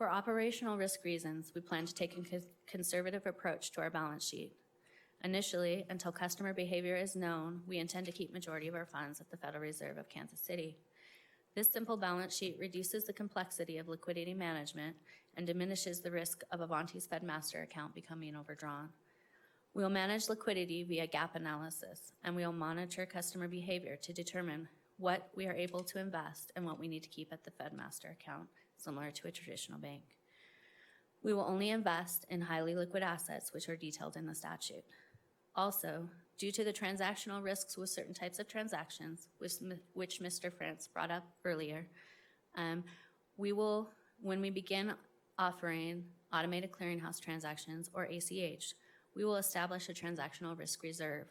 For operational risk reasons, we plan to take a conservative approach to our balance sheet. Initially, until customer behavior is known, we intend to keep majority of our funds at the Federal Reserve of Kansas City. This simple balance sheet reduces the complexity of liquidity management and diminishes the risk of Avanti's FedMaster account becoming overdrawn. We will manage liquidity via gap analysis, and we will monitor customer behavior to determine what we are able to invest and what we need to keep at the FedMaster account, similar to a traditional bank. We will only invest in highly liquid assets, which are detailed in the statute. Also, due to the transactional risks with certain types of transactions, which Mr. France brought up earlier, we will, when we begin offering automated clearinghouse transactions, or ACH, we will establish a transactional risk reserve,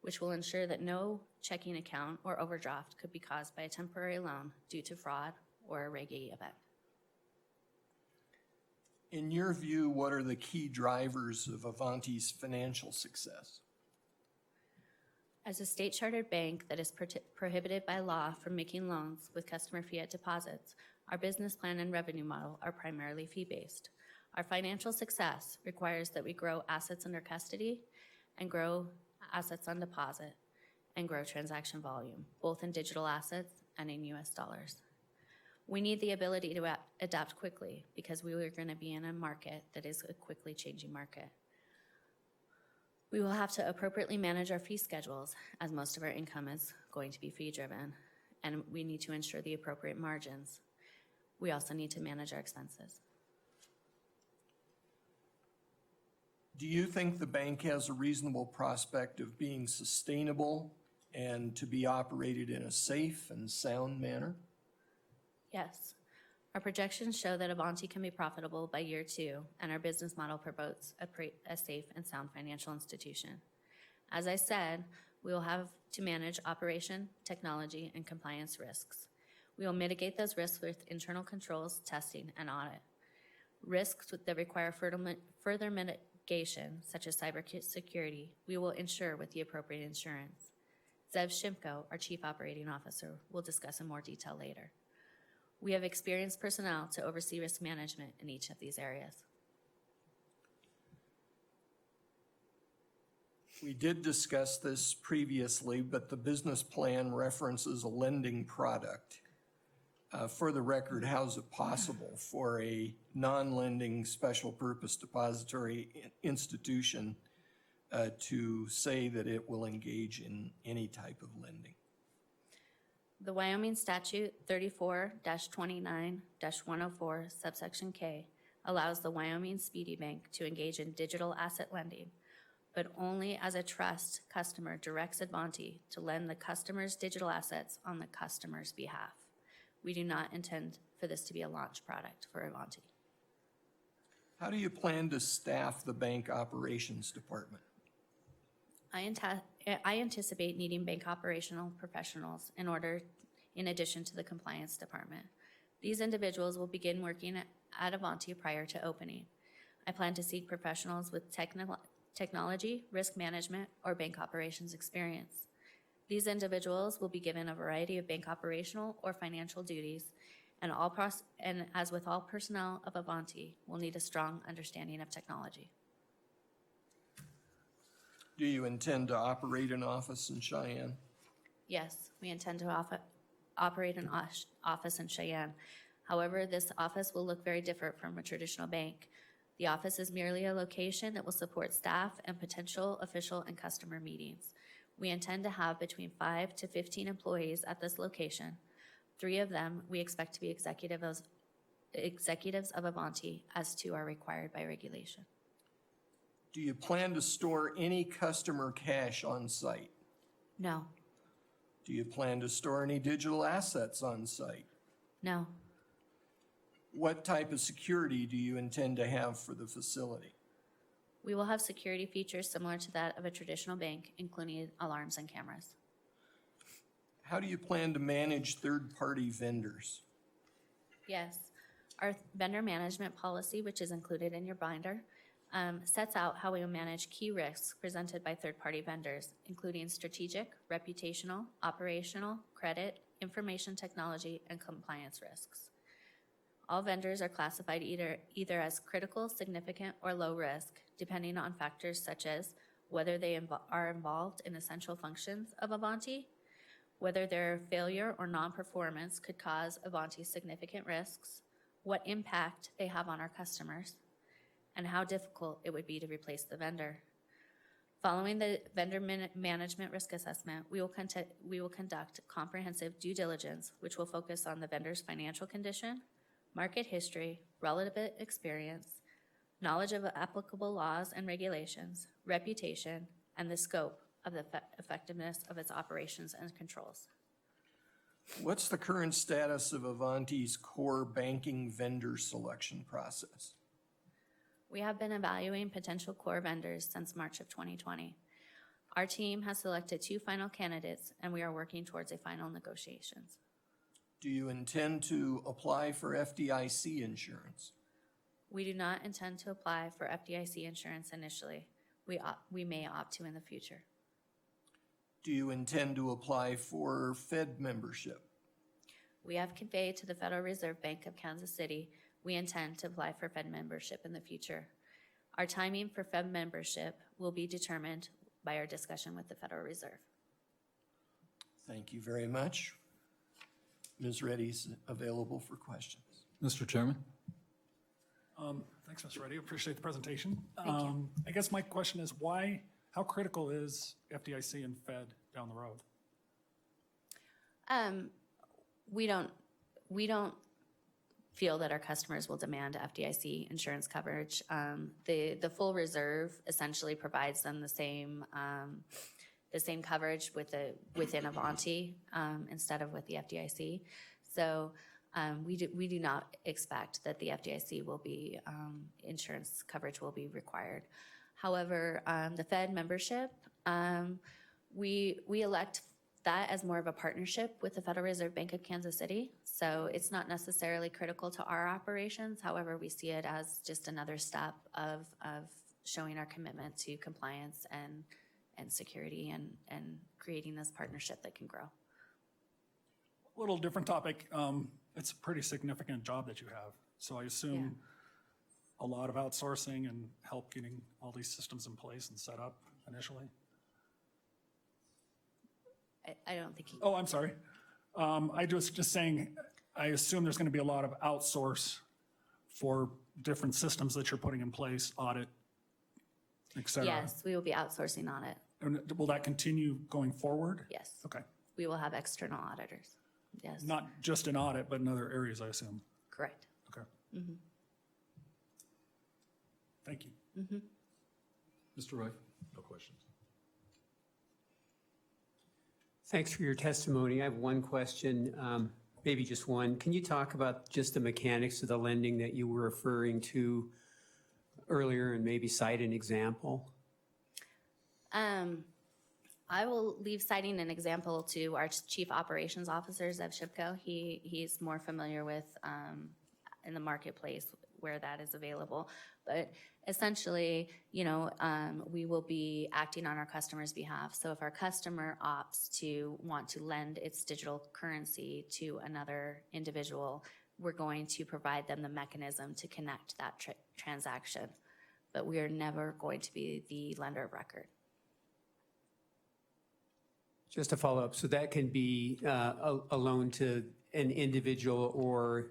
which will ensure that no checking account or overdraft could be caused by a temporary loan due to fraud or a Reg E event. In your view, what are the key drivers of Avanti's financial success? As a state-chartered bank that is prohibited by law from making loans with customer fiat deposits, our business plan and revenue model are primarily fee-based. Our financial success requires that we grow assets under custody and grow assets on deposit and grow transaction volume, both in digital assets and in US dollars. We need the ability to adapt quickly because we are going to be in a market that is a quickly changing market. We will have to appropriately manage our fee schedules, as most of our income is going to be fee-driven, and we need to ensure the appropriate margins. We also need to manage our expenses. Do you think the bank has a reasonable prospect of being sustainable and to be operated in a safe and sound manner? Yes. Our projections show that Avanti can be profitable by year 2, and our business model promotes a safe and sound financial institution. As I said, we will have to manage operation, technology, and compliance risks. We will mitigate those risks with internal controls, testing, and audit. Risks that require further mitigation, such as cybersecurity, we will ensure with the appropriate insurance. Zev Shimko, our Chief Operating Officer, will discuss in more detail later. We have experienced personnel to oversee risk management in each of these areas. We did discuss this previously, but the business plan references a lending product. For the record, how is it possible for a non-lending special purpose depository institution to say that it will engage in any type of lending? The Wyoming Statute 34-29-104, subsection K, allows the Wyoming Speedy Bank to engage in digital asset lending, but only as a trust customer directs Avanti to lend the customer's digital assets on the customer's behalf. We do not intend for this to be a launch product for Avanti. How do you plan to staff the bank operations department? I anticipate needing bank operational professionals in addition to the compliance department. These individuals will begin working at Avanti prior to opening. I plan to seek professionals with technology, risk management, or bank operations experience. These individuals will be given a variety of bank operational or financial duties, and as with all personnel of Avanti, will need a strong understanding of technology. Do you intend to operate an office in Cheyenne? Yes, we intend to operate an office in Cheyenne. However, this office will look very different from a traditional bank. The office is merely a location that will support staff and potential official and customer meetings. We intend to have between 5 to 15 employees at this location. 3 of them we expect to be executives of Avanti, as 2 are required by regulation. Do you plan to store any customer cash on site? No. Do you plan to store any digital assets on site? No. What type of security do you intend to have for the facility? We will have security features similar to that of a traditional bank, including alarms and cameras. How do you plan to manage third-party vendors? Yes. Our vendor management policy, which is included in your binder, sets out how we will manage key risks presented by third-party vendors, including strategic, reputational, operational, credit, information technology, and compliance risks. All vendors are classified either as critical, significant, or low risk, depending on factors such as whether they are involved in essential functions of Avanti, whether their failure or non-performance could cause Avanti significant risks, what impact they have on our customers, and how difficult it would be to replace the vendor. Following the vendor management risk assessment, we will conduct comprehensive due diligence, which will focus on the vendor's financial condition, market history, relevant experience, knowledge of applicable laws and regulations, reputation, and the scope of the effectiveness of its operations and controls. What's the current status of Avanti's core banking vendor selection process? We have been evaluating potential core vendors since March of 2020. Our team has selected 2 final candidates, and we are working towards a final negotiations. Do you intend to apply for FDIC insurance? We do not intend to apply for FDIC insurance initially. We may opt to in the future. Do you intend to apply for Fed membership? We have conveyed to the Federal Reserve Bank of Kansas City we intend to apply for Fed membership in the future. Our timing for Fed membership will be determined by our discussion with the Federal Reserve. Thank you very much. Ms. Reddy's available for questions. Mr. Chairman? Thanks, Ms. Reddy. Appreciate the presentation. Thank you. I guess my question is how critical is FDIC and Fed down the road? We don't feel that our customers will demand FDIC insurance coverage. The full reserve essentially provides them the same coverage within Avanti instead of with the FDIC. So we do not expect that the FDIC will be insurance coverage will be required. However, the Fed membership, we elect that as more of a partnership with the Federal Reserve Bank of Kansas City. So it's not necessarily critical to our operations. However, we see it as just another step of showing our commitment to compliance and security and creating this partnership that can grow. A little different topic. It's a pretty significant job that you have. So I assume a lot of outsourcing and help getting all these systems in place and set up initially. I don't think Oh, I'm sorry. I just saying, I assume there's going to be a lot of outsource for different systems that you're putting in place, audit, et cetera. Yes, we will be outsourcing on it. And will that continue going forward? Yes. Okay. We will have external auditors. Yes. Not just in audit, but in other areas, I assume. Correct. Okay. Mm-hmm. Thank you. Mm-hmm. Mr. Wright? No questions. Thanks for your testimony. I have one question, maybe just one. Can you talk about just the mechanics of the lending that you were referring to earlier and maybe cite an example? I will leave citing an example to our Chief Operations Officer, Zev Shipko. He's more familiar with in the marketplace where that is available. But essentially, we will be acting on our customer's behalf. So if our customer opts to want to lend its digital currency to another individual, we're going to provide them the mechanism to connect that transaction. But we are never going to be the lender of record. Just to follow up, so that can be a loan to an individual or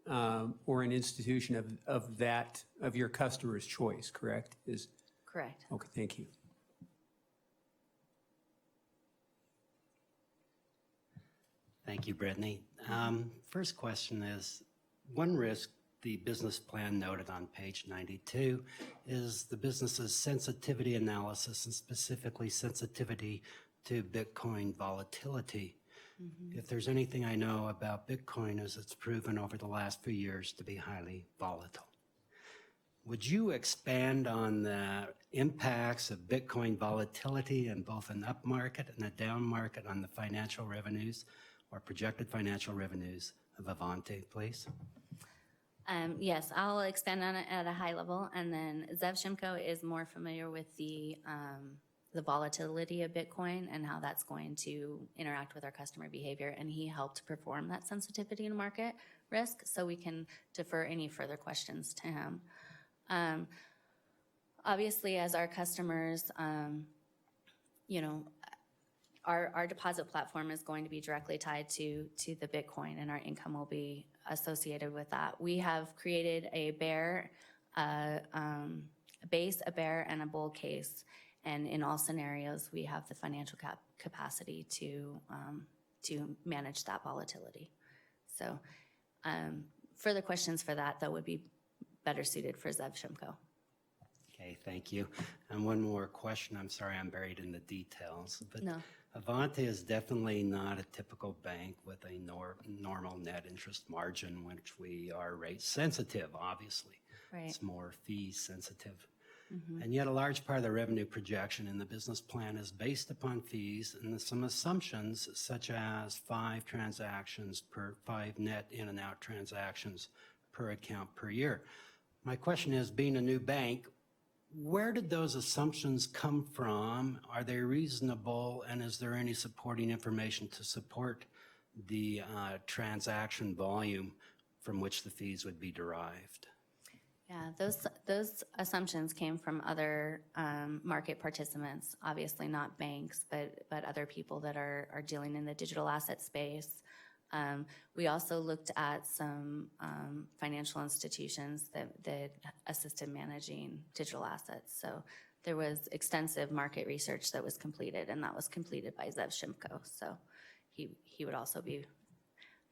an institution of your customer's choice, correct? Correct. Okay, thank you. Thank you, Brittany. First question is, one risk the business plan noted on page 92 is the business's sensitivity analysis, and specifically sensitivity to Bitcoin volatility. Mm-hmm. If there's anything I know about Bitcoin, is it's proven over the last few years to be highly volatile. Would you expand on the impacts of Bitcoin volatility in both an up market and a down market on the financial revenues or projected financial revenues of Avanti, please? Yes, I'll expand on it at a high level, and then Zev Shimko is more familiar with the volatility of Bitcoin and how that's going to interact with our customer behavior, and he helped perform that sensitivity in the market risk, so we can defer any further questions to him. Obviously, as our customers, our deposit platform is going to be directly tied to the Bitcoin, and our income will be associated with that. We have created a bear, base, a bear, and a bull case, and in all scenarios, we have the financial capacity to manage that volatility. So, further questions for that, though, would be better suited for Zev Shimko. Okay, thank you. And one more question. I'm sorry I'm buried in the details. But No. Avante is definitely not a typical bank with a normal net interest margin, which we are rate sensitive, obviously. Right. It's more fee sensitive. And yet a large part of the revenue projection in the business plan is based upon fees and some assumptions such as 5 net in and out transactions per account per year. My question is, being a new bank, where did those assumptions come from? Are they reasonable? And is there any supporting information to support the transaction volume from which the fees would be derived? Yeah, those assumptions came from other market participants, obviously not banks, but other people that are dealing in the digital asset space. We also looked at some financial institutions that assisted managing digital assets. So there was extensive market research that was completed, and that was completed by Zev Shimko. So he would also be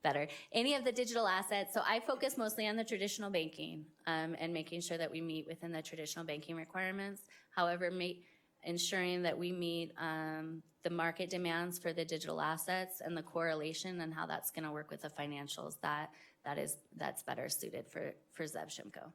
better. Any of the digital assets, so I focus mostly on the traditional banking and making sure that we meet within the traditional banking requirements. However, ensuring that we meet the market demands for the digital assets and the correlation and how that's going to work with the financials, that's better suited for Zev Shimko.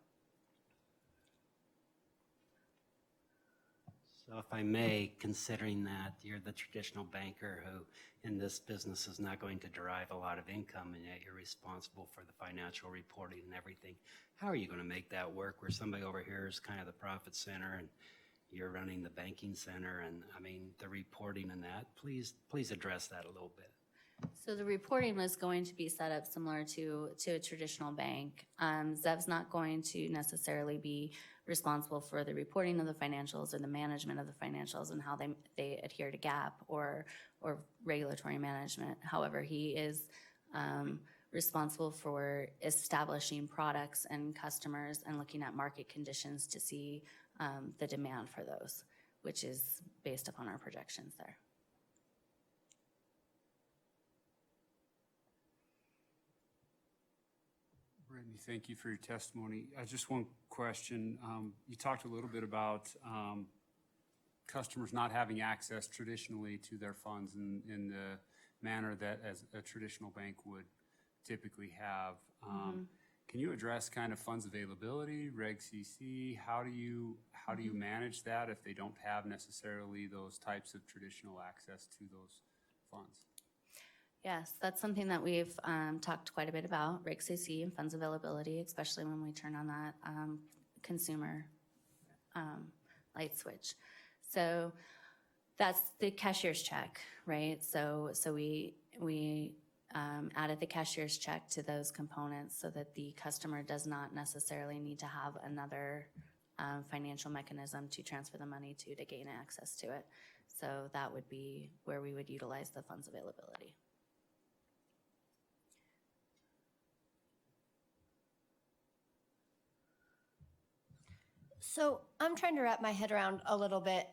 So if I may, considering that you're the traditional banker who in this business is not going to derive a lot of income, and yet you're responsible for the financial reporting and everything, how are you going to make that work where somebody over here is kind of the profit center and you're running the banking center and, I mean, the reporting and that? Please address that a little bit. So the reporting was going to be set up similar to a traditional bank. Zev's not going to necessarily be responsible for the reporting of the financials or the management of the financials and how they adhere to GAAP or regulatory management. However, he is responsible for establishing products and customers and looking at market conditions to see the demand for those, which is based upon our projections there. Brittany, thank you for your testimony. Just one question. You talked a little bit about customers not having access traditionally to their funds in the manner that as a traditional bank would typically have. Can you address kind of funds availability, Reg CC? How do you manage that if they don't have necessarily those types of traditional access to those funds? Yes, that's something that we've talked quite a bit about, Reg CC and funds availability, especially when we turn on that consumer light switch. So that's the cashier's check, right? So we added the cashier's check to those components so that the customer does not necessarily need to have another financial mechanism to transfer the money to gain access to it. So that would be where we would utilize the funds availability. So I'm trying to wrap my head around a little bit.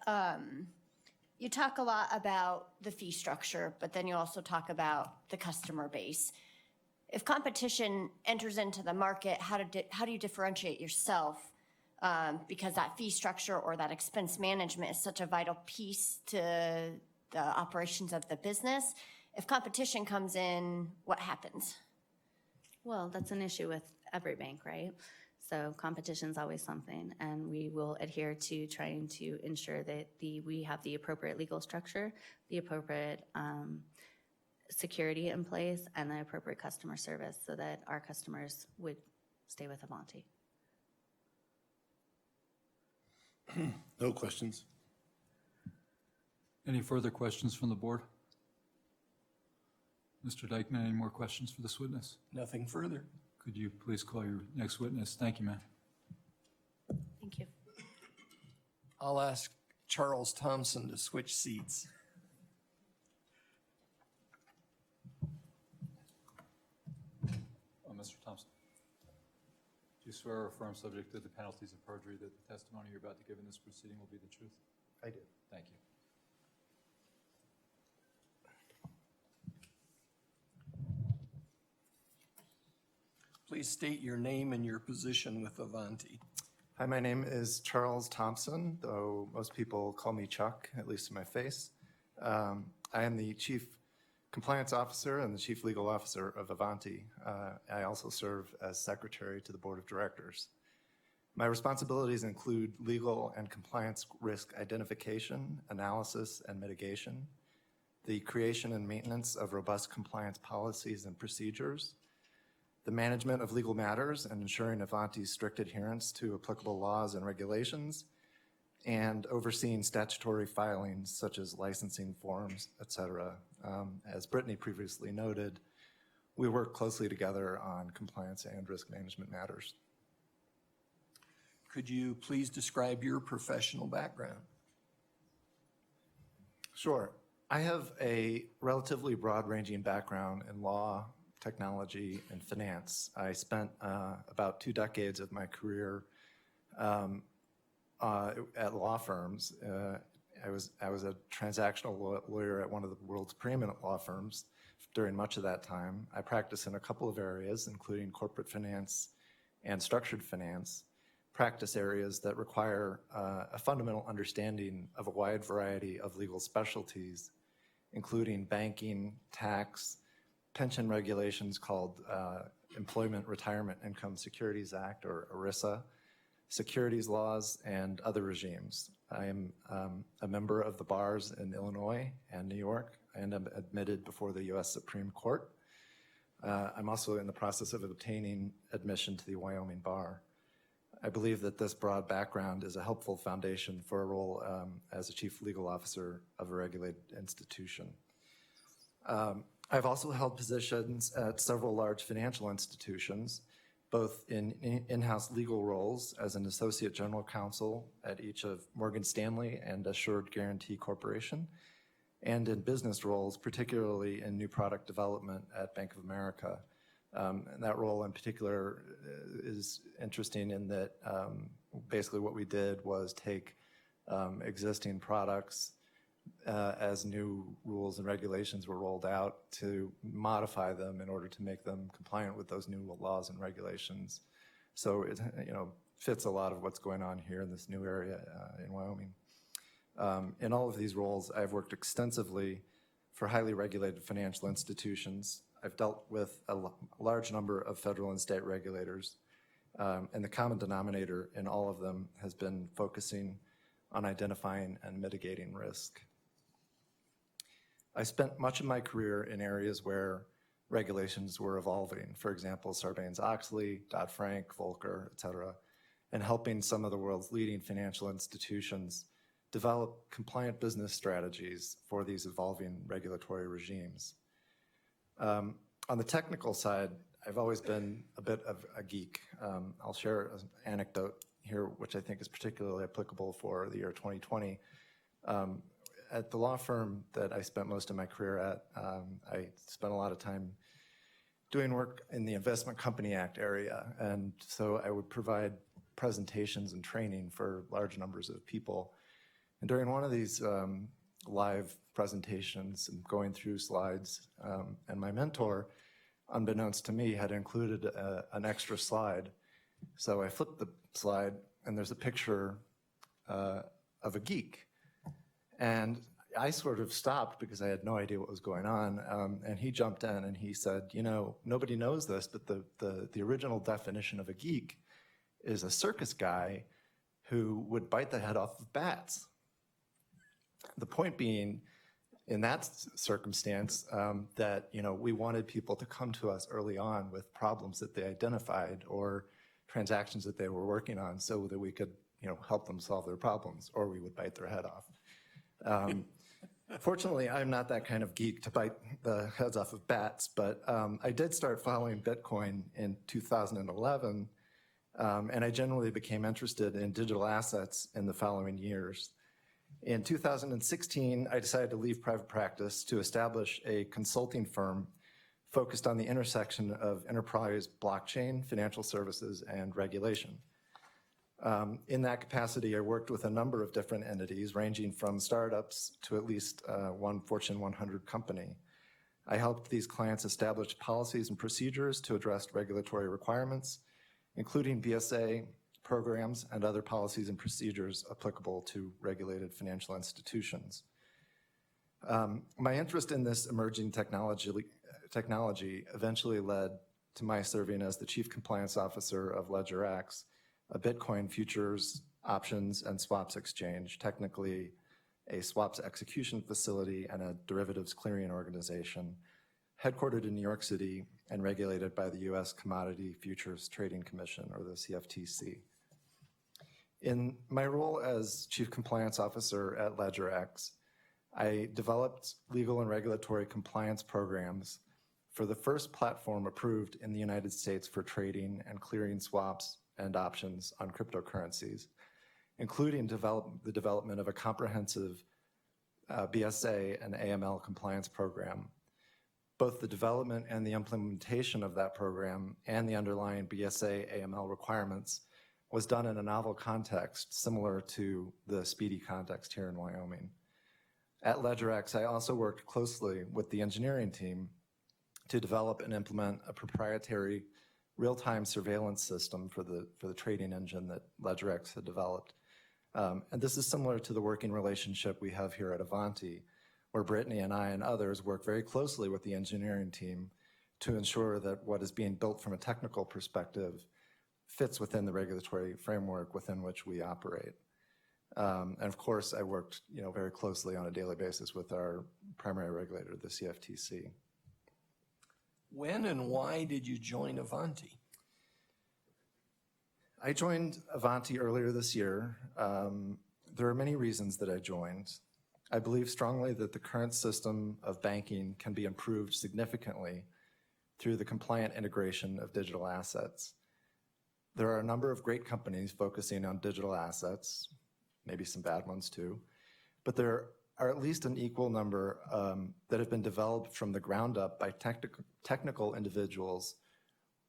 You talk a lot about the fee structure, but then you also talk about the customer base. If competition enters into the market, how do you differentiate yourself? Because that fee structure or that expense management is such a vital piece to the operations of the business. If competition comes in, what happens? Well, that's an issue with every bank, right? So competition is always something, and we will adhere to trying to ensure that we have the appropriate legal structure, the appropriate security in place, and the appropriate customer service so that our customers would stay with Avante. No questions. Any further questions from the board? Mr. Dykeman, any more questions for this witness? Nothing further. Could you please call your next witness? Thank you, ma'am. Thank you. I'll ask Charles Thompson to switch seats. Mr. Thompson, do you swear or affirm, subject to the penalties of perjury, that the testimony you're about to give in this proceeding will be the truth? I do. Thank you. Please state your name and your position with Avanti. Hi, my name is Charles Thompson, though most people call me Chuck, at least in my face. I am the Chief Compliance Officer and the Chief Legal Officer of Avanti. I also serve as Secretary to the Board of Directors. My responsibilities include legal and compliance risk identification, analysis, and mitigation, the creation and maintenance of robust compliance policies and procedures, the management of legal matters and ensuring Avanti's strict adherence to applicable laws and regulations, and overseeing statutory filings such as licensing forms, et cetera. As Brittany previously noted, we work closely together on compliance and risk management matters. Could you please describe your professional background? Sure. I have a relatively broad-ranging background in law, technology, and finance. I spent about 2 decades of my career at law firms. I was a transactional lawyer at one of the world's preeminent law firms during much of that time. I practiced in a couple of areas, including corporate finance and structured finance, practice areas that require a fundamental understanding of a wide variety of legal specialties, including banking, tax, pension regulations called Employment Retirement Income Securities Act, or ERISA, securities laws, and other regimes. I am a member of the bars in Illinois and New York, and I'm admitted before the U.S. Supreme Court. I'm also in the process of obtaining admission to the Wyoming bar. I believe that this broad background is a helpful foundation for a role as a chief legal officer of a regulated institution. I've also held positions at several large financial institutions, both in in-house legal roles as an associate general counsel at each of Morgan Stanley and Assured Guaranty Corporation, and in business roles, particularly in new product development at Bank of America. And that role in particular is interesting in that basically what we did was take existing products as new rules and regulations were rolled out to modify them in order to make them compliant with those new laws and regulations. So it fits a lot of what's going on here in this new area in Wyoming. In all of these roles, I've worked extensively for highly regulated financial institutions. I've dealt with a large number of federal and state regulators, and the common denominator in all of them has been focusing on identifying and mitigating risk. I spent much of my career in areas where regulations were evolving, for example, Sarbanes-Oxley, Dodd-Frank, Volcker, et cetera, and helping some of the world's leading financial institutions develop compliant business strategies for these evolving regulatory regimes. On the technical side, I've always been a bit of a geek. I'll share an anecdote here, which I think is particularly applicable for the year 2020. At the law firm that I spent most of my career at, I spent a lot of time doing work in the Investment Company Act area. And so I would provide presentations and training for large numbers of people. And during one of these live presentations, I'm going through slides, and my mentor, unbeknownst to me, had included an extra slide. So I flipped the slide, and there's a picture of a geek. And I sort of stopped because I had no idea what was going on. And he jumped in and he said, nobody knows this, but the original definition of a geek is a circus guy who would bite the head off of bats. The point being, in that circumstance, that we wanted people to come to us early on with problems that they identified or transactions that they were working on, so that we could help them solve their problems, or we would bite their head off. Fortunately, I'm not that kind of geek to bite the heads off of bats, but I did start following Bitcoin in 2011, and I generally became interested in digital assets in the following years. In 2016, I decided to leave private practice to establish a consulting firm focused on the intersection of enterprise blockchain, financial services, and regulation. In that capacity, I worked with a number of different entities, ranging from startups to at least one Fortune 100 company. I helped these clients establish policies and procedures to address regulatory requirements, including BSA programs and other policies and procedures applicable to regulated financial institutions. My interest in this emerging technology eventually led to my serving as the Chief Compliance Officer of LedgerX, a Bitcoin futures, options, and swaps exchange, technically a swaps execution facility and a derivatives clearing organization, headquartered in New York City and regulated by the U.S. Commodity Futures Trading Commission, or the CFTC. In my role as Chief Compliance Officer at LedgerX, I developed legal and regulatory compliance programs for the first platform approved in the United States for trading and clearing swaps and options on cryptocurrencies, including the development of a comprehensive BSA and AML compliance program. Both the development and the implementation of that program and the underlying BSA AML requirements was done in a novel context similar to the speedy context here in Wyoming. At LedgerX, I also worked closely with the engineering team to develop and implement a proprietary real-time surveillance system for the trading engine that LedgerX had developed. And this is similar to the working relationship we have here at Avanti, where Brittany and I and others work very closely with the engineering team to ensure that what is being built from a technical perspective fits within the regulatory framework within which we operate. And of course, I worked very closely on a daily basis with our primary regulator, the CFTC. When and why did you join Avanti? I joined Avanti earlier this year. There are many reasons that I joined. I believe strongly that the current system of banking can be improved significantly through the compliant integration of digital assets. There are a number of great companies focusing on digital assets, maybe some bad ones too, but there are at least an equal number that have been developed from the ground up by technical individuals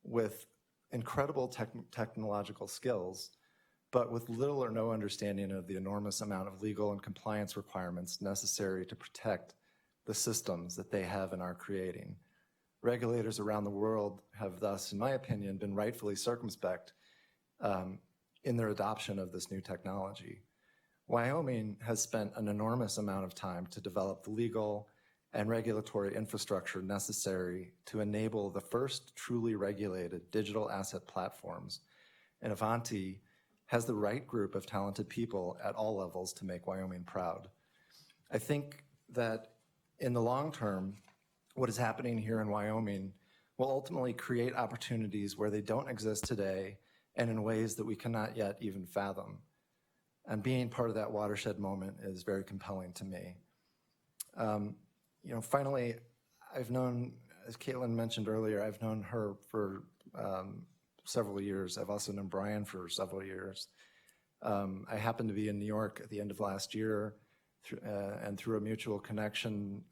with incredible technological skills, but with little or no understanding of the enormous amount of legal and compliance requirements necessary to protect the systems that they have and are creating. Regulators around the world have thus, in my opinion, been rightfully circumspect in their adoption of this new technology. Wyoming has spent an enormous amount of time to develop the legal and regulatory infrastructure necessary to enable the first truly regulated digital asset platforms. And Avanti has the right group of talented people at all levels to make Wyoming proud. I think that in the long term, what is happening here in Wyoming will ultimately create opportunities where they don't exist today and in ways that we cannot yet even fathom. And being part of that watershed moment is very compelling to me. Finally, I've known, as Caitlin mentioned earlier, I've known her for several years. I've also known Brian for several years. I happened to be in New York at the end of last year, and through a mutual connection,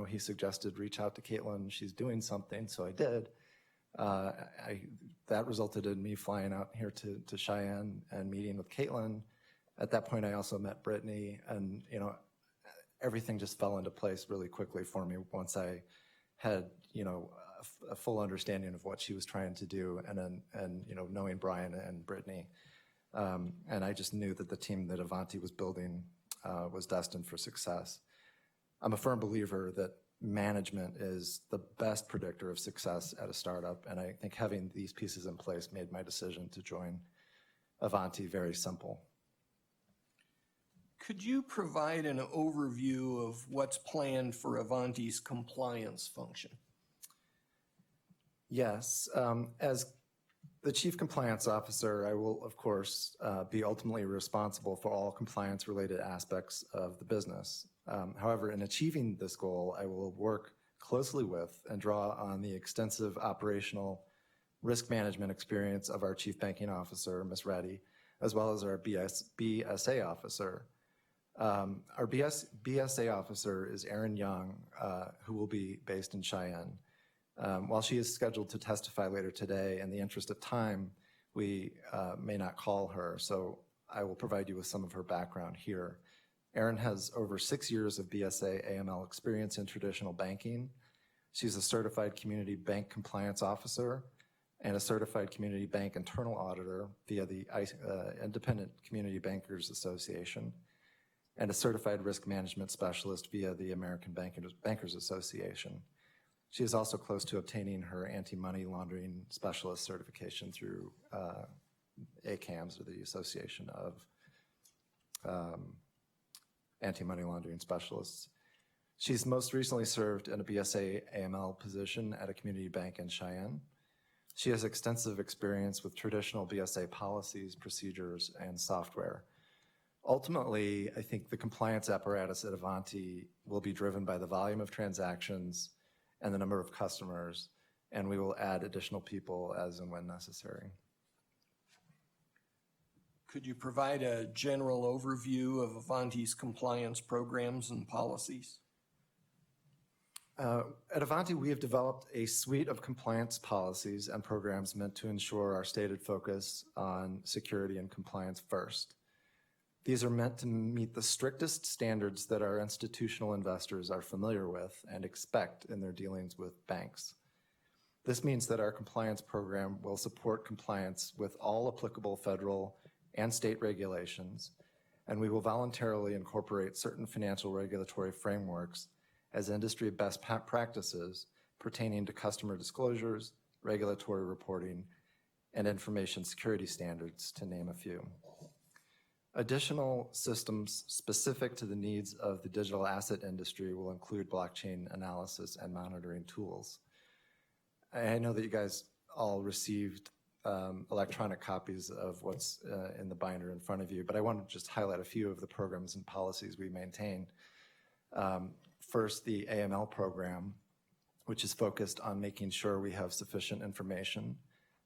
he suggested reach out to Caitlin. She's doing something, so I did. That resulted in me flying out here to Cheyenne and meeting with Caitlin. At that point, I also met Brittany, and everything just fell into place really quickly for me once I had a full understanding of what she was trying to do, and knowing Brian and Brittany, and I just knew that the team that Avanti was building was destined for success. I'm a firm believer that management is the best predictor of success at a startup, and I think having these pieces in place made my decision to join Avanti very simple. Could you provide an overview of what's planned for Avanti's compliance function? Yes. As the Chief Compliance Officer, I will, of course, be ultimately responsible for all compliance-related aspects of the business. However, in achieving this goal, I will work closely with and draw on the extensive operational risk management experience of our Chief Banking Officer, Ms. Reddy, as well as our BSA Officer. Our BSA Officer is Erin Young, who will be based in Cheyenne. While she is scheduled to testify later today, in the interest of time, we may not call her, so I will provide you with some of her background here. Erin has over 6 years of BSA AML experience in traditional banking. She's a certified community bank compliance officer and a certified community bank internal auditor via the Independent Community Bankers Association, and a certified risk management specialist via the American Bankers Association. She is also close to obtaining her anti-money laundering specialist certification through ACAMS, or the Association of Anti-Money Laundering Specialists. She's most recently served in a BSA AML position at a community bank in Cheyenne. She has extensive experience with traditional BSA policies, procedures, and software. Ultimately, I think the compliance apparatus at Avanti will be driven by the volume of transactions and the number of customers, and we will add additional people as and when necessary. Could you provide a general overview of Avanti's compliance programs and policies? At Avanti, we have developed a suite of compliance policies and programs meant to ensure our stated focus on security and compliance first. These are meant to meet the strictest standards that our institutional investors are familiar with and expect in their dealings with banks. This means that our compliance program will support compliance with all applicable federal and state regulations, and we will voluntarily incorporate certain financial regulatory frameworks as industry best practices pertaining to customer disclosures, regulatory reporting, and information security standards, to name a few. Additional systems specific to the needs of the digital asset industry will include blockchain analysis and monitoring tools. I know that you guys all received electronic copies of what's in the binder in front of you, but I want to just highlight a few of the programs and policies we maintain. First, the AML program, which is focused on making sure we have sufficient information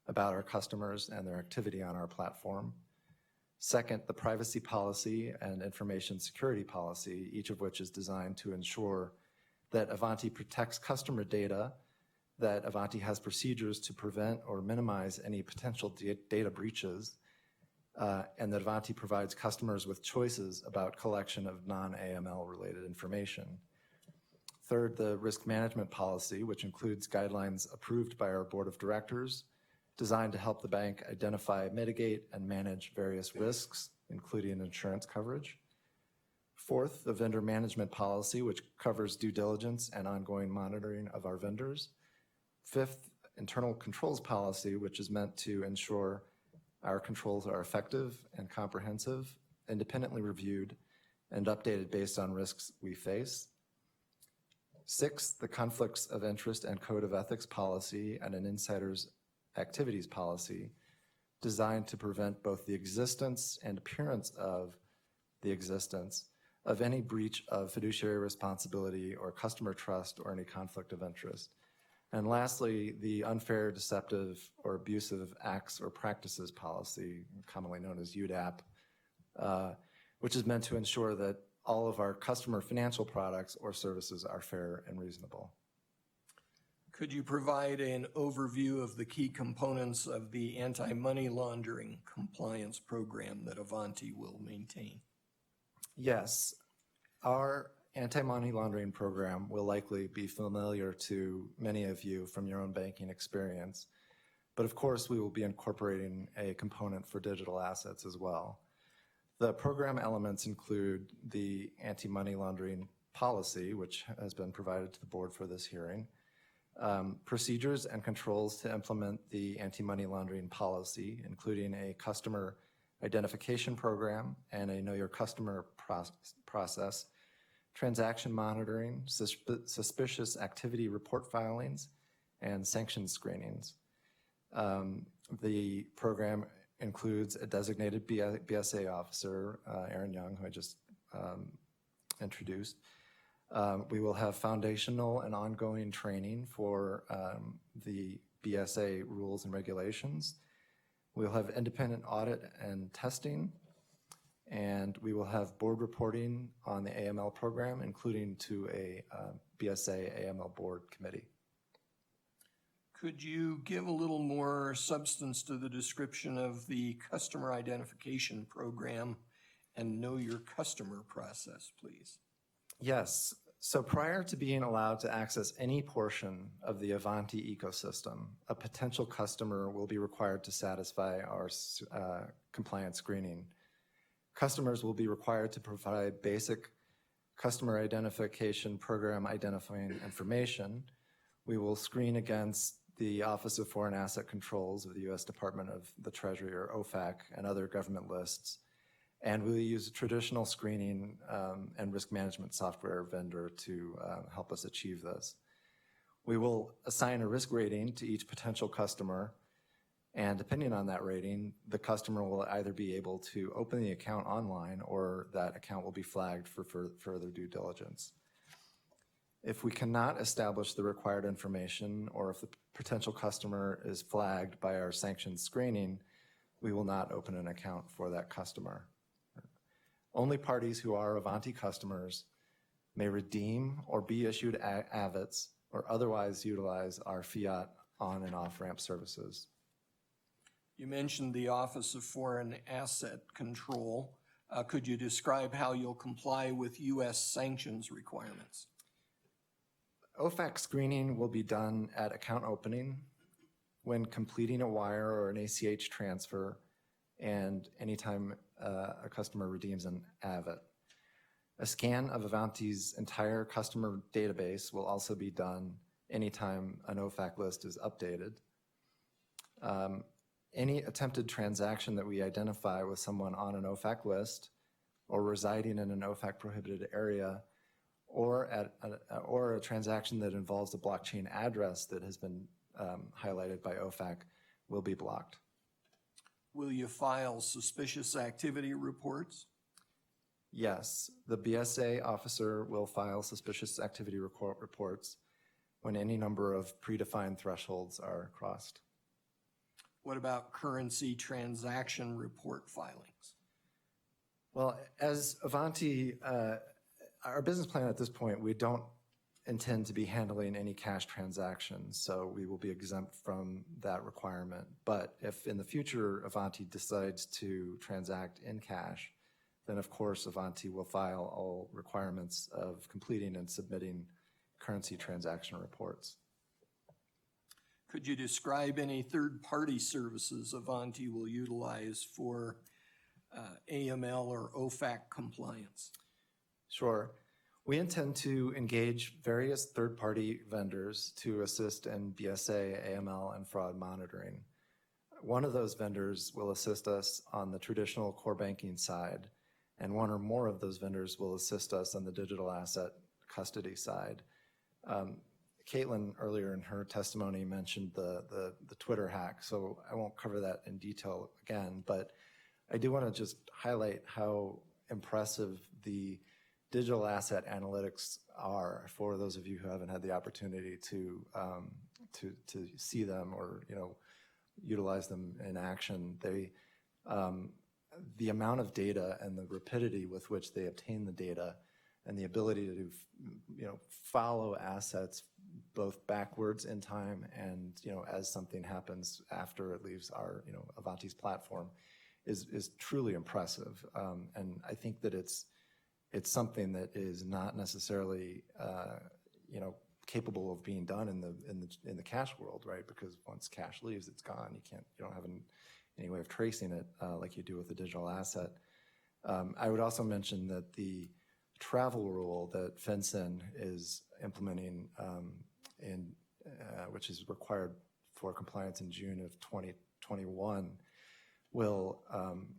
about our customers and their activity on our platform. Second, the privacy policy and information security policy, each of which is designed to ensure that Avanti protects customer data, that Avanti has procedures to prevent or minimize any potential data breaches, and that Avanti provides customers with choices about collection of non-AML related information. Third, the risk management policy, which includes guidelines approved by our board of directors, designed to help the bank identify, mitigate, and manage various risks, including insurance coverage. Fourth, the vendor management policy, which covers due diligence and ongoing monitoring of our vendors. Fifth, internal controls policy, which is meant to ensure our controls are effective and comprehensive, independently reviewed, and updated based on risks we face. Sixth, the conflicts of interest and code of ethics policy and an insider's activities policy designed to prevent both the existence and appearance of the existence of any breach of fiduciary responsibility or customer trust or any conflict of interest. And lastly, the unfair, deceptive, or abusive acts or practices policy, commonly known as UDAP, which is meant to ensure that all of our customer financial products or services are fair and reasonable. Could you provide an overview of the key components of the anti-money laundering compliance program that Avanti will maintain? Yes, our anti-money laundering program will likely be familiar to many of you from your own banking experience, but of course we will be incorporating a component for digital assets as well. The program elements include the anti-money laundering policy, which has been provided to the board for this hearing, procedures and controls to implement the anti-money laundering policy, including a customer identification program and a know your customer process, transaction monitoring, suspicious activity report filings, and sanction screenings. The program includes a designated BSA officer, Aaron Young, who I just introduced. We will have foundational and ongoing training for the BSA rules and regulations. We'll have independent audit and testing, and we will have board reporting on the AML program, including to a BSA AML board committee. Could you give a little more substance to the description of the customer identification program and know your customer process, please? Yes. So prior to being allowed to access any portion of the Avanti ecosystem, a potential customer will be required to satisfy our compliance screening. Customers will be required to provide basic customer identification program identifying information. We will screen against the Office of Foreign Asset Controls of the U.S. Department of the Treasury, or OFAC, and other government lists. And we'll use a traditional screening and risk management software vendor to help us achieve this. We will assign a risk rating to each potential customer, and depending on that rating, the customer will either be able to open the account online or that account will be flagged for further due diligence. If we cannot establish the required information, or if the potential customer is flagged by our sanctioned screening, we will not open an account for that customer. Only parties who are Avanti customers may redeem or be issued AVITs or otherwise utilize our fiat on and off-ramp services. You mentioned the Office of Foreign Asset Control. Could you describe how you'll comply with U.S. sanctions requirements? OFAC screening will be done at account opening, when completing a wire or an ACH transfer, and anytime a customer redeems an AVIT. A scan of Avanti's entire customer database will also be done anytime an OFAC list is updated. Any attempted transaction that we identify with someone on an OFAC list or residing in an OFAC prohibited area, or a transaction that involves a blockchain address that has been highlighted by OFAC, will be blocked. Will you file suspicious activity reports? Yes, the BSA officer will file suspicious activity reports when any number of predefined thresholds are crossed. What about currency transaction report filings? Well, as Avanti, our business plan at this point, we don't intend to be handling any cash transactions, so we will be exempt from that requirement. But if in the future Avanti decides to transact in cash, then of course Avanti will file all requirements of completing and submitting currency transaction reports. Could you describe any third-party services Avanti will utilize for AML or OFAC compliance? Sure. We intend to engage various third-party vendors to assist in BSA, AML, and fraud monitoring. One of those vendors will assist us on the traditional core banking side, and one or more of those vendors will assist us on the digital asset custody side. Caitlin earlier in her testimony mentioned the Twitter hack, so I won't cover that in detail again, but I do want to just highlight how impressive the digital asset analytics are for those of you who haven't had the opportunity to see them or utilize them in action. The amount of data and the rapidity with which they obtain the data and the ability to follow assets both backwards in time and as something happens after it leaves our Avanti's platform is truly impressive, and I think that it's something that is not necessarily capable of being done in the cash world, right? Because once cash leaves, it's gone. You don't have any way of tracing it like you do with a digital asset. I would also mention that the travel rule that FinCEN is implementing, which is required for compliance in June of 2021, will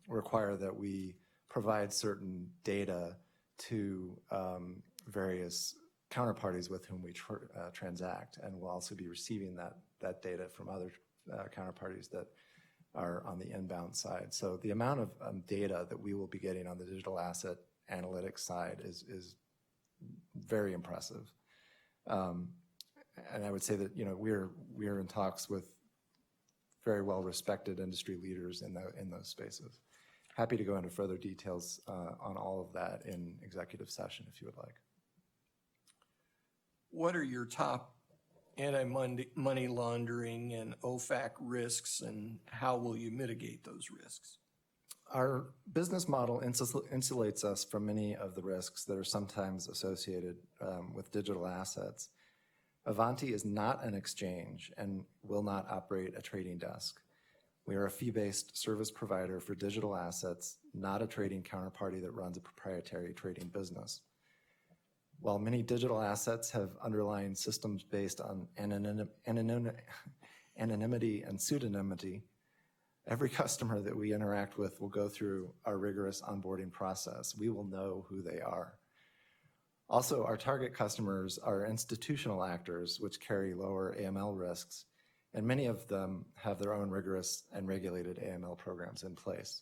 require that we provide certain data to various counterparties with whom we transact, and we'll also be receiving that data from other counterparties that are on the inbound side. So the amount of data that we will be getting on the digital asset analytics side is very impressive. And I would say that, you know, we're in talks with very well-respected industry leaders in those spaces. Happy to go into further details on all of that in executive session if you would like. What are your top anti-money laundering and OFAC risks, and how will you mitigate those risks? Our business model insulates us from many of the risks that are sometimes associated with digital assets. Avanti is not an exchange and will not operate a trading desk. We are a fee-based service provider for digital assets, not a trading counterparty that runs a proprietary trading business. While many digital assets have underlying systems based on anonymity and pseudonymity, every customer that we interact with will go through our rigorous onboarding process. We will know who they are. Also, our target customers are institutional actors, which carry lower AML risks, and many of them have their own rigorous and regulated AML programs in place.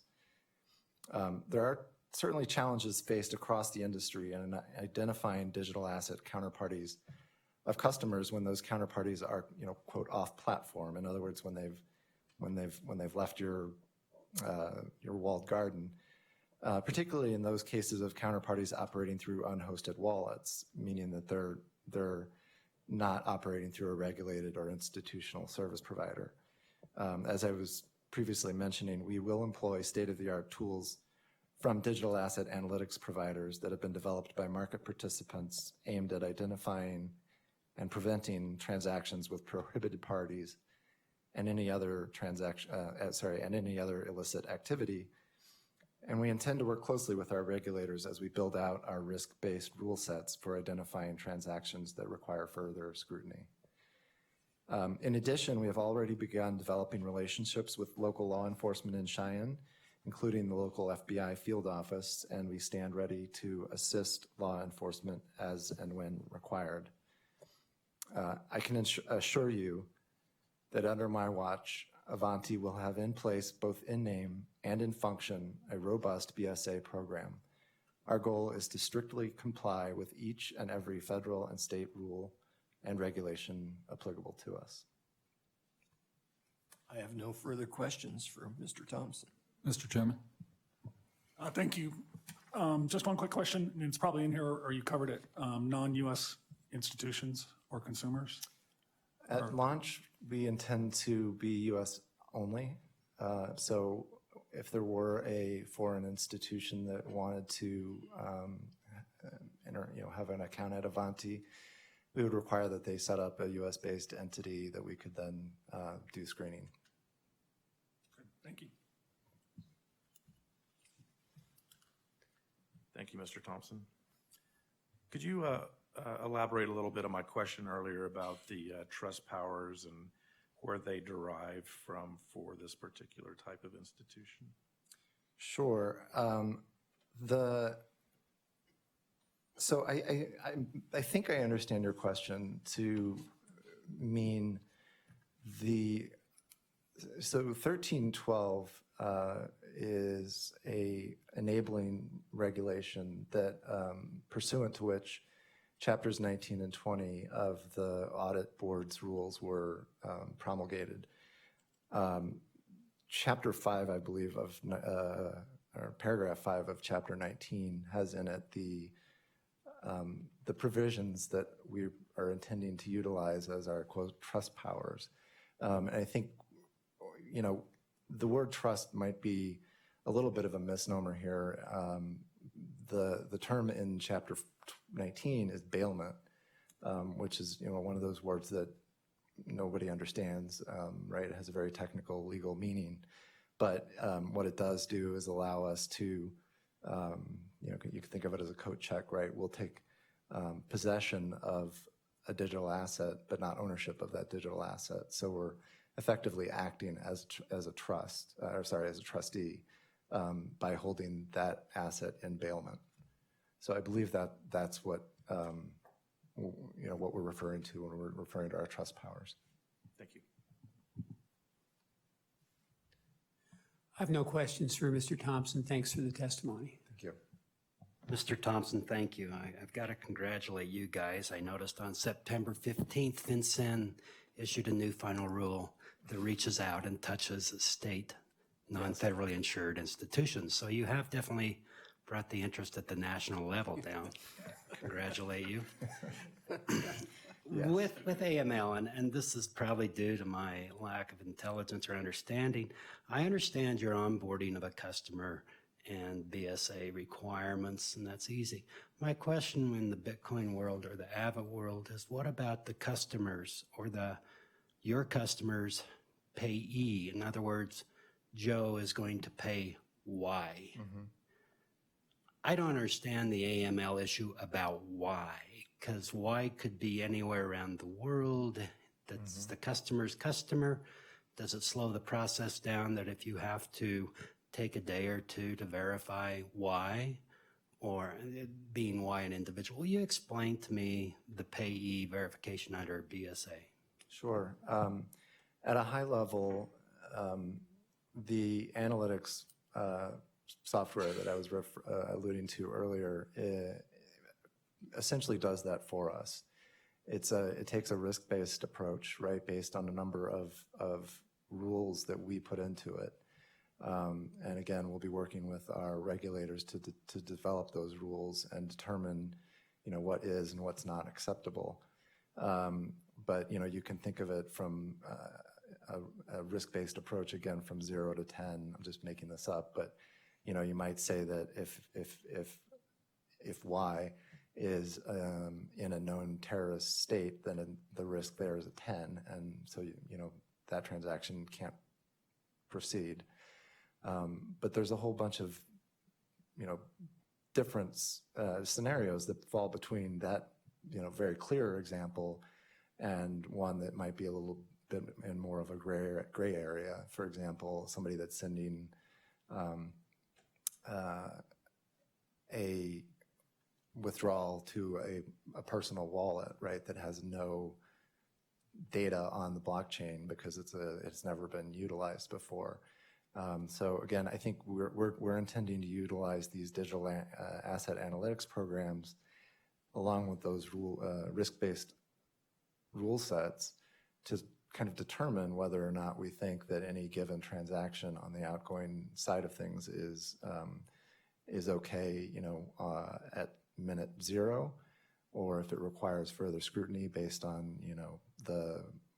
There are certainly challenges faced across the industry in identifying digital asset counterparties of customers when those counterparties are, you know, quote, off platform. In other words, when they've left your walled garden, particularly in those cases of counterparties operating through unhosted wallets, meaning that they're not operating through a regulated or institutional service provider. As I was previously mentioning, we will employ state-of-the-art tools from digital asset analytics providers that have been developed by market participants aimed at identifying and preventing transactions with prohibited parties and any other illicit activity. And we intend to work closely with our regulators as we build out our risk-based rule sets for identifying transactions that require further scrutiny. In addition, we have already begun developing relationships with local law enforcement in Cheyenne, including the local FBI field office, and we stand ready to assist law enforcement as and when required. I can assure you that under my watch, Avanti will have in place, both in name and in function, a robust BSA program. Our goal is to strictly comply with each and every federal and state rule and regulation applicable to us. I have no further questions for Mr. Thompson. Mr. Chairman? Thank you. Just one quick question, and it's probably in here, or you covered it. Non-U.S. institutions or consumers? At launch, we intend to be U.S. only. So if there were a foreign institution that wanted to have an account at Avanti, we would require that they set up a U.S.-based entity that we could then do screening. Good. Thank you. Thank you, Mr. Thompson. Could you elaborate a little bit on my question earlier about the trust powers and where they derive from for this particular type of institution? Sure. So I think I understand your question to mean so 1312 is a enabling regulation that pursuant to which chapters 19 and 20 of the audit board's rules were promulgated. Chapter 5, I believe, or paragraph 5 of chapter 19 has in it the provisions that we are intending to utilize as our, quote, trust powers. And I think, you know, the word trust might be a little bit of a misnomer here. The term in chapter 19 is bailment, which is, you know, one of those words that nobody understands, right? It has a very technical legal meaning. But what it does do is allow us to, you know, you can think of it as a coat check, right? We'll take possession of a digital asset, but not ownership of that digital asset. So we're effectively acting as a trustee by holding that asset in bailment. So I believe that that's what you know, what we're referring to when we're referring to our trust powers. Thank you. I have no questions for Mr. Thompson. Thanks for the testimony. Thank you. Mr. Thompson, thank you. I've got to congratulate you guys. I noticed on September 15th, FinCEN issued a new final rule that reaches out and touches state, non-federally insured institutions. So you have definitely brought the interest at the national level down. Congratulate you. With AML, and this is probably due to my lack of intelligence or understanding, I understand your onboarding of a customer and BSA requirements, and that's easy. My question in the Bitcoin world or the AVA world is, what about the customers or your customers' payee? In other words, Joe is going to pay Y. I don't understand the AML issue about Y, because Y could be anywhere around the world. That's the customer's customer. Does it slow the process down that if you have to take a day or two to verify Y, or being Y an individual? Will you explain to me the payee verification under BSA? Sure. At a high level, the analytics software that I was alluding to earlier essentially does that for us. It takes a risk-based approach, right, based on a number of rules that we put into it. And again, we'll be working with our regulators to develop those rules and determine, what is and what's not acceptable. But, you can think of it from a risk-based approach, again, from 0 to 10. I'm just making this up, but, you might say that if Y is in a known terrorist state, then the risk there is a 10, and so, that transaction can't proceed. But there's a whole bunch of, different scenarios that fall between that, very clear example and one that might be a little bit in more of a gray area. For example, somebody that's sending a withdrawal to a personal wallet, right, that has no data on the blockchain because it's never been utilized before. So again, I think we're intending to utilize these digital asset analytics programs along with those risk-based rule sets to kind of determine whether or not we think that any given transaction on the outgoing side of things is okay, at minute 0, or if it requires further scrutiny based on,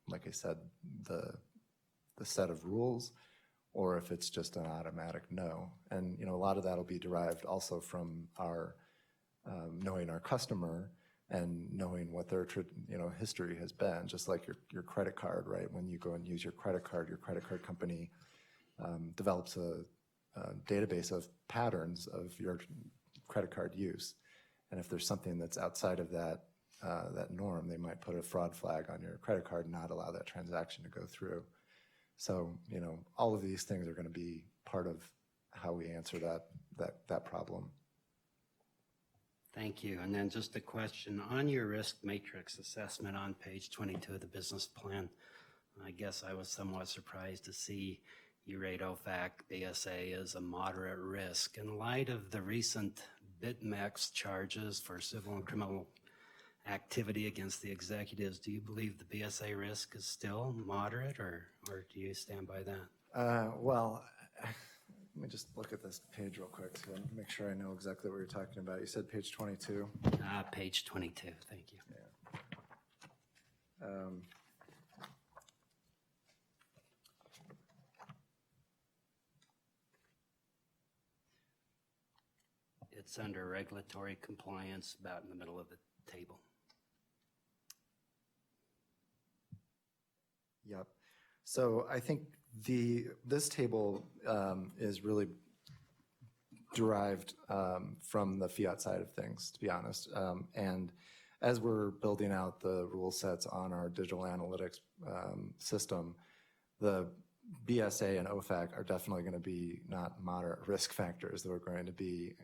like I said, the set of rules, or if it's just an automatic no. And, a lot of that will be derived also from our knowing our customer and knowing what their history has been, just like your credit card, right? When you go and use your credit card company develops a database of patterns of your credit card use. And if there's something that's outside of that norm, they might put a fraud flag on your credit card and not allow that transaction to go through. So, all of these things are going to be part of how we answer that problem. Thank you. And then just a question on your risk matrix assessment on page 22 of the business plan. I guess I was somewhat surprised to see you rate OFAC BSA as a moderate risk. In light of the recent BitMEX charges for civil and criminal activity against the executives, do you believe the BSA risk is still moderate, or do you stand by that? Well, let me just look at this page real quick to make sure I know exactly what you're talking about. You said page 22? Page 22, thank you. Yeah. It's under regulatory compliance, about in the middle of the table. Yep. So I think this table is really derived from the fiat side of things, to be honest. And as we're building out the rule sets on our digital analytics system, the BSA and OFAC are definitely going to be not moderate risk factors. They're going to be,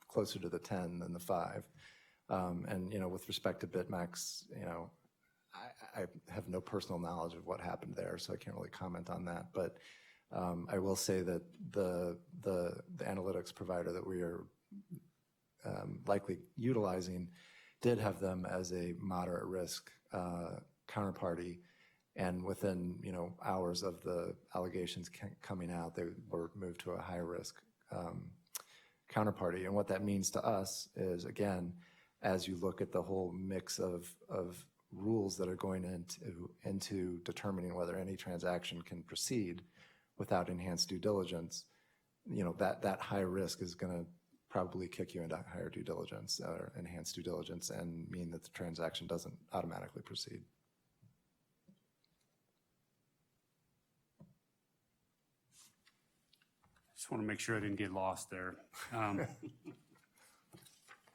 closer to the 10 than the 5. And, with respect to BitMEX, I have no personal knowledge of what happened there, so I can't really comment on that. But I will say that the analytics provider that we are likely utilizing did have them as a moderate risk counterparty, and within hours of the allegations coming out, they were moved to a high risk counterparty. And what that means to us is, again, as you look at the whole mix of rules that are going into determining whether any transaction can proceed without enhanced due diligence, that high risk is going to probably kick you into higher due diligence or enhanced due diligence and mean that the transaction doesn't automatically proceed. Just want to make sure I didn't get lost there.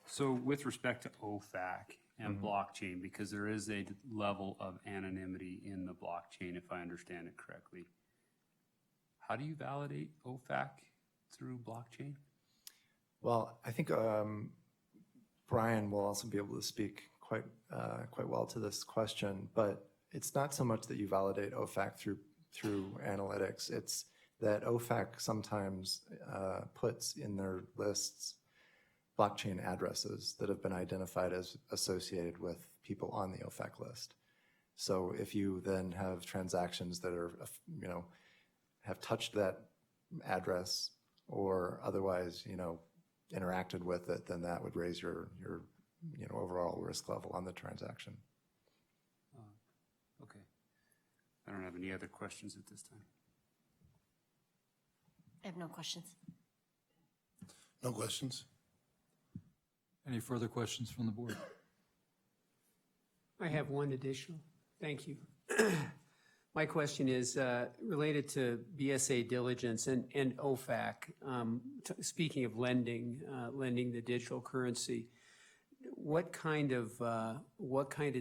So with respect to OFAC and blockchain, because there is a level of anonymity in the blockchain, if I understand it correctly, how do you validate OFAC through blockchain? Well, I think Brian will also be able to speak quite well to this question, but it's not so much that you validate OFAC through analytics. It's that OFAC sometimes puts in their lists blockchain addresses that have been identified as associated with people on the OFAC list. So if you then have transactions that are, have touched that address or otherwise, interacted with it, then that would raise your overall risk level on the transaction. Okay. I don't have any other questions at this time. I have no questions. No questions. Any further questions from the board? I have one additional. Thank you. My question is related to BSA diligence and OFAC. Speaking of lending the digital currency, what kind of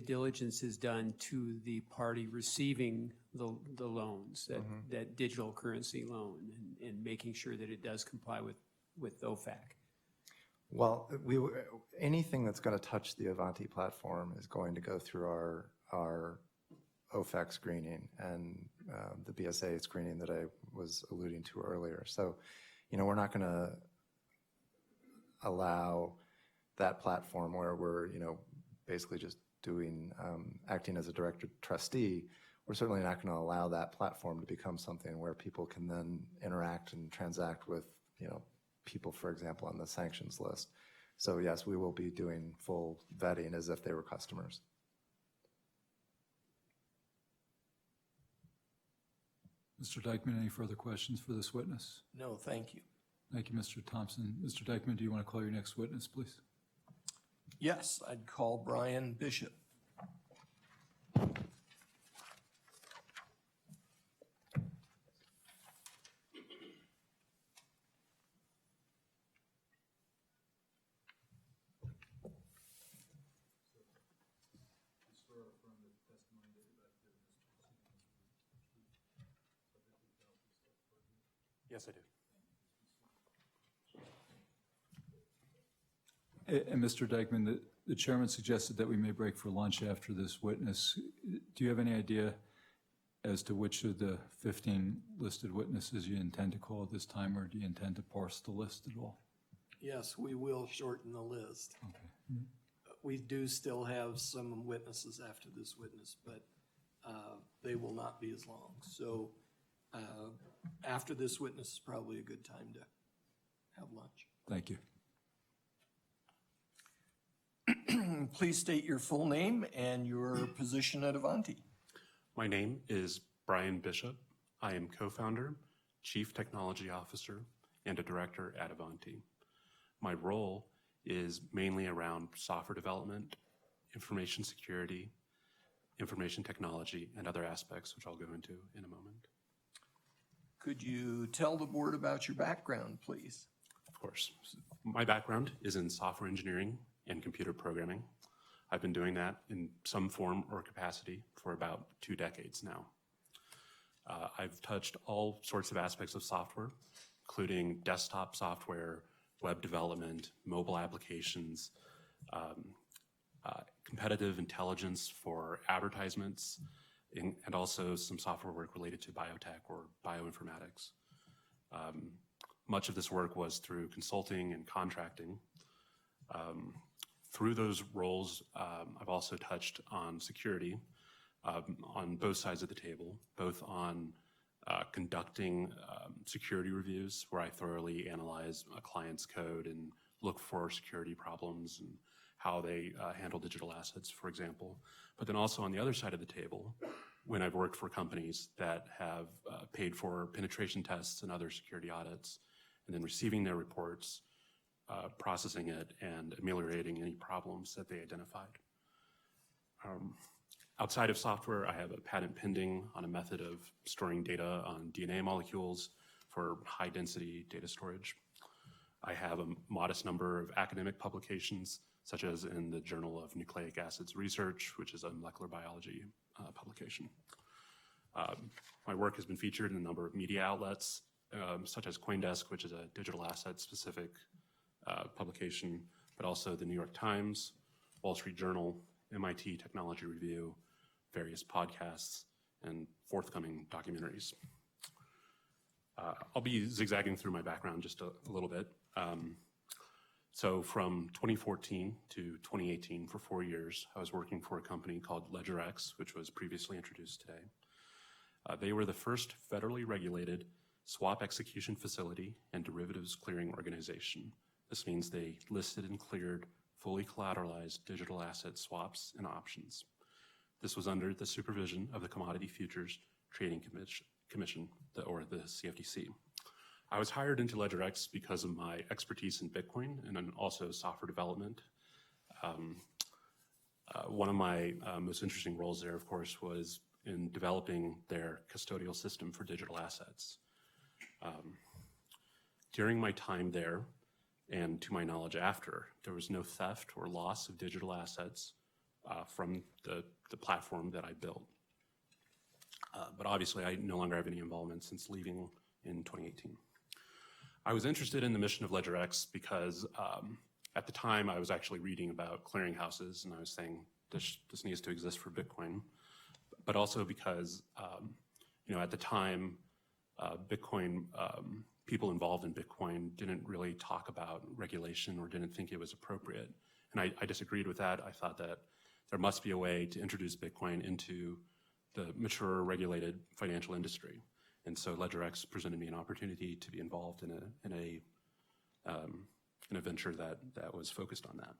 diligence is done to the party receiving the loans, that digital currency loan, and making sure that it does comply with OFAC? Well, anything that's going to touch the Avanti platform is going to go through our OFAC screening and the BSA screening that I was alluding to earlier. So, we're not going to allow that platform where we're, basically just acting as a director trustee. We're certainly not going to allow that platform to become something where people can then interact and transact with, people, for example, on the sanctions list. So yes, we will be doing full vetting as if they were customers. Mr. Dykeman, any further questions for this witness? No, thank you. Thank you, Mr. Thompson. Mr. Dykeman, do you want to call your next witness, please? Yes, I'd call Brian Bishop. Yes, I do. And Mr. Dykeman, the chairman suggested that we may break for lunch after this witness. Do you have any idea as to which of the 15 listed witnesses you intend to call at this time, or do you intend to parse the list at all? Yes, we will shorten the list. Okay. We do still have some witnesses after this witness, but they will not be as long. So after this witness is probably a good time to have lunch. Thank you. Please state your full name and your position at Avanti. My name is Brian Bishop. I am co-founder, chief technology officer, and a director at Avanti. My role is mainly around software development, information security, information technology, and other aspects, which I'll go into in a moment. Could you tell the board about your background, please? Of course. My background is in software engineering and computer programming. I've been doing that in some form or capacity for about 2 decades now. I've touched all sorts of aspects of software, including desktop software, web development, mobile applications, competitive intelligence for advertisements, and also some software work related to biotech or bioinformatics. Much of this work was through consulting and contracting. Through those roles, I've also touched on security on both sides of the table, both on conducting security reviews where I thoroughly analyze a client's code and look for security problems and how they handle digital assets, for example. But then also on the other side of the table, when I've worked for companies that have paid for penetration tests and other security audits, and then receiving their reports, processing it, and ameliorating any problems that they identified. Outside of software, I have a patent pending on a method of storing data on DNA molecules for high-density data storage. I have a modest number of academic publications, such as in the Journal of Nucleic Acids Research, which is a molecular biology publication. My work has been featured in a number of media outlets, such as CoinDesk, which is a digital asset-specific publication, but also the New York Times, Wall Street Journal, MIT Technology Review, various podcasts, and forthcoming documentaries. I'll be zigzagging through my background just a little bit. So from 2014 to 2018, for 4 years, I was working for a company called LedgerX, which was previously introduced today. They were the first federally regulated swap execution facility and derivatives clearing organization. This means they listed and cleared fully collateralized digital asset swaps and options. This was under the supervision of the Commodity Futures Trading Commission, or the CFTC. I was hired into LedgerX because of my expertise in Bitcoin and then also software development. One of my most interesting roles there, of course, was in developing their custodial system for digital assets. During my time there, and to my knowledge after, there was no theft or loss of digital assets from the platform that I built. But obviously, I no longer have any involvement since leaving in 2018. I was interested in the mission of LedgerX because at the time I was actually reading about clearinghouses, and I was saying this needs to exist for Bitcoin, but also because at the time Bitcoin people involved in Bitcoin didn't really talk about regulation or didn't think it was appropriate, and I disagreed with that. I thought that there must be a way to introduce Bitcoin into the mature regulated financial industry. And so LedgerX presented me an opportunity to be involved in a venture that was focused on that.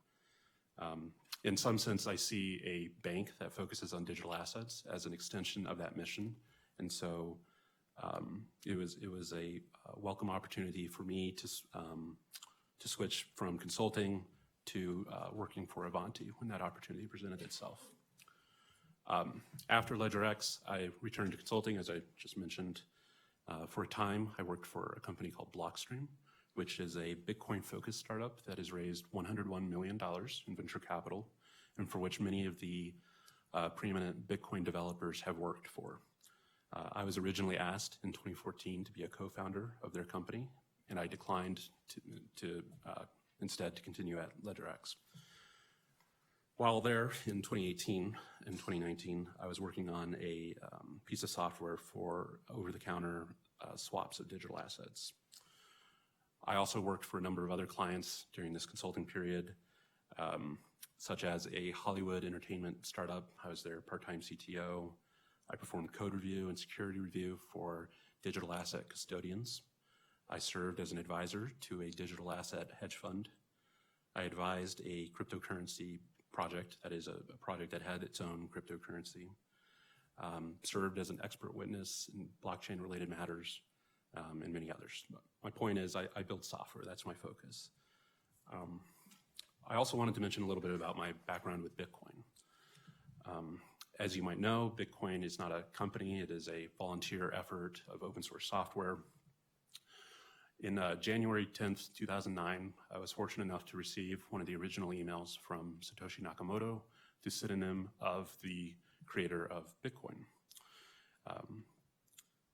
In some sense, I see a bank that focuses on digital assets as an extension of that mission. And so it was a welcome opportunity for me to switch from consulting to working for Avanti when that opportunity presented itself. After LedgerX, I returned to consulting, as I just mentioned. For a time, I worked for a company called Blockstream, which is a Bitcoin-focused startup that has raised $101 million in venture capital, and for which many of the preeminent Bitcoin developers have worked for. I was originally asked in 2014 to be a co-founder of their company, and I declined to instead to continue at LedgerX. While there in 2018 and 2019, I was working on a piece of software for over-the-counter swaps of digital assets. I also worked for a number of other clients during this consulting period, such as a Hollywood entertainment startup. I was their part-time CTO. I performed code review and security review for digital asset custodians. I served as an advisor to a digital asset hedge fund. I advised a cryptocurrency project, that is a project that had its own cryptocurrency, served as an expert witness in blockchain-related matters, and many others. My point is I build software, that's my focus. I also wanted to mention a little bit about my background with Bitcoin. As you might know, Bitcoin is not a company, it is a volunteer effort of open source software. In January 10th, 2009, I was fortunate enough to receive one of the original emails from Satoshi Nakamoto, the pseudonym of the creator of Bitcoin.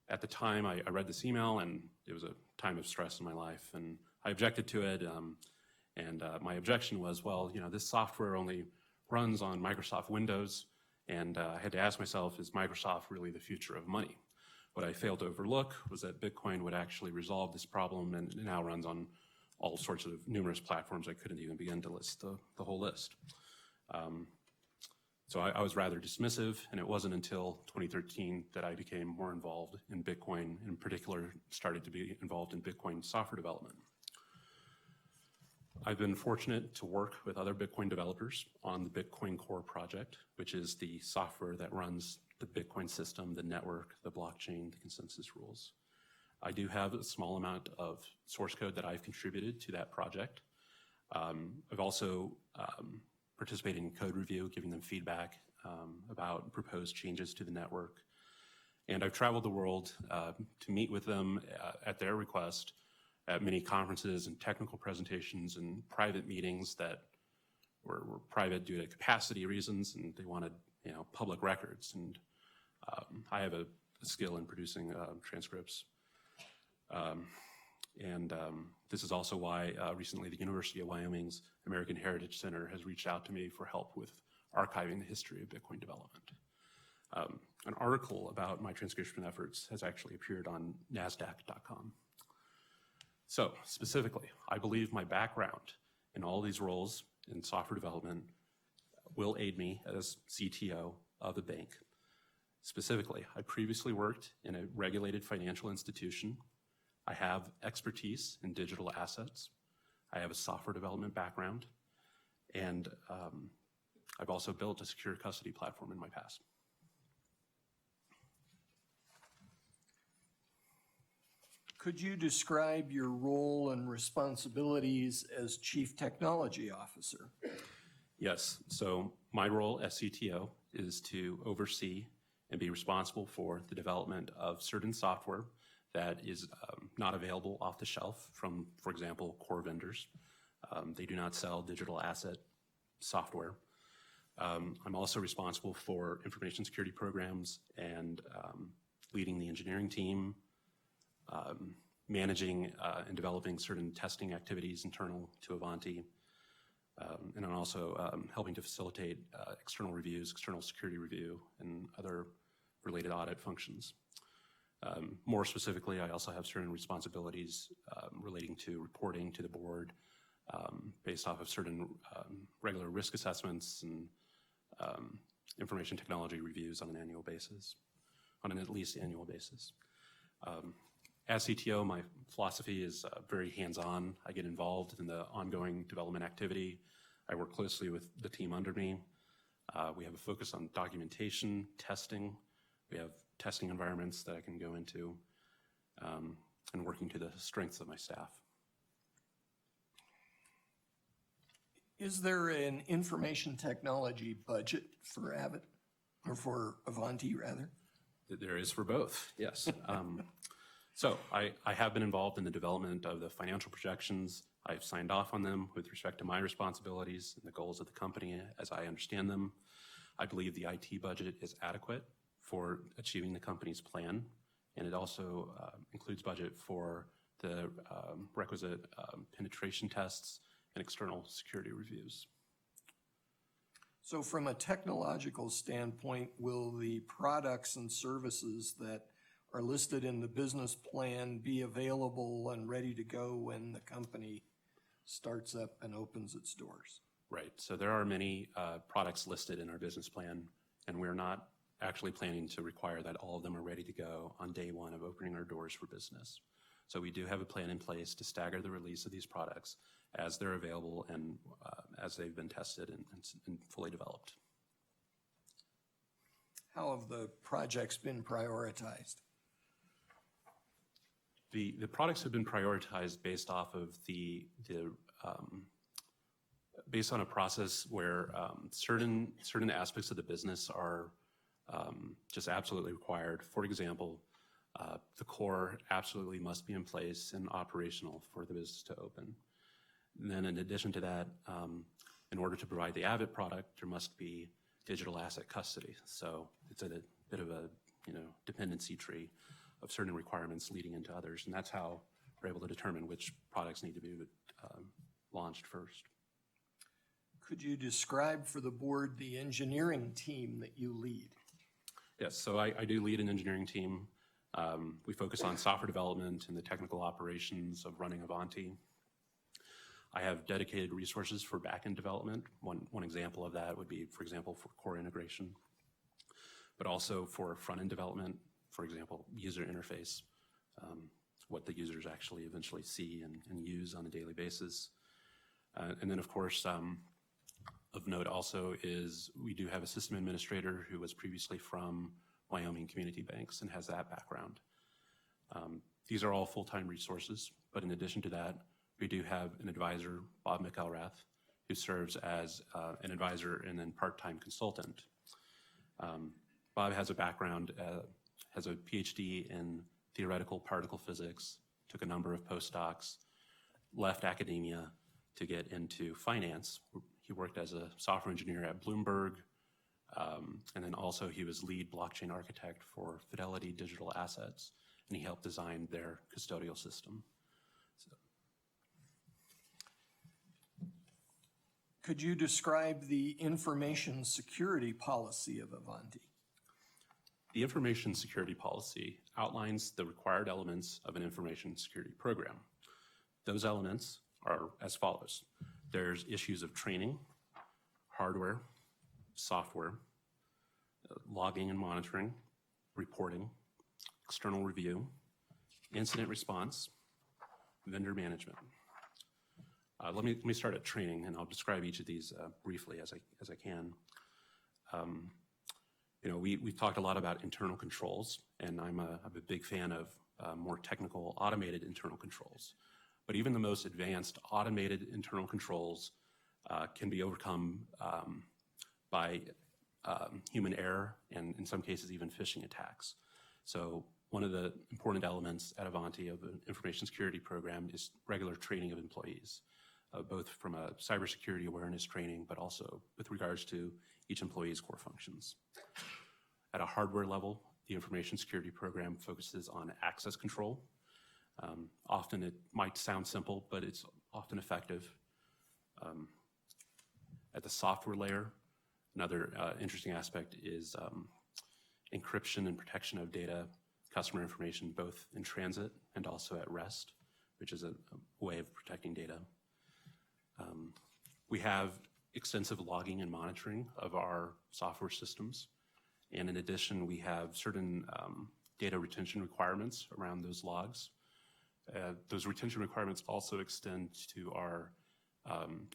At the time, I read this email, and it was a time of stress in my life, and I objected to it. My objection was, well, this software only runs on Microsoft Windows, And I had to ask myself, is Microsoft really the future of money? What I failed to overlook was that Bitcoin would actually resolve this problem, and it now runs on all sorts of numerous platforms. I couldn't even begin to list the whole list. So I was rather dismissive, and it wasn't until 2013 that I became more involved in Bitcoin, in particular started to be involved in Bitcoin software development. I've been fortunate to work with other Bitcoin developers on the Bitcoin Core project, which is the software that runs the Bitcoin system, the network, the blockchain, the consensus rules. I do have a small amount of source code that I've contributed to that project. I've also participated in code review, giving them feedback about proposed changes to the network. And I've traveled the world to meet with them at their request at many conferences and technical presentations and private meetings that were private due to capacity reasons, and they wanted, public records. And I have a skill in producing transcripts. This is also why recently the University of Wyoming's American Heritage Center has reached out to me for help with archiving the history of Bitcoin development. An article about my transcription efforts has actually appeared on NASDAQ.com. So specifically, I believe my background in all these roles in software development will aid me as CTO of the bank. Specifically, I previously worked in a regulated financial institution. I have expertise in digital assets. I have a software development background, and I've also built a secure custody platform in my past. Could you describe your role and responsibilities as Chief Technology Officer? Yes, so my role as CTO is to oversee and be responsible for the development of certain software that is not available off the shelf from, for example, core vendors. They do not sell digital asset software. I'm also responsible for information security programs and leading the engineering team, managing and developing certain testing activities internal to Avanti. And I'm also helping to facilitate external reviews, external security review, and other related audit functions. More specifically, I also have certain responsibilities relating to reporting to the board based off of certain regular risk assessments and information technology reviews on an annual basis, on an at least annual basis. As CTO, my philosophy is very hands-on. I get involved in the ongoing development activity. I work closely with the team under me. We have a focus on documentation, testing. We have testing environments that I can go into, and working to the strengths of my staff. Is there an information technology budget for Abbott, or for Avanti, rather? There is for both, yes. So I have been involved in the development of the financial projections. I've signed off on them with respect to my responsibilities and the goals of the company as I understand them. I believe the IT budget is adequate for achieving the company's plan, and it also includes budget for the requisite penetration tests and external security reviews. So from a technological standpoint, will the products and services that are listed in the business plan be available and ready to go when the company starts up and opens its doors? Right, so there are many products listed in our business plan, and we're not actually planning to require that all of them are ready to go on day one of opening our doors for business. So we do have a plan in place to stagger the release of these products as they're available and as they've been tested and fully developed. How have the projects been prioritized? The products have been prioritized based off of based on a process where certain aspects of the business are just absolutely required. For example, the core absolutely must be in place and operational for the business to open. And then in addition to that, in order to provide the Abbott product, there must be digital asset custody. So it's a bit of a dependency tree of certain requirements leading into others. And that's how we're able to determine which products need to be launched first. Could you describe for the board the engineering team that you lead? Yes, so I do lead an engineering team. We focus on software development and the technical operations of running Avanti. I have dedicated resources for backend development. One example of that would be, for example, for core integration, but also for front-end development, for example, user interface, what the users actually eventually see and use on a daily basis. And then, of course, of note also is we do have a system administrator who was previously from Wyoming Community Banks and has that background. These are all full-time resources, but in addition to that, we do have an advisor, Bob McElrath, who serves as an advisor and then part-time consultant. Bob has a background, has a PhD in theoretical particle physics, took a number of postdocs, left academia to get into finance. He worked as a software engineer at Bloomberg, and then also he was lead blockchain architect for Fidelity Digital Assets, and he helped design their custodial system. Could you describe the information security policy of Avanti? The information security policy outlines the required elements of an information security program. Those elements are as follows. There's issues of training, hardware, software, logging and monitoring, reporting, external review, incident response, vendor management. Let me start at training, and I'll describe each of these briefly as I can. We've talked a lot about internal controls, and I'm a big fan of more technical automated internal controls. But even the most advanced automated internal controls can be overcome by human error and in some cases even phishing attacks. So one of the important elements at Avanti of an information security program is regular training of employees, both from a cybersecurity awareness training, but also with regards to each employee's core functions. At a hardware level, the information security program focuses on access control. Often it might sound simple, but it's often effective. At the software layer, another interesting aspect is encryption and protection of data, customer information, both in transit and also at rest, which is a way of protecting data. We have extensive logging and monitoring of our software systems. And in addition, we have certain data retention requirements around those logs. Those retention requirements also extend to our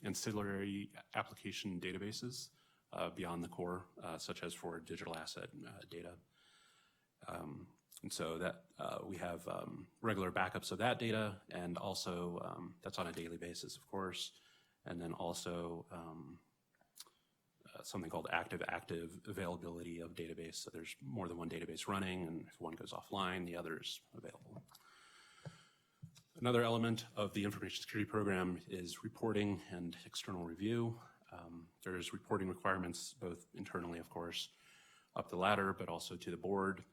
ancillary application databases beyond the core, such as for digital asset data. And so that we have regular backups of that data, and also that's on a daily basis, of course. And then also something called active availability of database. So there's more than one database running, and if one goes offline, the other is available. Another element of the information security program is reporting and external review. There's reporting requirements both internally, of course, up the ladder, but also to the board.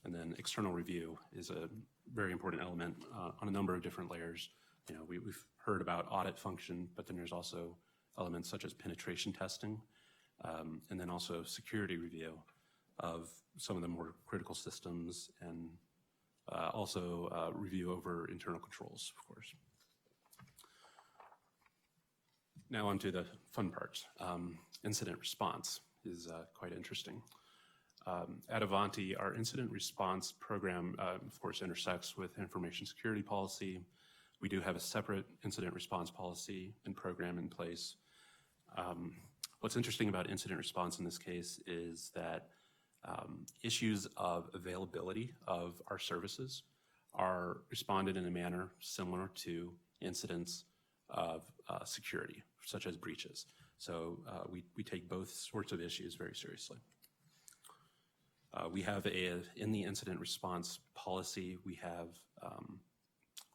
And then external review is a very important element on a number of different layers. We've heard about audit function, but then there's also elements such as penetration testing, and then also security review of some of the more critical systems, and also review over internal controls, of course. Now on to the fun parts. Incident response is quite interesting. At Avanti, our incident response program, of course, intersects with information security policy. We do have a separate incident response policy and program in place. What's interesting about incident response in this case is that issues of availability of our services are responded in a manner similar to incidents of security, such as breaches. So we take both sorts of issues very seriously. We have in the incident response policy, we have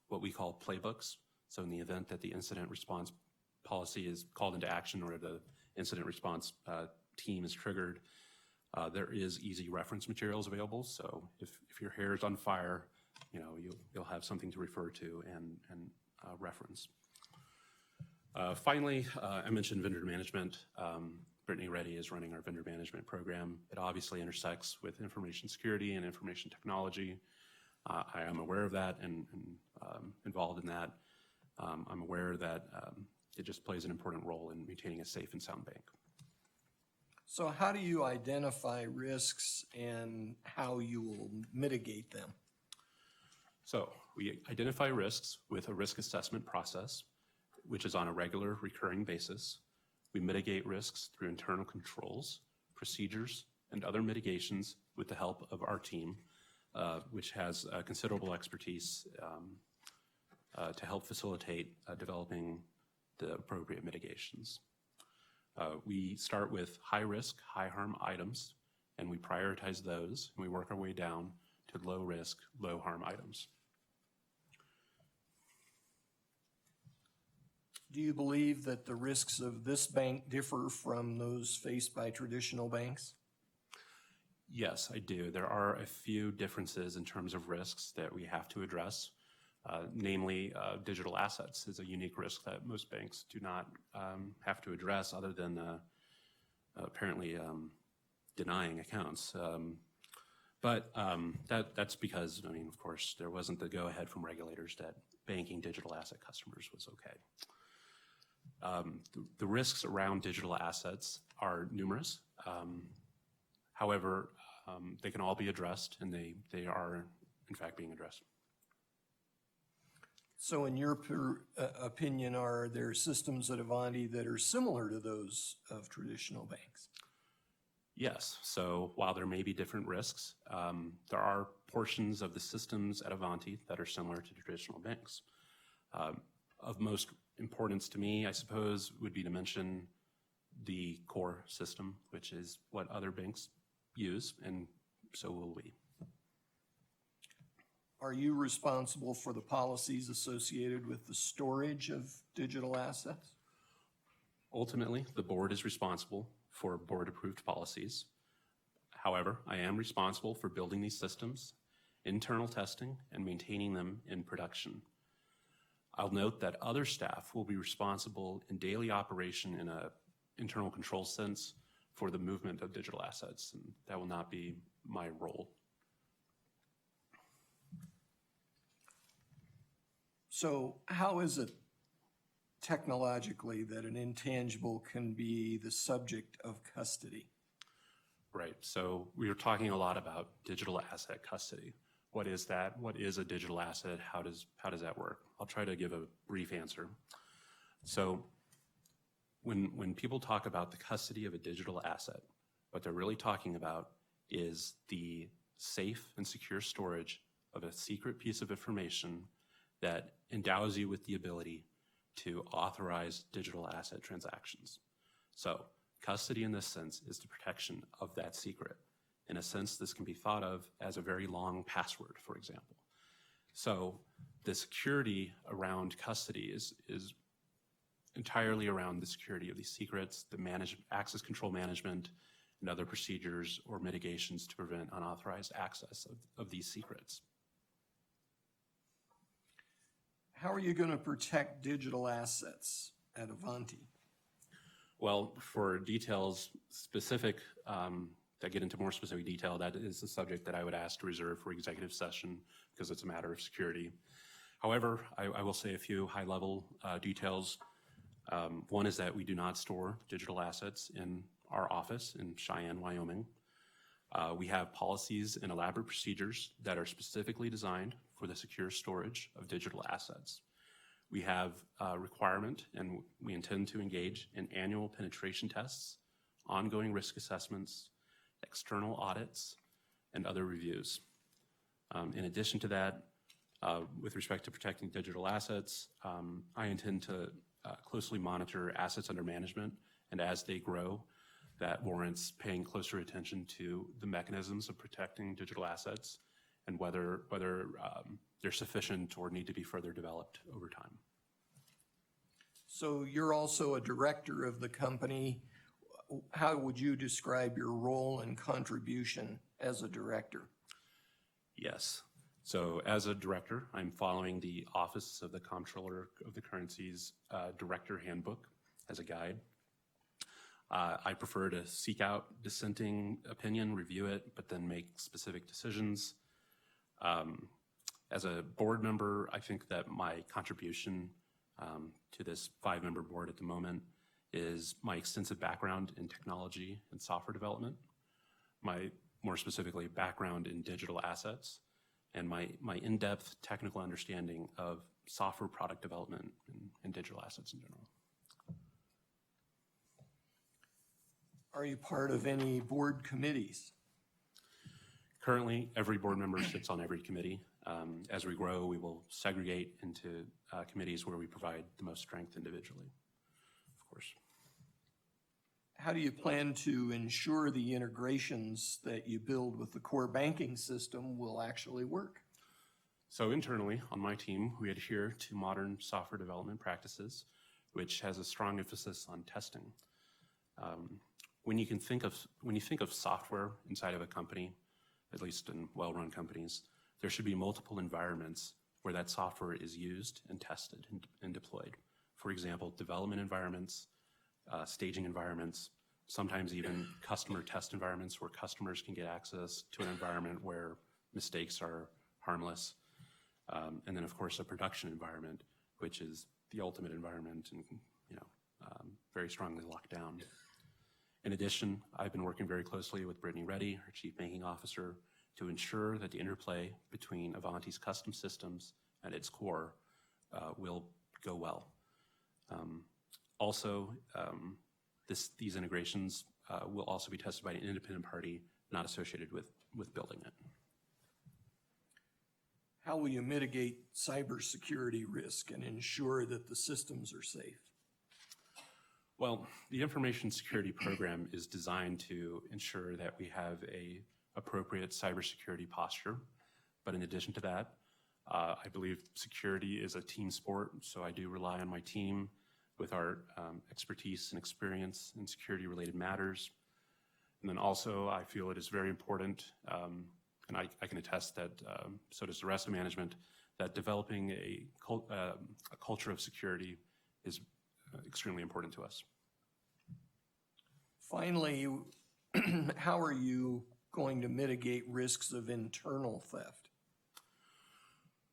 what we call playbooks. So in the event that the incident response policy is called into action or the incident response team is triggered, there is easy reference materials available. So if your hair is on fire, you'll have something to refer to and reference. Finally, I mentioned vendor management. Brittany Reddy is running our vendor management program. It obviously intersects with information security and information technology. I am aware of that and involved in that. I'm aware that it just plays an important role in maintaining a safe and sound bank. So how do you identify risks and how you will mitigate them? So we identify risks with a risk assessment process, which is on a regular, recurring basis. We mitigate risks through internal controls, procedures, and other mitigations with the help of our team, which has considerable expertise to help facilitate developing the appropriate mitigations. We start with high-risk, high-harm items, and we prioritize those, and we work our way down to low-risk, low-harm items. Do you believe that the risks of this bank differ from those faced by traditional banks? Yes, I do. There are a few differences in terms of risks that we have to address. Namely, digital assets is a unique risk that most banks do not have to address other than apparently denying accounts. But that's because, I mean, of course, there wasn't the go-ahead from regulators that banking digital asset customers was okay. The risks around digital assets are numerous. However, they can all be addressed, and they are, in fact, being addressed. So in your opinion, are there systems at Avanti that are similar to those of traditional banks? Yes. So while there may be different risks, there are portions of the systems at Avanti that are similar to traditional banks. Of most importance to me, I suppose, would be to mention the core system, which is what other banks use, and so will we. Are you responsible for the policies associated with the storage of digital assets? Ultimately, the board is responsible for board-approved policies. However, I am responsible for building these systems, internal testing, and maintaining them in production. I'll note that other staff will be responsible in daily operation in an internal control sense for the movement of digital assets, and that will not be my role. So how is it technologically that an intangible can be the subject of custody? Right, so we were talking a lot about digital asset custody. What is that? What is a digital asset? How does that work? I'll try to give a brief answer. So when people talk about the custody of a digital asset, what they're really talking about is the safe and secure storage of a secret piece of information that endows you with the ability to authorize digital asset transactions. So custody in this sense is the protection of that secret. In a sense, this can be thought of as a very long password, for example. So the security around custody is entirely around the security of these secrets, the access control management, and other procedures or mitigations to prevent unauthorized access of these secrets. How are you going to protect digital assets at Avanti? Well, for details specific, that get into more specific detail, that is a subject that I would ask to reserve for executive session because it's a matter of security. However, I will say a few high-level details. One is that we do not store digital assets in our office in Cheyenne, Wyoming. We have policies and elaborate procedures that are specifically designed for the secure storage of digital assets. We have a requirement, and we intend to engage in annual penetration tests, ongoing risk assessments, external audits, and other reviews. In addition to that, with respect to protecting digital assets, I intend to closely monitor assets under management, and as they grow, that warrants paying closer attention to the mechanisms of protecting digital assets and whether they're sufficient or need to be further developed over time. So you're also a director of the company. How would you describe your role and contribution as a director? Yes. So as a director, I'm following the Office of the Comptroller of the Currency's Director Handbook as a guide. I prefer to seek out dissenting opinion, review it, but then make specific decisions. As a board member, I think that my contribution to this 5-member board at the moment is my extensive background in technology and software development, my more specifically background in digital assets, and my in-depth technical understanding of software product development and digital assets in general. Are you part of any board committees? Currently, every board member sits on every committee. As we grow, we will segregate into committees where we provide the most strength individually, of course. How do you plan to ensure the integrations that you build with the core banking system will actually work? So internally, on my team, we adhere to modern software development practices, which has a strong emphasis on testing. When you think of software inside of a company, at least in well-run companies, there should be multiple environments where that software is used and tested and deployed. For example, development environments, staging environments, sometimes even customer test environments where customers can get access to an environment where mistakes are harmless. And then, of course, a production environment, which is the ultimate environment and very strongly locked down. In addition, I've been working very closely with Brittany Reddy, our Chief Banking Officer, to ensure that the interplay between Avanti's custom systems and its core will go well. These integrations will also be tested by an independent party not associated with building it. How will you mitigate cybersecurity risk and ensure that the systems are safe? Well, the information security program is designed to ensure that we have a appropriate cybersecurity posture. But in addition to that, I believe security is a team sport, so I do rely on my team with our expertise and experience in security-related matters. And then also, I feel it is very important, and I can attest that so does the rest of management, that developing a culture of security is extremely important to us. Finally, how are you going to mitigate risks of internal theft?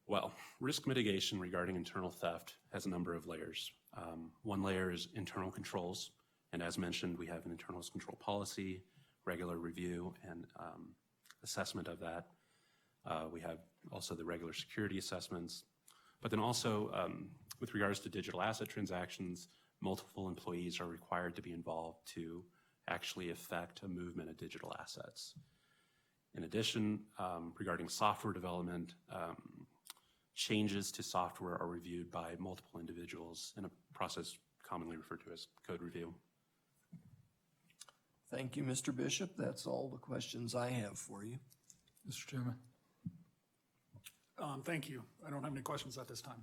Well, risk mitigation regarding internal theft has a number of layers. One layer is internal controls, and as mentioned, we have an internal control policy, regular review and assessment of that. We have also the regular security assessments, but then also with regards to digital asset transactions, multiple employees are required to be involved to actually affect a movement of digital assets. In addition, regarding software development, changes to software are reviewed by multiple individuals in a process commonly referred to as code review. Thank you, Mr. Bishop. That's all the questions I have for you. Mr. Chairman? Thank you. I don't have any questions at this time.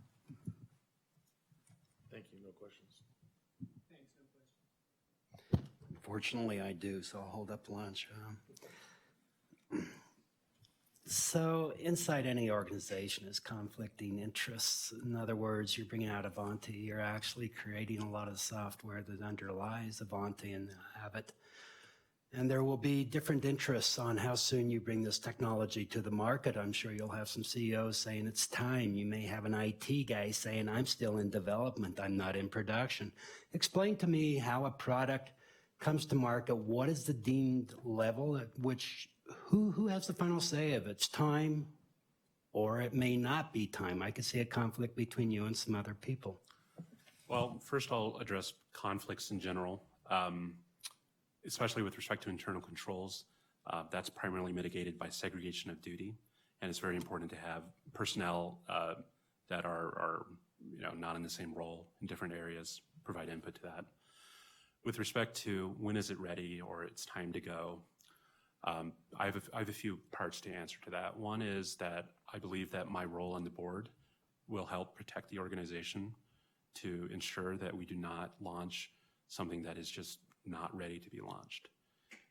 Thank you, no questions. Fortunately, I do, so I'll hold up lunch. So inside any organization is conflicting interests. In other words, you're bringing out Avanti, you're actually creating a lot of software that underlies Avanti and Abbott. And there will be different interests on how soon you bring this technology to the market. I'm sure you'll have some CEOs saying it's time. You may have an IT guy saying, I'm still in development, I'm not in production. Explain to me how a product comes to market. What is the deemed level at which, who has the final say if it's time or it may not be time? I could see a conflict between you and some other people. Well, first I'll address conflicts in general, especially with respect to internal controls. That's primarily mitigated by segregation of duty, and it's very important to have personnel that are not in the same role in different areas, provide input to that. With respect to when is it ready or it's time to go, I have a few parts to answer to that. One is that I believe that my role on the board will help protect the organization to ensure that we do not launch something that is just not ready to be launched.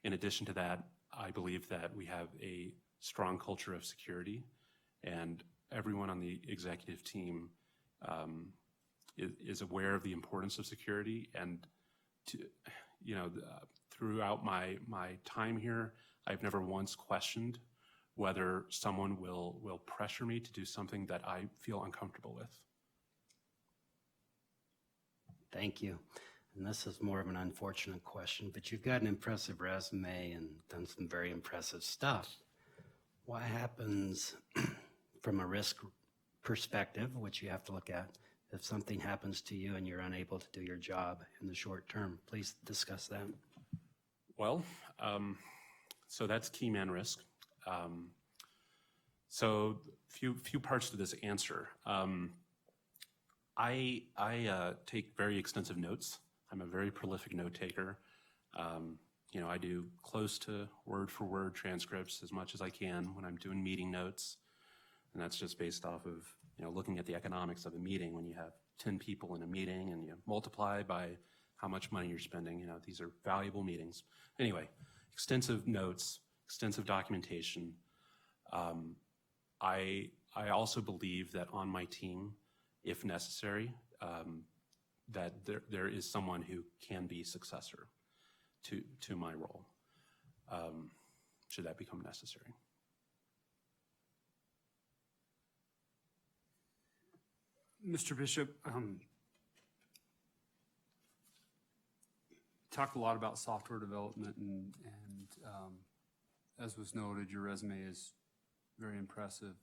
In addition to that, I believe that we have a strong culture of security, And everyone on the executive team is aware of the importance of security. And throughout my time here, I've never once questioned whether someone will pressure me to do something that I feel uncomfortable with. Thank you. And this is more of an unfortunate question, but you've got an impressive resume and done some very impressive stuff. What happens from a risk perspective, which you have to look at, if something happens to you and you're unable to do your job in the short term? Please discuss that. Well, so that's key man risk. So few parts to this answer. I take very extensive notes. I'm a very prolific note taker. I do close to word for word transcripts as much as I can when I'm doing meeting notes. And that's just based off of, looking at the economics of a meeting. When you have 10 people in a meeting and you multiply by how much money you're spending, these are valuable meetings. Anyway, extensive notes, extensive documentation. I also believe that on my team, if necessary, that there is someone who can be successor to my role, should that become necessary. Mr. Bishop, talked a lot about software development, and as was noted, your resume is very impressive.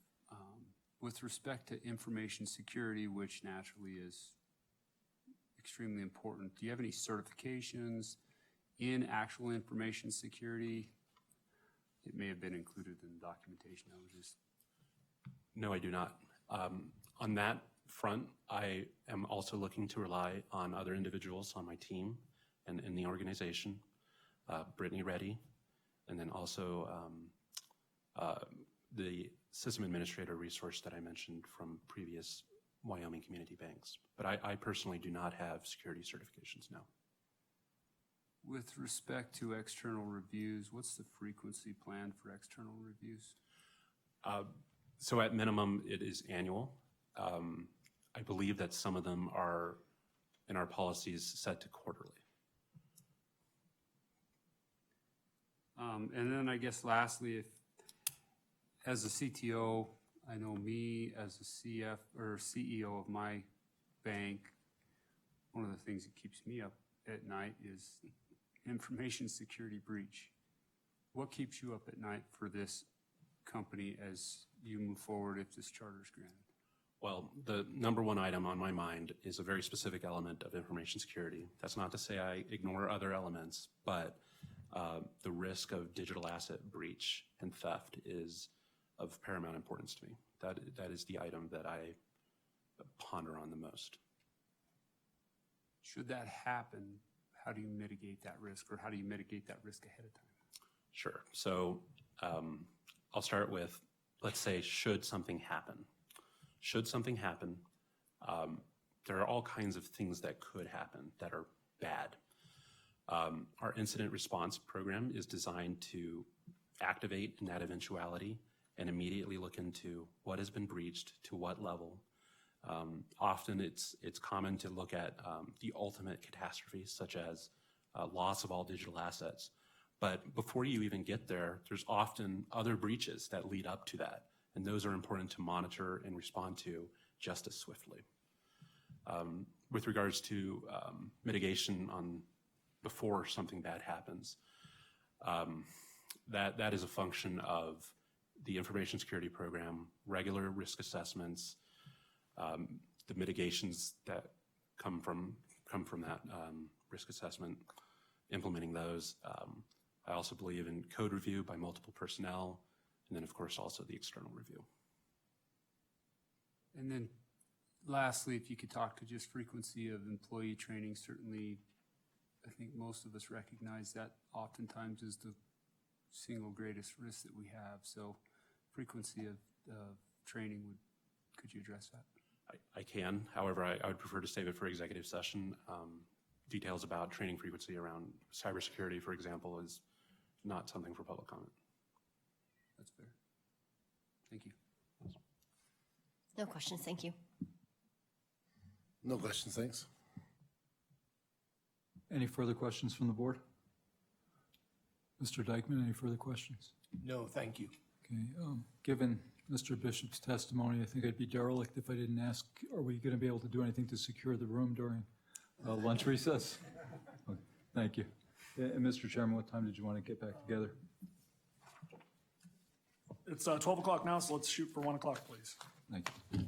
With respect to information security, which naturally is extremely important, do you have any certifications in actual information security? It may have been included in the documentation. No, I do not. On that front, I am also looking to rely on other individuals on my team and in the organization, Brittany Reddy, and then also the system administrator resource that I mentioned from previous Wyoming community banks. But I personally do not have security certifications, no. With respect to external reviews, what's the frequency planned for external reviews? So at minimum, it is annual. I believe that some of them are in our policies set to quarterly. And then I guess lastly, if as a CTO, I know me as a CEO of my bank, one of the things that keeps me up at night is information security breach. What keeps you up at night for this company as you move forward if this charter is granted? Well, the number one item on my mind is a very specific element of information security. That's not to say I ignore other elements, but the risk of digital asset breach and theft is of paramount importance to me. That is the item that I ponder on the most. Should that happen, how do you mitigate that risk, or how do you mitigate that risk ahead of time? Sure. So I'll start with, let's say, should something happen? Should something happen, there are all kinds of things that could happen that are bad. Our incident response program is designed to activate in that eventuality and immediately look into what has been breached, to what level. Often it's common to look at the ultimate catastrophes, such as loss of all digital assets. But before you even get there, there's often other breaches that lead up to that, and those are important to monitor and respond to just as swiftly. With regards to mitigation before something bad happens, that is a function of the information security program, regular risk assessments, the mitigations that come from that risk assessment, implementing those. I also believe in code review by multiple personnel, and then of course also the external review. And then lastly, if you could talk to just frequency of employee training. Certainly, I think most of us recognize that oftentimes is the single greatest risk that we have. So frequency of training, could you address that? I can. However, I would prefer to save it for executive session. Details about training frequency around cybersecurity, for example, is not something for public comment. That's fair. Thank you. No questions, thank you. No questions, thanks. Any further questions from the board? Mr. Dykeman, any further questions? No, thank you. Okay, given Mr. Bishop's testimony, I think I'd be derelict if I didn't ask, are we going to be able to do anything to secure the room during lunch recess? Okay, thank you. And Mr. Chairman, what time did you want to get back together? It's 12 o'clock now, so let's shoot for 1 o'clock, please. Thank you.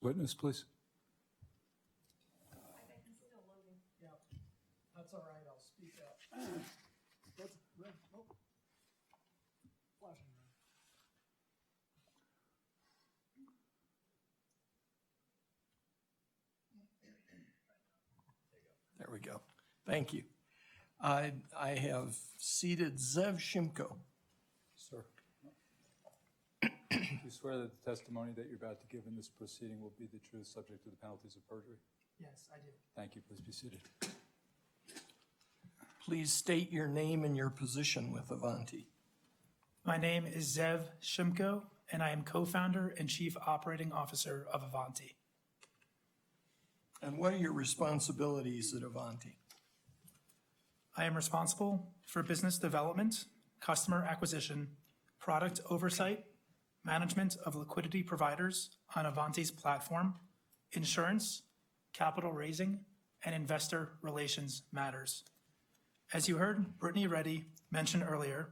witness, please? That's all right, I'll speak up. There we go. Thank you. I have seated Zev Shimko. Sir. Do you swear that the testimony that you're about to give in this proceeding will be the truth, subject to the penalties of perjury? Yes, I do. Thank you. Please be seated. Please state your name and your position with Avanti. My name is Zev Shimko, and I am co-founder and chief operating officer of Avanti. And what are your responsibilities at Avanti? I am responsible for business development, customer acquisition, product oversight, management of liquidity providers on Avanti's platform, insurance, capital raising, and investor relations matters. As you heard Brittany Reddy mention earlier,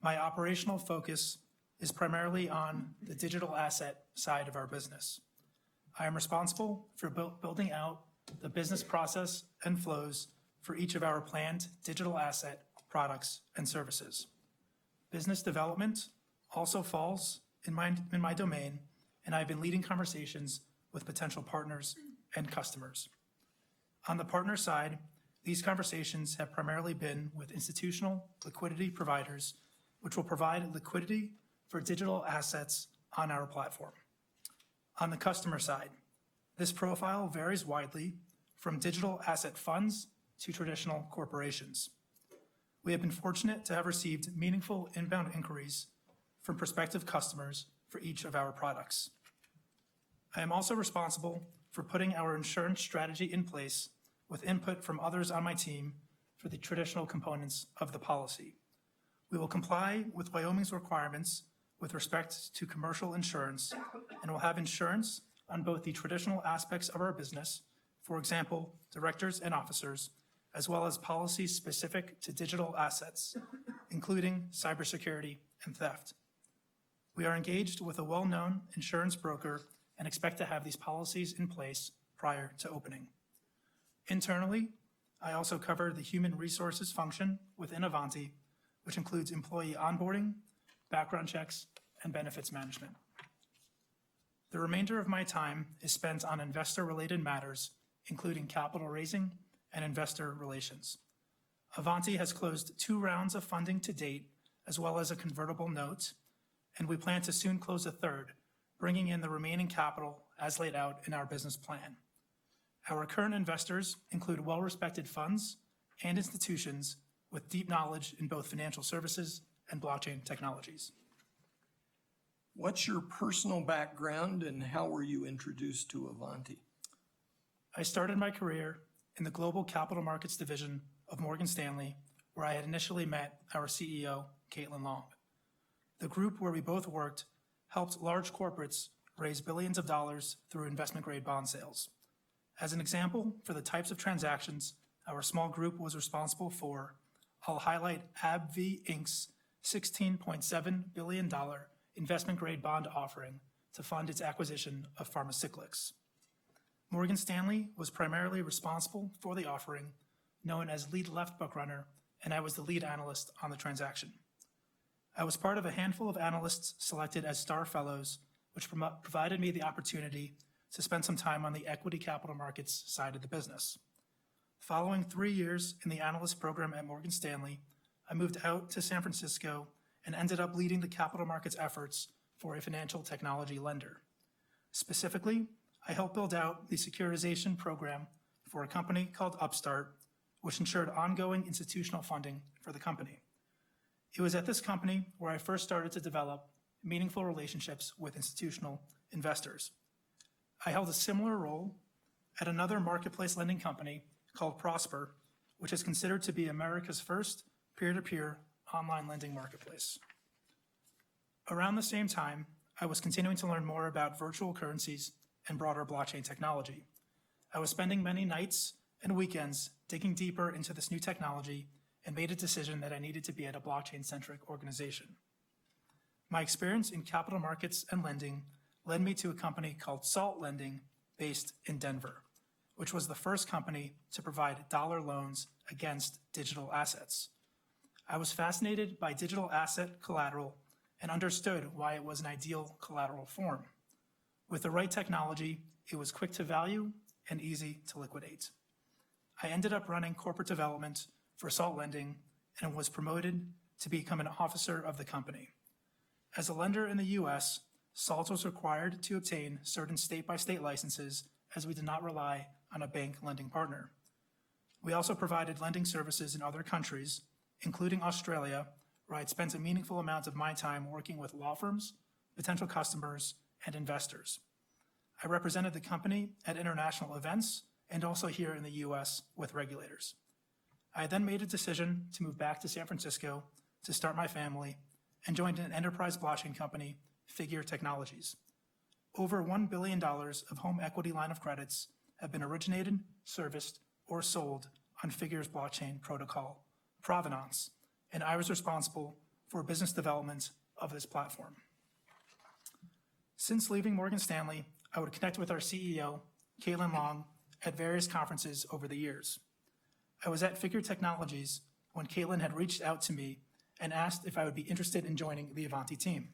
my operational focus is primarily on the digital asset side of our business. I am responsible for building out the business process and flows for each of our planned digital asset products and services. Business development also falls in my domain, and I've been leading conversations with potential partners and customers. On the partner side, these conversations have primarily been with institutional liquidity providers, which will provide liquidity for digital assets on our platform. On the customer side, this profile varies widely from digital asset funds to traditional corporations. We have been fortunate to have received meaningful inbound inquiries from prospective customers for each of our products. I am also responsible for putting our insurance strategy in place with input from others on my team for the traditional components of the policy. We will comply with Wyoming's requirements with respect to commercial insurance and will have insurance on both the traditional aspects of our business, for example, directors and officers, as well as policies specific to digital assets, including cybersecurity and theft. We are engaged with a well-known insurance broker and expect to have these policies in place prior to opening. Internally, I also cover the human resources function within Avanti, which includes employee onboarding, background checks, and benefits management. The remainder of my time is spent on investor-related matters, including capital raising and investor relations. Avanti has closed 2 rounds of funding to date, as well as a convertible note, and we plan to soon close a 3rd, bringing in the remaining capital as laid out in our business plan. Our current investors include well-respected funds and institutions with deep knowledge in both financial services and blockchain technologies. What's your personal background and how were you introduced to Avanti? I started my career in the global capital markets division of Morgan Stanley, where I had initially met our CEO, Caitlin Long. The group where we both worked helped large corporates raise billions of dollars through investment-grade bond sales. As an example, for the types of transactions our small group was responsible for, I'll highlight AbbVie Inc.'s $16.7 billion investment-grade bond offering to fund its acquisition of Pharmacyclics. Morgan Stanley was primarily responsible for the offering, known as lead left bookrunner, and I was the lead analyst on the transaction. I was part of a handful of analysts selected as star fellows, which provided me the opportunity to spend some time on the equity capital markets side of the business. Following 3 years in the analyst program at Morgan Stanley, I moved out to San Francisco and ended up leading the capital markets efforts for a financial technology lender. Specifically, I helped build out the securitization program for a company called Upstart, which ensured ongoing institutional funding for the company. It was at this company where I first started to develop meaningful relationships with institutional investors. I held a similar role at another marketplace lending company called Prosper, which is considered to be America's first peer-to-peer online lending marketplace. Around the same time, I was continuing to learn more about virtual currencies and broader blockchain technology. I was spending many nights and weekends digging deeper into this new technology and made a decision that I needed to be at a blockchain-centric organization. My experience in capital markets and lending led me to a company called Salt Lending based in Denver, which was the first company to provide dollar loans against digital assets. I was fascinated by digital asset collateral and understood why it was an ideal collateral form. With the right technology, it was quick to value and easy to liquidate. I ended up running corporate development for Salt Lending and was promoted to become an officer of the company. As a lender in the US, Salt was required to obtain certain state-by-state licenses as we did not rely on a bank lending partner. We also provided lending services in other countries, including Australia, where I'd spent a meaningful amount of my time working with law firms, potential customers, and investors. I represented the company at international events and also here in the US with regulators. I then made a decision to move back to San Francisco to start my family and joined an enterprise blockchain company, Figure Technologies. Over $1 billion of home equity line of credits have been originated, serviced, or sold on Figure's blockchain protocol, Provenance, and I was responsible for business development of this platform. Since leaving Morgan Stanley, I would connect with our CEO, Caitlin Long, at various conferences over the years. I was at Figure Technologies when Caitlin had reached out to me and asked if I would be interested in joining the Avanti team.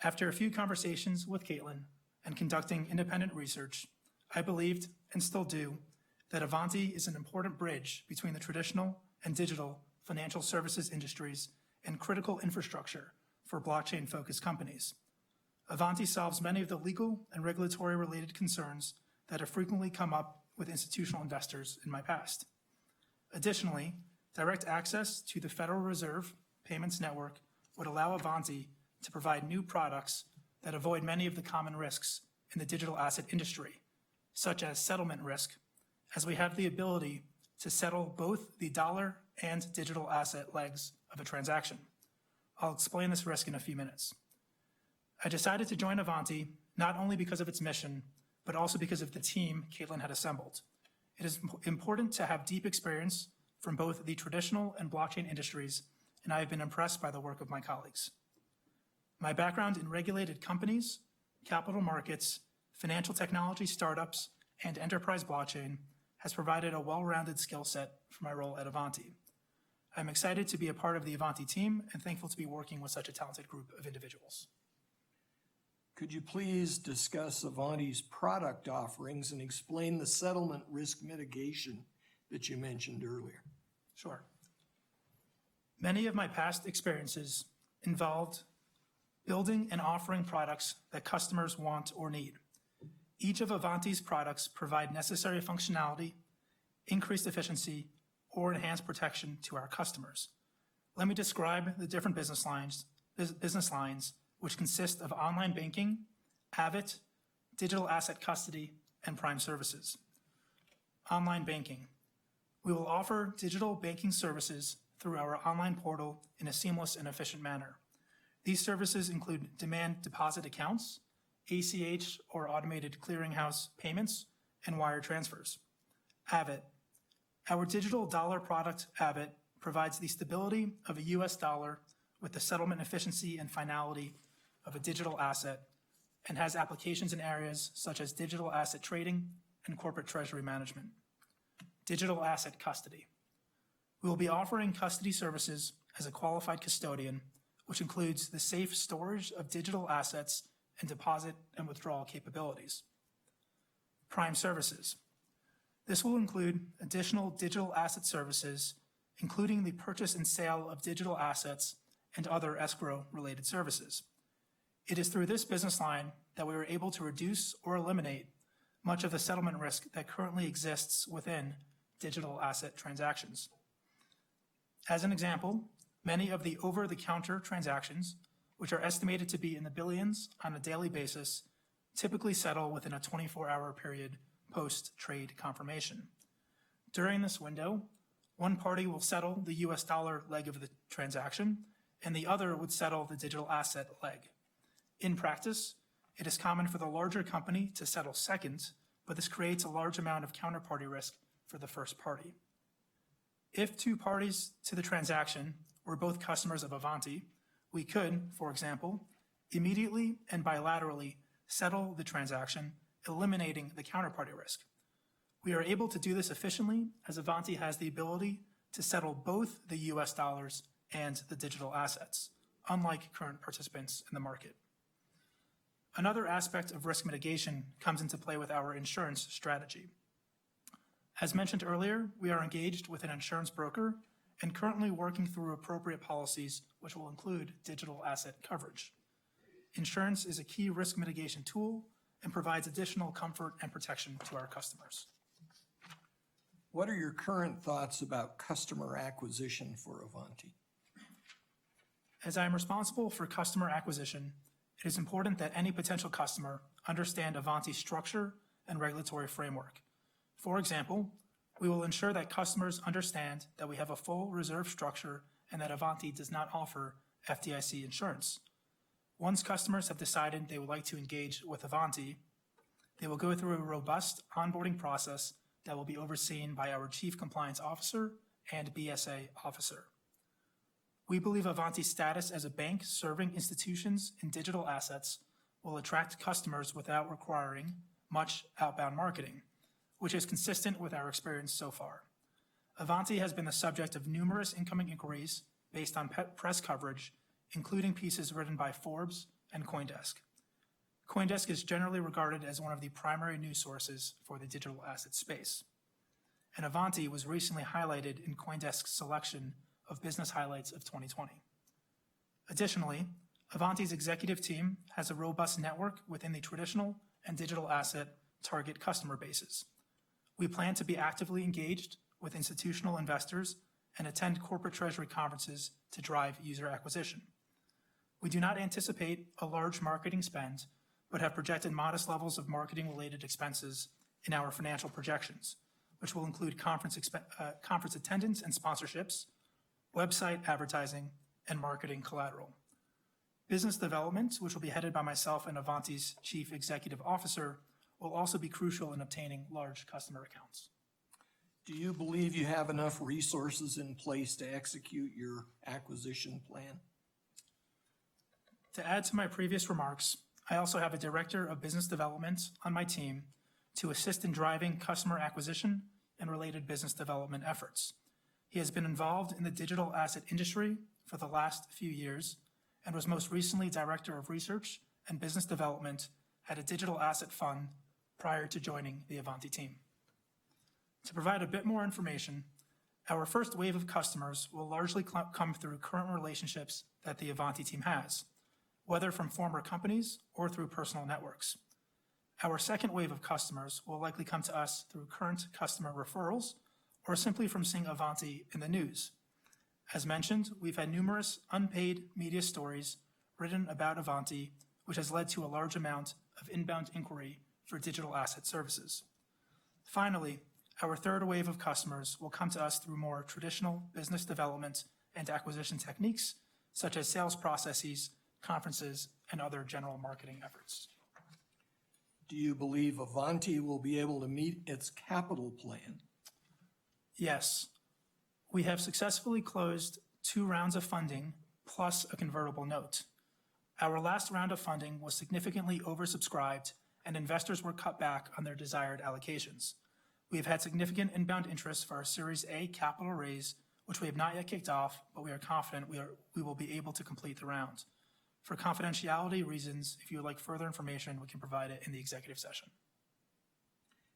After a few conversations with Caitlin and conducting independent research, I believed, and still do, that Avanti is an important bridge between the traditional and digital financial services industries and critical infrastructure for blockchain-focused companies. Avanti solves many of the legal and regulatory-related concerns that have frequently come up with institutional investors in my past. Additionally, direct access to the Federal Reserve Payments Network would allow Avanti to provide new products that avoid many of the common risks in the digital asset industry, such as settlement risk, as we have the ability to settle both the dollar and digital asset legs of a transaction. I'll explain this risk in a few minutes. I decided to join Avanti not only because of its mission, but also because of the team Caitlin had assembled. It is important to have deep experience from both the traditional and blockchain industries, and I have been impressed by the work of my colleagues. My background in regulated companies, capital markets, financial technology startups, and enterprise blockchain has provided a well-rounded skill set for my role at Avanti. I'm excited to be a part of the Avanti team and thankful to be working with such a talented group of individuals. Could you please discuss Avanti's product offerings and explain the settlement risk mitigation that you mentioned earlier? Sure. Many of my past experiences involved building and offering products that customers want or need. Each of Avanti's products provide necessary functionality, increased efficiency, or enhanced protection to our customers. Let me describe the different business lines, which consist of online banking, Avid, digital asset custody, and prime services. Online banking. We will offer digital banking services through our online portal in a seamless and efficient manner. These services include demand deposit accounts, ACH or automated clearinghouse payments, and wire transfers. Avid. Our digital dollar product, Avid, provides the stability of a US dollar with the settlement efficiency and finality of a digital asset and has applications in areas such as digital asset trading and corporate treasury management. Digital asset custody. We will be offering custody services as a qualified custodian, which includes the safe storage of digital assets and deposit and withdrawal capabilities. Prime services. This will include additional digital asset services, including the purchase and sale of digital assets and other escrow-related services. It is through this business line that we were able to reduce or eliminate much of the settlement risk that currently exists within digital asset transactions. As an example, many of the over-the-counter transactions, which are estimated to be in the billions on a daily basis, typically settle within a 24-hour period post-trade confirmation. During this window, one party will settle the US dollar leg of the transaction, and the other would settle the digital asset leg. In practice, it is common for the larger company to settle second, but this creates a large amount of counterparty risk for the first party. If two parties to the transaction were both customers of Avanti, we could, for example, immediately and bilaterally settle the transaction, eliminating the counterparty risk. We are able to do this efficiently as Avanti has the ability to settle both the US dollars and the digital assets, unlike current participants in the market. Another aspect of risk mitigation comes into play with our insurance strategy. As mentioned earlier, we are engaged with an insurance broker and currently working through appropriate policies, which will include digital asset coverage. Insurance is a key risk mitigation tool and provides additional comfort and protection to our customers. What are your current thoughts about customer acquisition for Avanti? As I am responsible for customer acquisition, it is important that any potential customer understand Avanti's structure and regulatory framework. For example, we will ensure that customers understand that we have a full reserve structure and that Avanti does not offer FDIC insurance. Once customers have decided they would like to engage with Avanti, they will go through a robust onboarding process that will be overseen by our Chief Compliance Officer and BSA officer. We believe Avanti's status as a bank serving institutions in digital assets will attract customers without requiring much outbound marketing, which is consistent with our experience so far. Avanti has been the subject of numerous incoming inquiries based on press coverage, including pieces written by Forbes and CoinDesk. CoinDesk is generally regarded as one of the primary news sources for the digital asset space. And Avanti was recently highlighted in CoinDesk's selection of business highlights of 2020. Additionally, Avanti's executive team has a robust network within the traditional and digital asset target customer bases. We plan to be actively engaged with institutional investors and attend corporate treasury conferences to drive user acquisition. We do not anticipate a large marketing spend, but have projected modest levels of marketing-related expenses in our financial projections, which will include conference attendance and sponsorships, website advertising, and marketing collateral. Business development, which will be headed by myself and Avanti's Chief Executive Officer, will also be crucial in obtaining large customer accounts. Do you believe you have enough resources in place to execute your acquisition plan? To add to my previous remarks, I also have a Director of Business Development on my team to assist in driving customer acquisition and related business development efforts. He has been involved in the digital asset industry for the last few years and was most recently Director of Research and Business Development at a digital asset fund prior to joining the Avanti team. To provide a bit more information, our first wave of customers will largely come through current relationships that the Avanti team has, whether from former companies or through personal networks. Our second wave of customers will likely come to us through current customer referrals or simply from seeing Avanti in the news. As mentioned, we've had numerous unpaid media stories written about Avanti, which has led to a large amount of inbound inquiry for digital asset services. Finally, our third wave of customers will come to us through more traditional business development and acquisition techniques, such as sales processes, conferences, and other general marketing efforts. Do you believe Avanti will be able to meet its capital plan? Yes. We have successfully closed 2 rounds of funding plus a convertible note. Our last round of funding was significantly oversubscribed and investors were cut back on their desired allocations. We have had significant inbound interest for our Series A capital raise, which we have not yet kicked off, but we are confident we will be able to complete the round. For confidentiality reasons, if you would like further information, we can provide it in the executive session.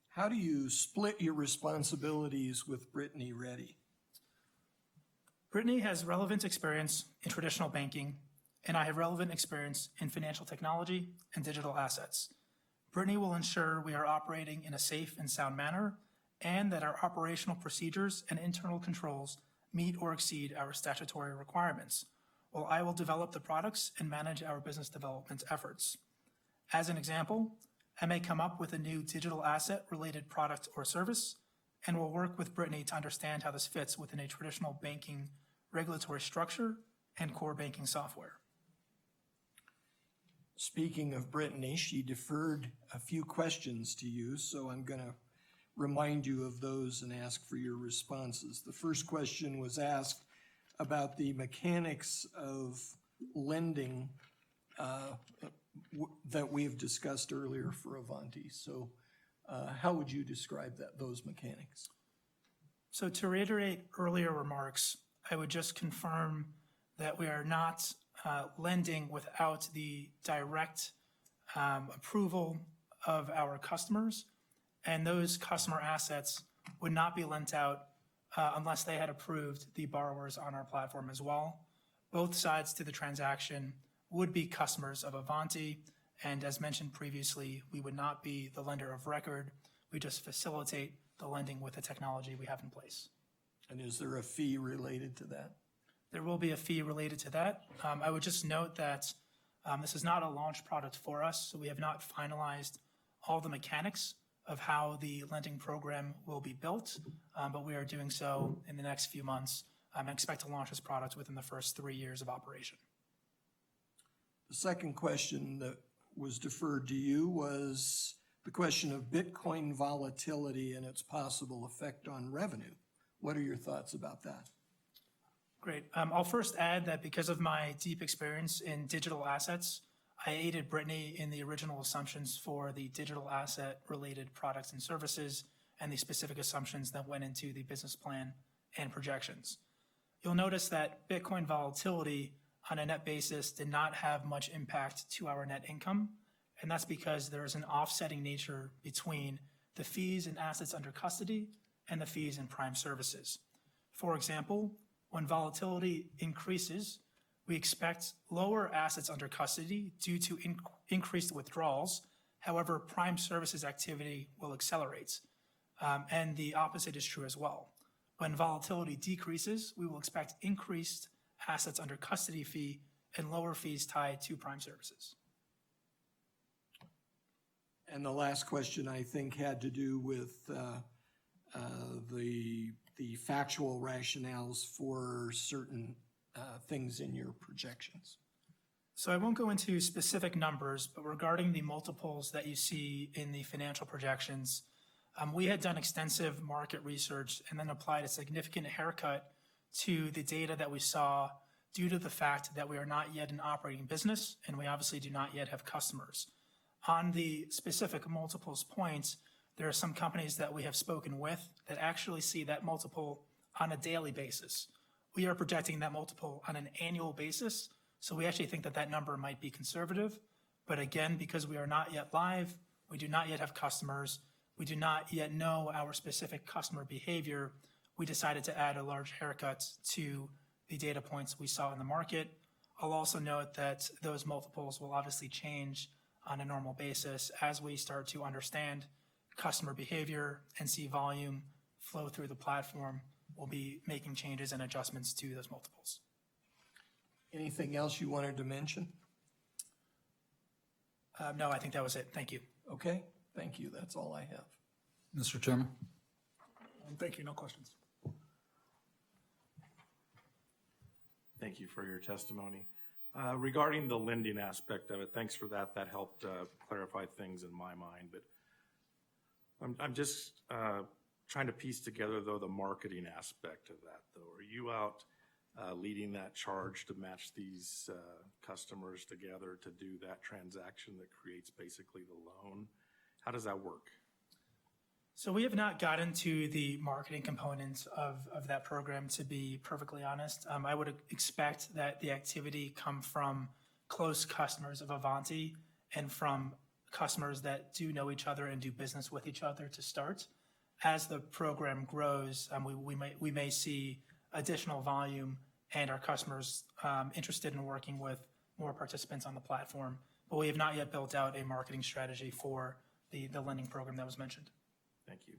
How do you split your responsibilities with Brittany Reddy? Brittany has relevant experience in traditional banking, and I have relevant experience in financial technology and digital assets. Brittany will ensure we are operating in a safe and sound manner and that our operational procedures and internal controls meet or exceed our statutory requirements, while I will develop the products and manage our business development efforts. As an example, I may come up with a new digital asset related product or service and will work with Brittany to understand how this fits within a traditional banking regulatory structure and core banking software. Speaking of Brittany, she deferred a few questions to you, so I'm going to remind you of those and ask for your responses. The first question was asked about the mechanics of lending that we have discussed earlier for Avanti. So how would you describe those mechanics? So to reiterate earlier remarks, I would just confirm that we are not lending without the direct approval of our customers, and those customer assets would not be lent out unless they had approved the borrowers on our platform as well. Both sides to the transaction would be customers of Avanti, and as mentioned previously, we would not be the lender of record. We just facilitate the lending with the technology we have in place. And is there a fee related to that? There will be a fee related to that. I would just note that this is not a launch product for us, so we have not finalized all the mechanics of how the lending program will be built, but we are doing so in the next few months. I expect to launch this product within the first 3 years of operation. The second question that was deferred to you was the question of Bitcoin volatility and its possible effect on revenue. What are your thoughts about that? Great. I'll first add that because of my deep experience in digital assets, I aided Brittany in the original assumptions for the digital asset-related products and services and the specific assumptions that went into the business plan and projections. You'll notice that Bitcoin volatility on a net basis did not have much impact to our net income, and that's because there is an offsetting nature between the fees and assets under custody and the fees in prime services. For example, when volatility increases, we expect lower assets under custody due to increased withdrawals. However, prime services activity will accelerate, and the opposite is true as well. When volatility decreases, we will expect increased assets under custody fee and lower fees tied to prime services. And the last question, I think, had to do with the factual rationales for certain things in your projections. So I won't go into specific numbers, but regarding the multiples that you see in the financial projections, we had done extensive market research and then applied a significant haircut to the data that we saw due to the fact that we are not yet an operating business and we obviously do not yet have customers. On the specific multiples points, there are some companies that we have spoken with that actually see that multiple on a daily basis. We are projecting that multiple on an annual basis, so we actually think that that number might be conservative. But again, because we are not yet live, we do not yet have customers, we do not yet know our specific customer behavior, we decided to add a large haircut to the data points we saw in the market. I'll also note that those multiples will obviously change on a normal basis as we start to understand customer behavior and see volume flow through the platform. We'll be making changes and adjustments to those multiples. Anything else you wanted to mention? No, I think that was it. Thank you. Okay, thank you. That's all I have. Mr. Chairman? Thank you. No questions. Thank you for your testimony. Regarding the lending aspect of it, thanks for that. That helped clarify things in my mind. But I'm just trying to piece together, though, the marketing aspect of that, though. Are you out leading that charge to match these customers together to do that transaction that creates basically the loan? How does that work? So we have not gotten to the marketing components of that program, to be perfectly honest. I would expect that the activity come from close customers of Avanti and from customers that do know each other and do business with each other to start. As the program grows, we may see additional volume and our customers interested in working with more participants on the platform. But we have not yet built out a marketing strategy for the lending program that was mentioned. Thank you.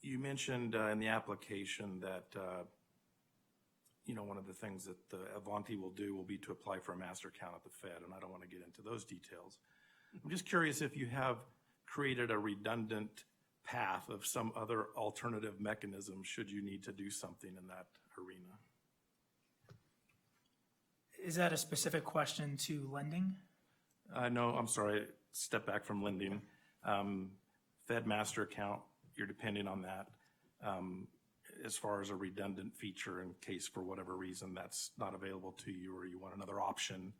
You mentioned in the application that, one of the things that the Avanti will do will be to apply for a master account at the Fed, and I don't want to get into those details. I'm just curious if you have created a redundant path of some other alternative mechanism should you need to do something in that arena. Is that a specific question to lending? No, I'm sorry. Step back from lending. Fed master account, you're depending on that as far as a redundant feature in case for whatever reason that's not available to you or you want another option.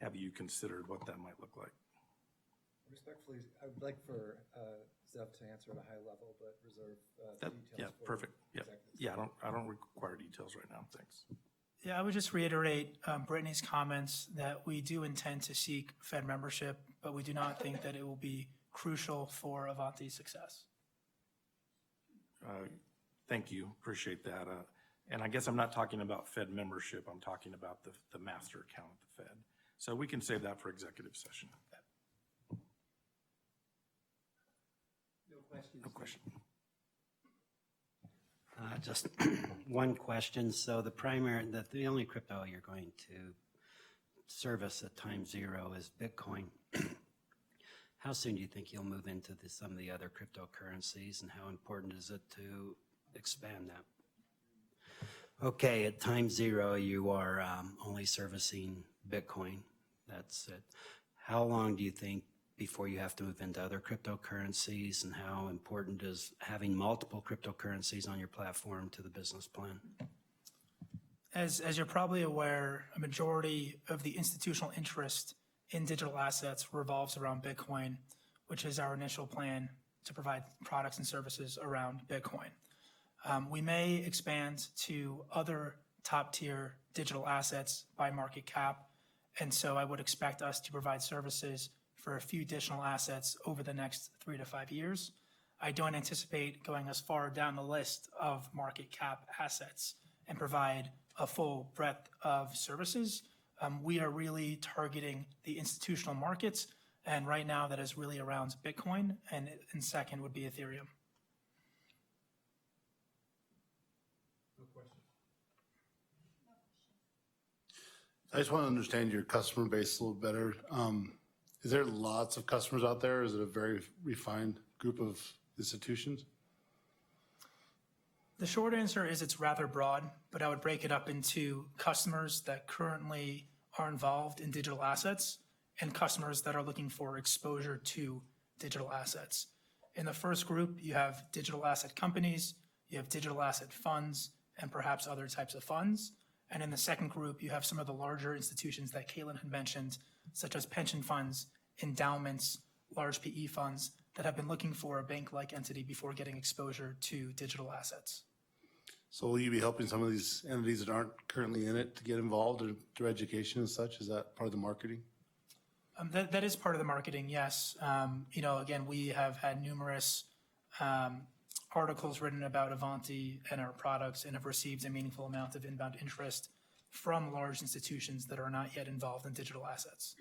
have you considered what that might look like? Respectfully, I would like for Zev to answer at a high level, but reserve That- details. Yeah, for perfect. Yeah, executive yeah, I don't require details right now, thanks. Yeah, I would just reiterate Brittany's comments that we do intend to seek Fed membership, but we do not think that it will be crucial for Avanti's success. Thank you, appreciate that. And I guess I'm not talking about Fed membership, I'm talking about the master account at the Fed. So we can save that for executive session. No question. Just one question. So the only crypto you're going to service at time zero is Bitcoin. How soon do you think you'll move into some of the other cryptocurrencies, and how important is it to expand that? Okay, at time zero, you are only servicing Bitcoin. That's it. How long do you think before you have to move into other cryptocurrencies, and how important is having multiple cryptocurrencies on your platform to the business plan? As you're probably aware, a majority of the institutional interest in digital assets revolves around Bitcoin, which is our initial plan to provide products and services around Bitcoin. We may expand to other top-tier digital assets by market cap, and so I would expect us to provide services for a few additional assets over the next 3 to 5 years. I don't anticipate going as far down the list of market cap assets and provide a full breadth of services. We are really targeting the institutional markets, and right now that is really around Bitcoin, and second would be Ethereum. I just want to understand your customer base a little better. Is there lots of customers out there? Is it a very refined group of institutions? The short answer is it's rather broad, but I would break it up into customers that currently are involved in digital assets and customers that are looking for exposure to digital assets. In the first group, you have digital asset companies, you have digital asset funds, and perhaps other types of funds. And in the second group, you have some of the larger institutions that Caitlin had mentioned, such as pension funds, endowments, large PE funds that have been looking for a bank-like entity before getting exposure to digital assets. So will you be helping some of these entities that aren't currently in it to get involved or through education and such? Is that part of the marketing? That is part of the marketing, yes. Again, we have had numerous articles written about Avanti and our products and have received a meaningful amount of inbound interest from large institutions that are not yet involved in digital assets.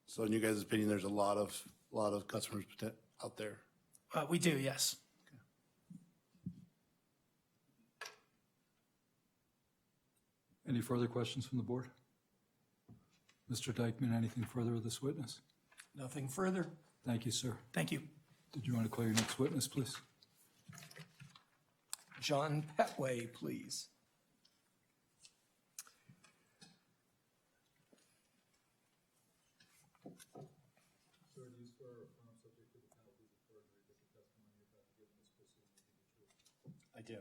So in you guys' opinion, there's a lot of customers out there? We do, yes. Any further questions from the board? Mr. Dykeman, anything further with this witness? Nothing further. Thank you, sir. Thank you. Did you want to call your next witness, please? John Petway, please. I do.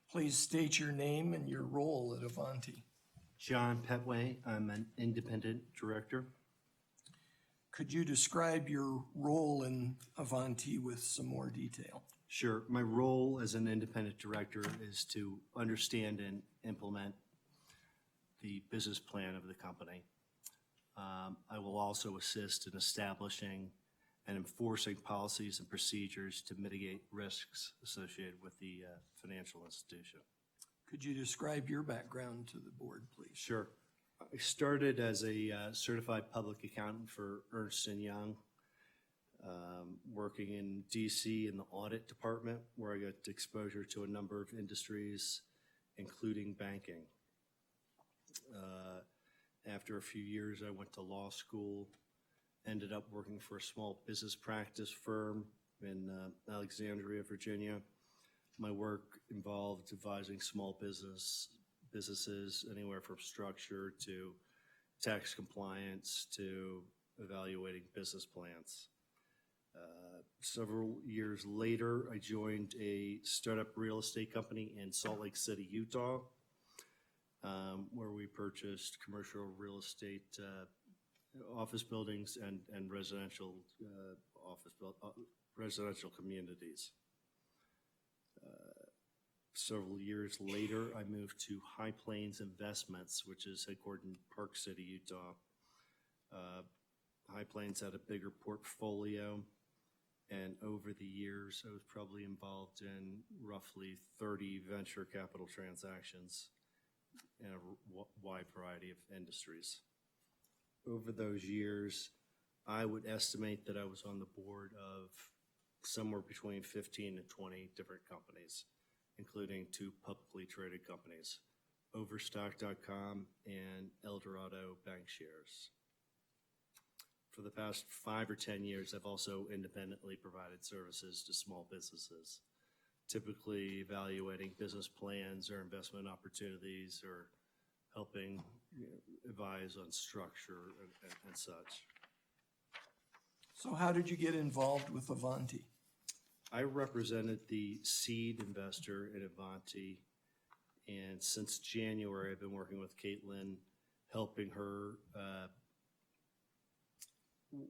Please state your name and your role at Avanti. John Petway, I'm an independent director. Could you describe your role in Avanti with some more detail? Sure. My role as an independent director is to understand and implement the business plan of the company. I will also assist in establishing and enforcing policies and procedures to mitigate risks associated with the financial institution. Could you describe your background to the board, please? Sure. I started as a certified public accountant for Ernst & Young, working in DC in the audit department, where I got exposure to a number of industries, including banking. After a few years, I went to law school, ended up working for a small business practice firm in Alexandria, Virginia. My work involved advising small businesses, anywhere from structure to tax compliance to evaluating business plans. Several years later, I joined a startup real estate company in Salt Lake City, Utah, where we purchased commercial real estate, office buildings and residential residential communities. Several years later, I moved to High Plains Investments, which is headquartered in Park City, Utah. High Plains had a bigger portfolio, and over the years, I was probably involved in roughly 30 venture capital transactions in a wide variety of industries. Over those years, I would estimate that I was on the board of somewhere between 15 and 20 different companies, including 2 publicly traded companies, Overstock.com and Eldorado Bank Shares. For the past 5 or 10 years, I've also independently provided services to small businesses, typically evaluating business plans or investment opportunities or helping advise on structure and such. So how did you get involved with Avanti? I represented the seed investor in Avanti, and since January, I've been working with Caitlin, helping her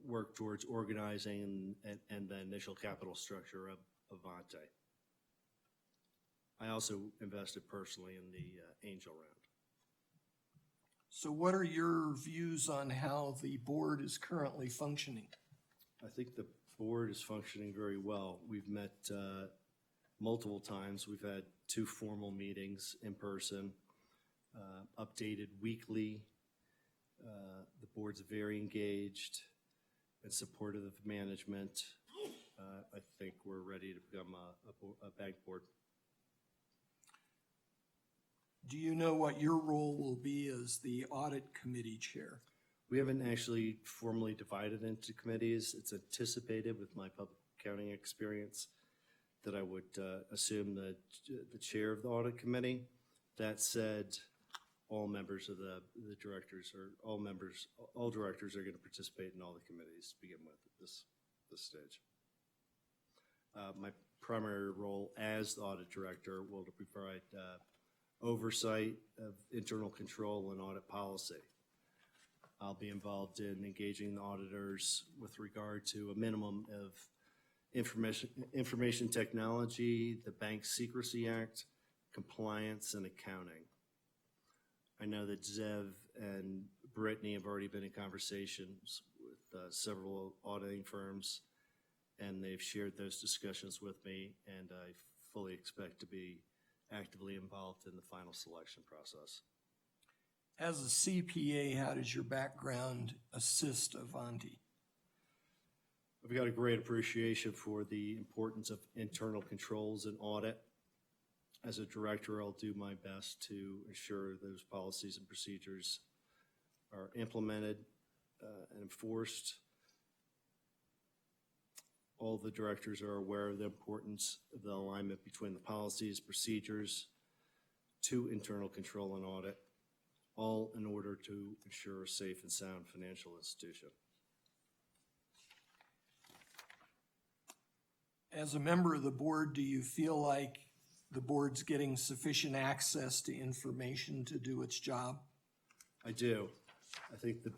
work towards organizing and the initial capital structure of Avanti. I also invested personally in the angel round. So what are your views on how the board is currently functioning? I think the board is functioning very well. We've met multiple times. We've had 2 formal meetings in person, updated weekly. The board's very engaged and supportive of management. I think we're ready to become a bank board. Do you know what your role will be as the audit committee chair? We haven't actually formally divided into committees. It's anticipated with my public accounting experience that I would assume the chair of the audit committee. That said, all members of the directors or all directors are going to participate in all the committees to begin with at this stage. My primary role as the audit director will provide oversight of internal control and audit policy. I'll be involved in engaging the auditors with regard to a minimum of information technology, the Bank Secrecy Act, compliance, and accounting. I know that Zev and Brittany have already been in conversations with several auditing firms, and they've shared those discussions with me, and I fully expect to be actively involved in the final selection process. As a CPA, how does your background assist Avanti? I've got a great appreciation for the importance of internal controls and audit. As a director, I'll do my best to ensure those policies and procedures are implemented and enforced. All the directors are aware of the importance of the alignment between the policies, procedures to internal control and audit, all in order to ensure a safe and sound financial institution. As a member of the board, do you feel like the board's getting sufficient access to information to do its job? I do. I think the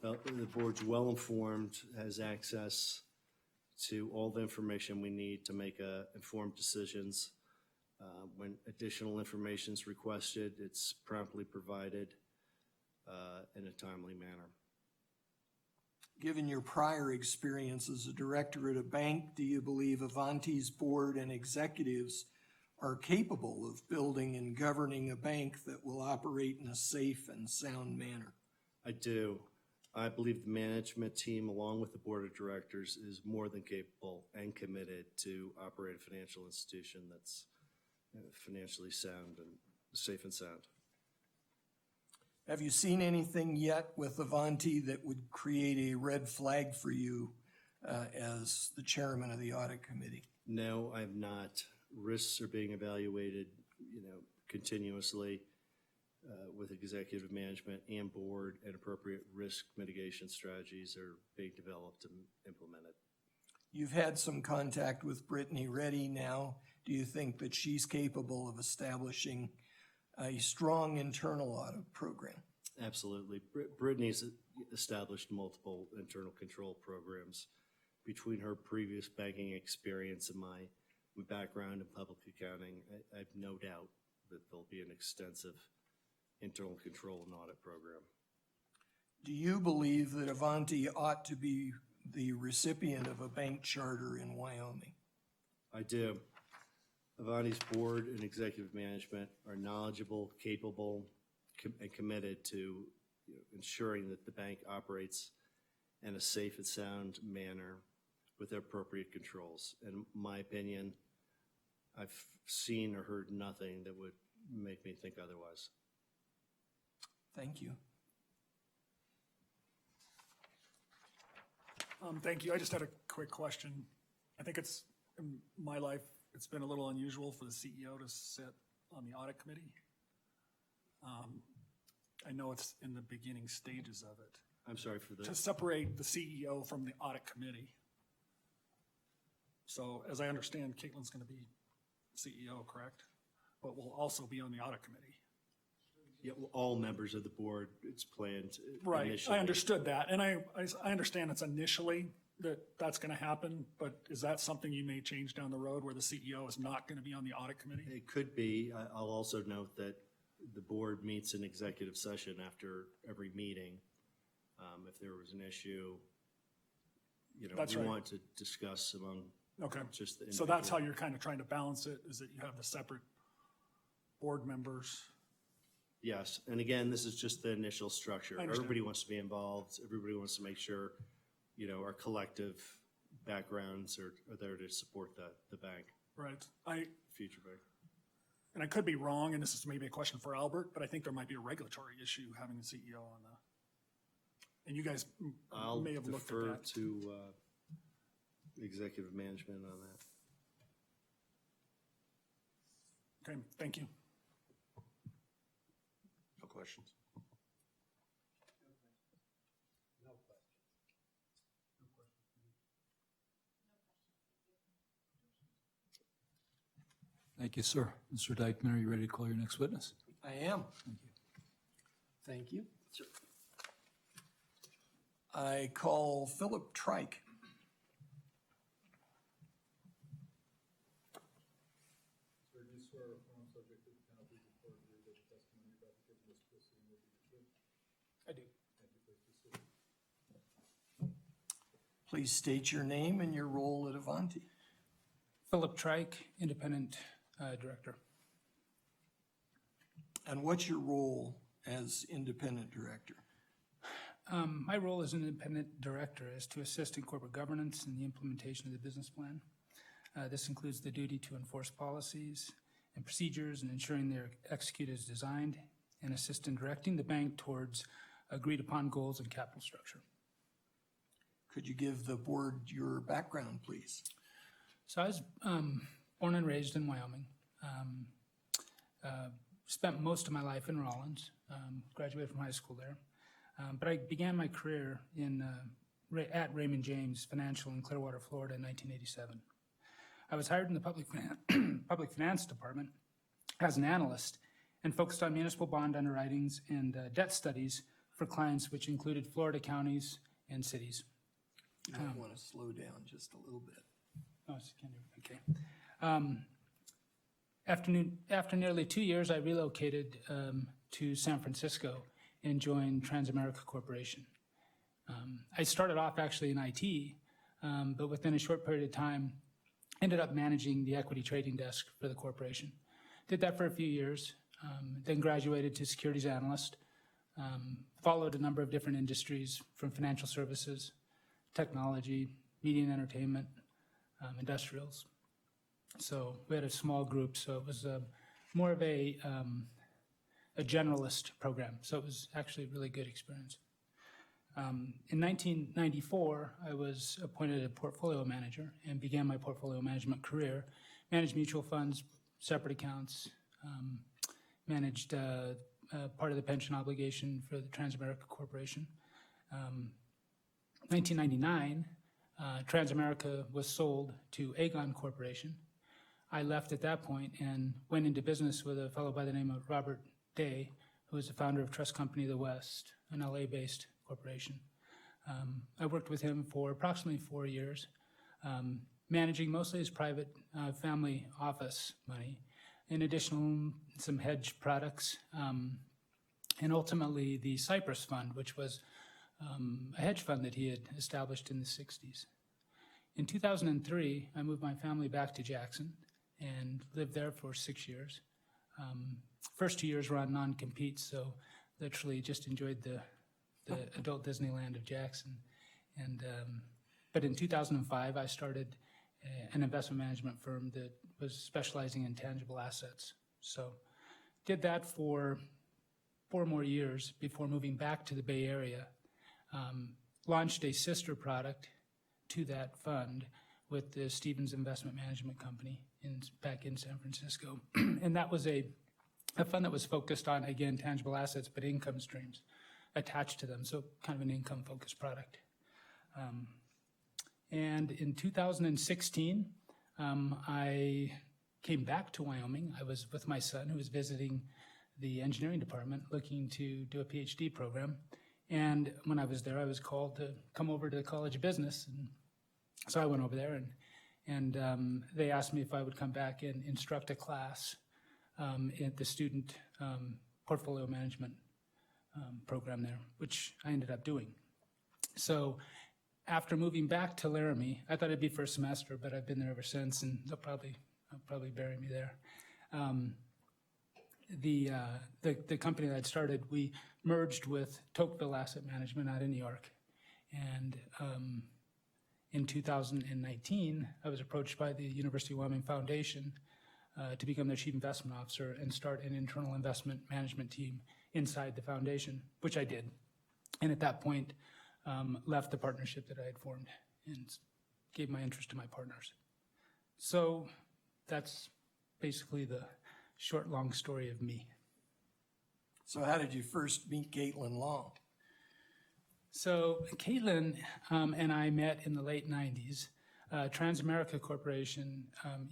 board's well-informed, has access to all the information we need to make informed decisions. When additional information is requested, it's promptly provided in a timely manner. Given your prior experience as a director at a bank, do you believe Avanti's board and executives are capable of building and governing a bank that will operate in a safe and sound manner? I do. I believe the management team, along with the board of directors, is more than capable and committed to operate a financial institution that's financially sound and safe and sound. Have you seen anything yet with Avanti that would create a red flag for you as the chairman of the audit committee? No, I have not. Risks are being evaluated, continuously with executive management and board, and appropriate risk mitigation strategies are being developed and implemented. You've had some contact with Brittany Reddy now. Do you think that she's capable of establishing a strong internal audit program? Absolutely. Brittany's established multiple internal control programs. Between her previous banking experience and my background in public accounting, I have no doubt that there'll be an extensive internal control and audit program. Do you believe that Avanti ought to be the recipient of a bank charter in Wyoming? I do. Avanti's board and executive management are knowledgeable, capable, and committed to ensuring that the bank operates in a safe and sound manner with appropriate controls. In my opinion, I've seen or heard nothing that would make me think otherwise. Thank you. Thank you. I just had a quick question. I think it's, in my life, it's been a little unusual for the CEO to sit on the audit committee. I know it's in the beginning stages of it. I'm sorry for To the, separate the CEO from the audit committee. So as I understand, Caitlin's going to be CEO, correct? But will also be on the audit committee. yeah, all members of the board, it's planned Right, initially. I understood that, and I understand it's initially that's gonna happen, but is that something you may change down the road where the CEO is not gonna be on the audit committee? It could be. I'll also note that the board meets in executive session after every meeting. If there was an issue, That's we right. want to discuss among Okay, just the so that's how individual. you're kind of trying to balance it, is that you have the separate board members? Yes, and again, this is just the initial structure. I understand. Everybody wants to be involved. Everybody wants to make sure, our collective backgrounds are there to support the bank, Right, future bank. and I could be wrong, and this is maybe a question for Albert, but I think there might be a regulatory issue having the CEO on and you guys I'll may have looked at defer that. to executive management on that. Okay, thank you. No questions. Thank you, sir. Mr. Dyckman, are you ready to call your next witness? I am. Thank you. I call Philip Trike. I do. Please state your name and your role at Avanti. Philip Trike, Independent Director. And what's your role as independent director? My role as an independent director is to assist in corporate governance and the implementation of the business plan. This includes the duty to enforce policies and procedures and ensuring they're executed as designed, and assist in directing the bank towards agreed-upon goals and capital structure. Could you give the board your background, please? So I was born and raised in Wyoming. Spent most of my life in Rawlins, graduated from high school there. But I began my career at Raymond James Financial in Clearwater, Florida in 1987. I was hired in the public finance department as an analyst and focused on municipal bond underwritings and debt studies for clients which included Florida counties and cities. You might want to slow down just a little bit. Oh, it's kind of, okay. After nearly 2 years, I relocated to San Francisco and joined Transamerica Corporation. I started off actually in IT, but within a short period of time, ended up managing the equity trading desk for the corporation. Did that for a few years, then graduated to securities analyst, followed a number of different industries from financial services, technology, media and entertainment, industrials. So we had a small group, so it was more of a generalist program. So it was actually a really good experience. In 1994, I was appointed a portfolio manager and began my portfolio management career. Managed mutual funds, separate accounts, managed part of the pension obligation for the Transamerica Corporation. 1999, Transamerica was sold to Aegon Corporation. I left at that point and went into business with a fellow by the name of Robert Day, who is the founder of Trust Company of the West, an LA-based corporation. I worked with him for approximately 4 years, managing mostly his private family office money, in addition some hedge products, and ultimately the Cypress Fund, which was a hedge fund that he had established in the 60s. In 2003, I moved my family back to Jackson and lived there for 6 years. First 2 years were on non-compete, so literally just enjoyed the adult Disneyland of Jackson. But in 2005, I started an investment management firm that was specializing in tangible assets. So did that for 4 more years before moving back to the Bay Area. Launched a sister product to that fund with the Stevens Investment Management Company back in San Francisco. And that was a fund that was focused on, again, tangible assets, but income streams attached to them, so kind of an income-focused product. And in 2016, I came back to Wyoming. I was with my son, who was visiting the engineering department, looking to do a PhD program. And when I was there, I was called to come over to the College of Business. And so I went over there, and they asked me if I would come back and instruct a class at the student portfolio management program there, which I ended up doing. So after moving back to Laramie, I thought it'd be for a semester, but I've been there ever since, and they'll probably bury me there. The company that I'd started, we merged with Tocqueville Asset Management out in New York. And in 2019, I was approached by the University of Wyoming Foundation to become their chief investment officer and start an internal investment management team inside the foundation, which I did. And at that point, left the partnership that I had formed and gave my interest to my partners. So that's basically the short, long story of me. So how did you first meet Caitlin Long? So Caitlin and I met in the late 90s. Transamerica Corporation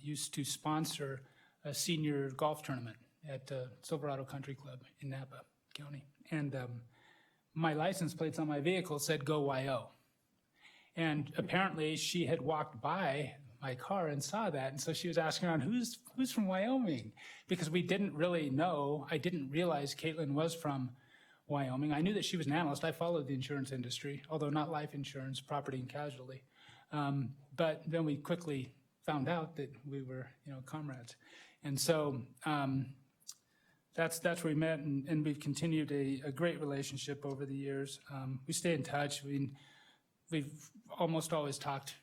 used to sponsor a senior golf tournament at Silverado Country Club in Napa County. And my license plates on my vehicle said "Go YO." And apparently she had walked by my car and saw that. And so she was asking around, who's from Wyoming? Because we didn't really know. I didn't realize Caitlin was from Wyoming. I knew that she was an analyst. I followed the insurance industry, although not life insurance, property and casualty. But then we quickly found out that we were, comrades. And so that's where we met, and we've continued a great relationship over the years. We stay in touch. We've almost always talked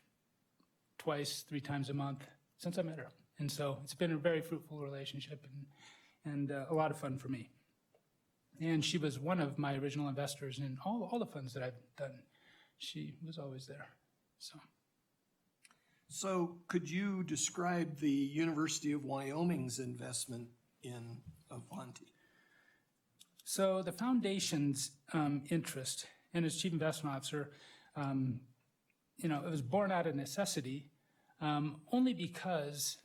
twice, 3 times a month since I met her. And so it's been a very fruitful relationship and a lot of fun for me. And she was one of my original investors in all the funds that I've done. She was always there. So could you describe the University of Wyoming's investment in Avanti? So the foundation's interest, and as chief investment officer, it was born out of necessity, only because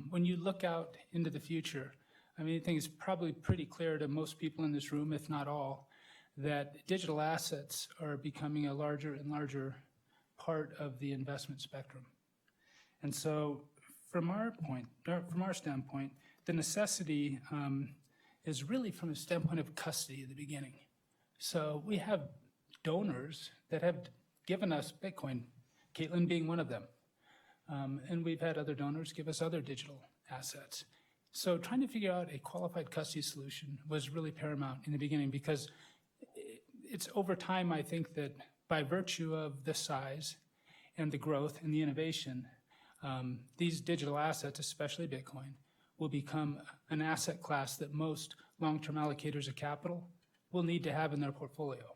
when you look out into the future, I think it's probably pretty clear to most people in this room, if not all, that digital assets are becoming a larger and larger part of the investment spectrum. And so from our standpoint, the necessity is really from the standpoint of custody at the beginning. So we have donors that have given us Bitcoin, Caitlin being one of them. And we've had other donors give us other digital assets. So trying to figure out a qualified custody solution was really paramount in the beginning, because it's over time, I think, that by virtue of the size and the growth and the innovation, these digital assets, especially Bitcoin, will become an asset class that most long-term allocators of capital will need to have in their portfolio.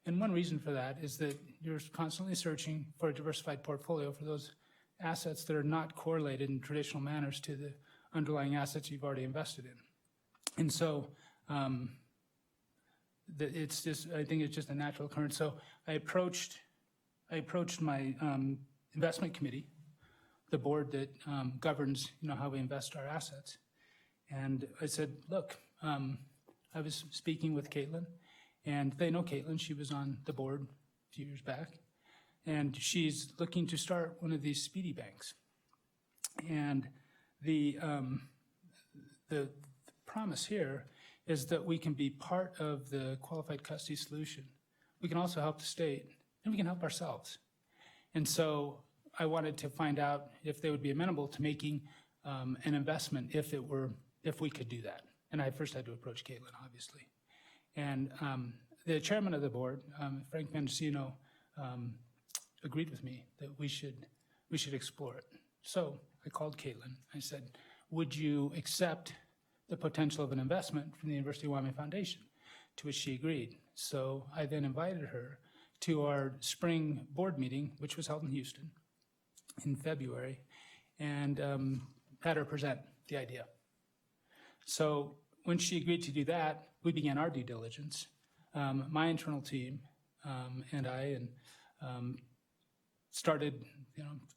And one reason for that is that you're constantly searching for a diversified portfolio for those assets that are not correlated in traditional manners to the underlying assets you've already invested in. And so I think it's just a natural occurrence. So I approached I approached my investment committee, the board that governs, how we invest our assets. And I said, look, I was speaking with Caitlin, and they know Caitlin. She was on the board a few years back. And she's looking to start one of these speedy banks. And the promise here is that we can be part of the qualified custody solution. We can also help the state, and we can help ourselves. And so I wanted to find out if they would be amenable to making an investment if we could do that. And I first had to approach Caitlin, obviously. And the chairman of the board, Frank Mendocino, agreed with me that we should explore it. So I called Caitlin. I said, would you accept the potential of an investment from the University of Wyoming Foundation? To which she agreed. So I then invited her to our spring board meeting, which was held in Houston in February, and had her present the idea. So when she agreed to do that, we began our due diligence. My internal team and I started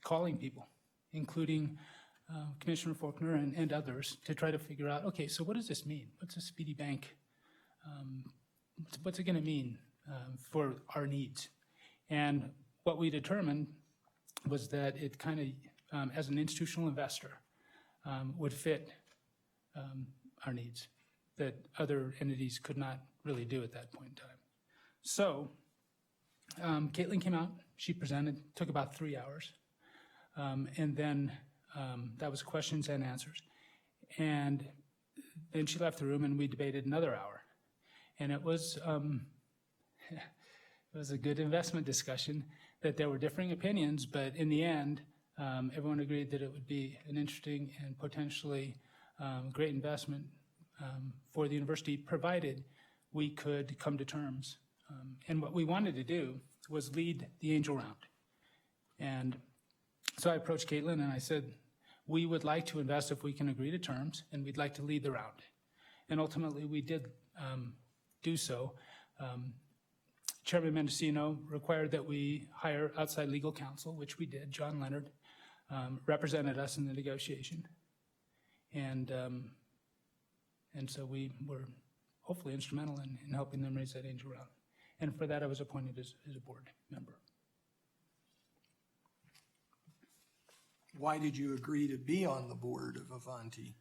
calling people, including Commissioner Faulkner and others, to try to figure out, okay, so what does this mean? What's a speedy bank? What's it going to mean for our needs? And what we determined was that it kind of, as an institutional investor, would fit our needs that other entities could not really do at that point in time. So Caitlin came out, she presented, took about 3 hours, and then that was questions and answers. And then she left the room and we debated another hour. And it was a good investment discussion, that there were differing opinions, but in the end, everyone agreed that it would be an interesting and potentially great investment for the university, provided we could come to terms. And what we wanted to do was lead the angel round. And so I approached Caitlin and I said, we would like to invest if we can agree to terms, and we'd like to lead the round. And ultimately, we did do so. Chairman Mendocino required that we hire outside legal counsel, which we did. John Leonard represented us in the negotiation. And so we were hopefully instrumental in helping them raise that angel round. And for that, I was appointed as a board member. Why did you agree to be on the board of Avanti?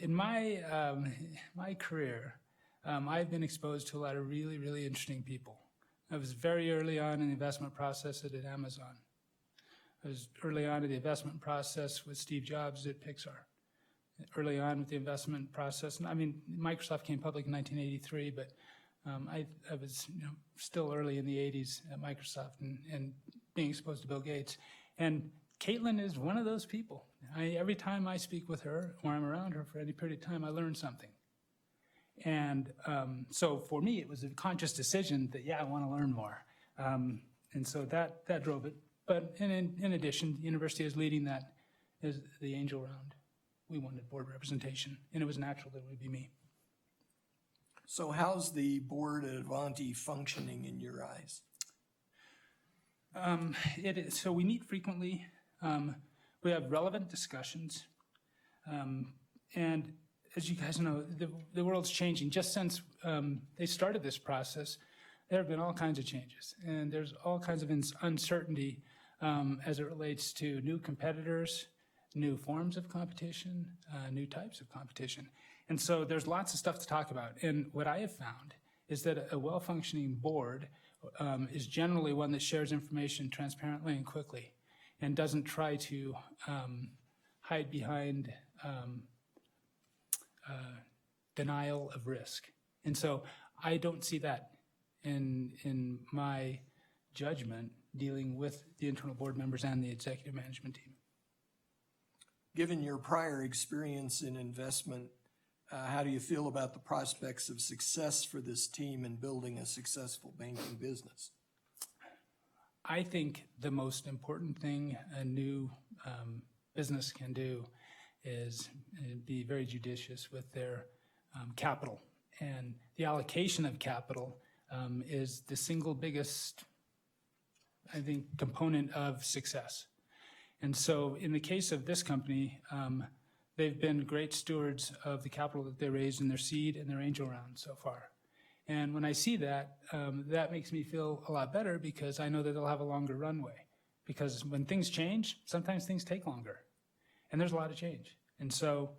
In my career, I've been exposed to a lot of really, really interesting people. I was very early on in the investment process at Amazon. I was early on in the investment process with Steve Jobs at Pixar. Early on with the investment process, Microsoft came public in 1983, but I was still early in the 80s at Microsoft and being exposed to Bill Gates. And Caitlin is one of those people. Every time I speak with her or I'm around her for any period of time, I learn something. And so for me, it was a conscious decision that, I want to learn more. And so that drove it. But in addition, the university is leading that as the angel round. We wanted board representation, and it was natural that it would be me. So how's the board at Avanti functioning in your eyes? So we meet frequently. We have relevant discussions. And as you guys know, the world's changing. Just since they started this process, there have been all kinds of changes. And there's all kinds of uncertainty as it relates to new competitors, new forms of competition, new types of competition. And so there's lots of stuff to talk about. And what I have found is that a well-functioning board is generally one that shares information transparently and quickly and doesn't try to hide behind denial of risk. And so I don't see that in my judgment dealing with the internal board members and the executive management team. Given your prior experience in investment, how do you feel about the prospects of success for this team in building a successful banking business? I think the most important thing a new business can do is be very judicious with their capital. And the allocation of capital is the single biggest, I think, component of success. And so in the case of this company, they've been great stewards of the capital that they raised in their seed and their angel round so far. And when I see that, that makes me feel a lot better because I know that they'll have a longer runway. Because when things change, sometimes things take longer. And there's a lot of change. And so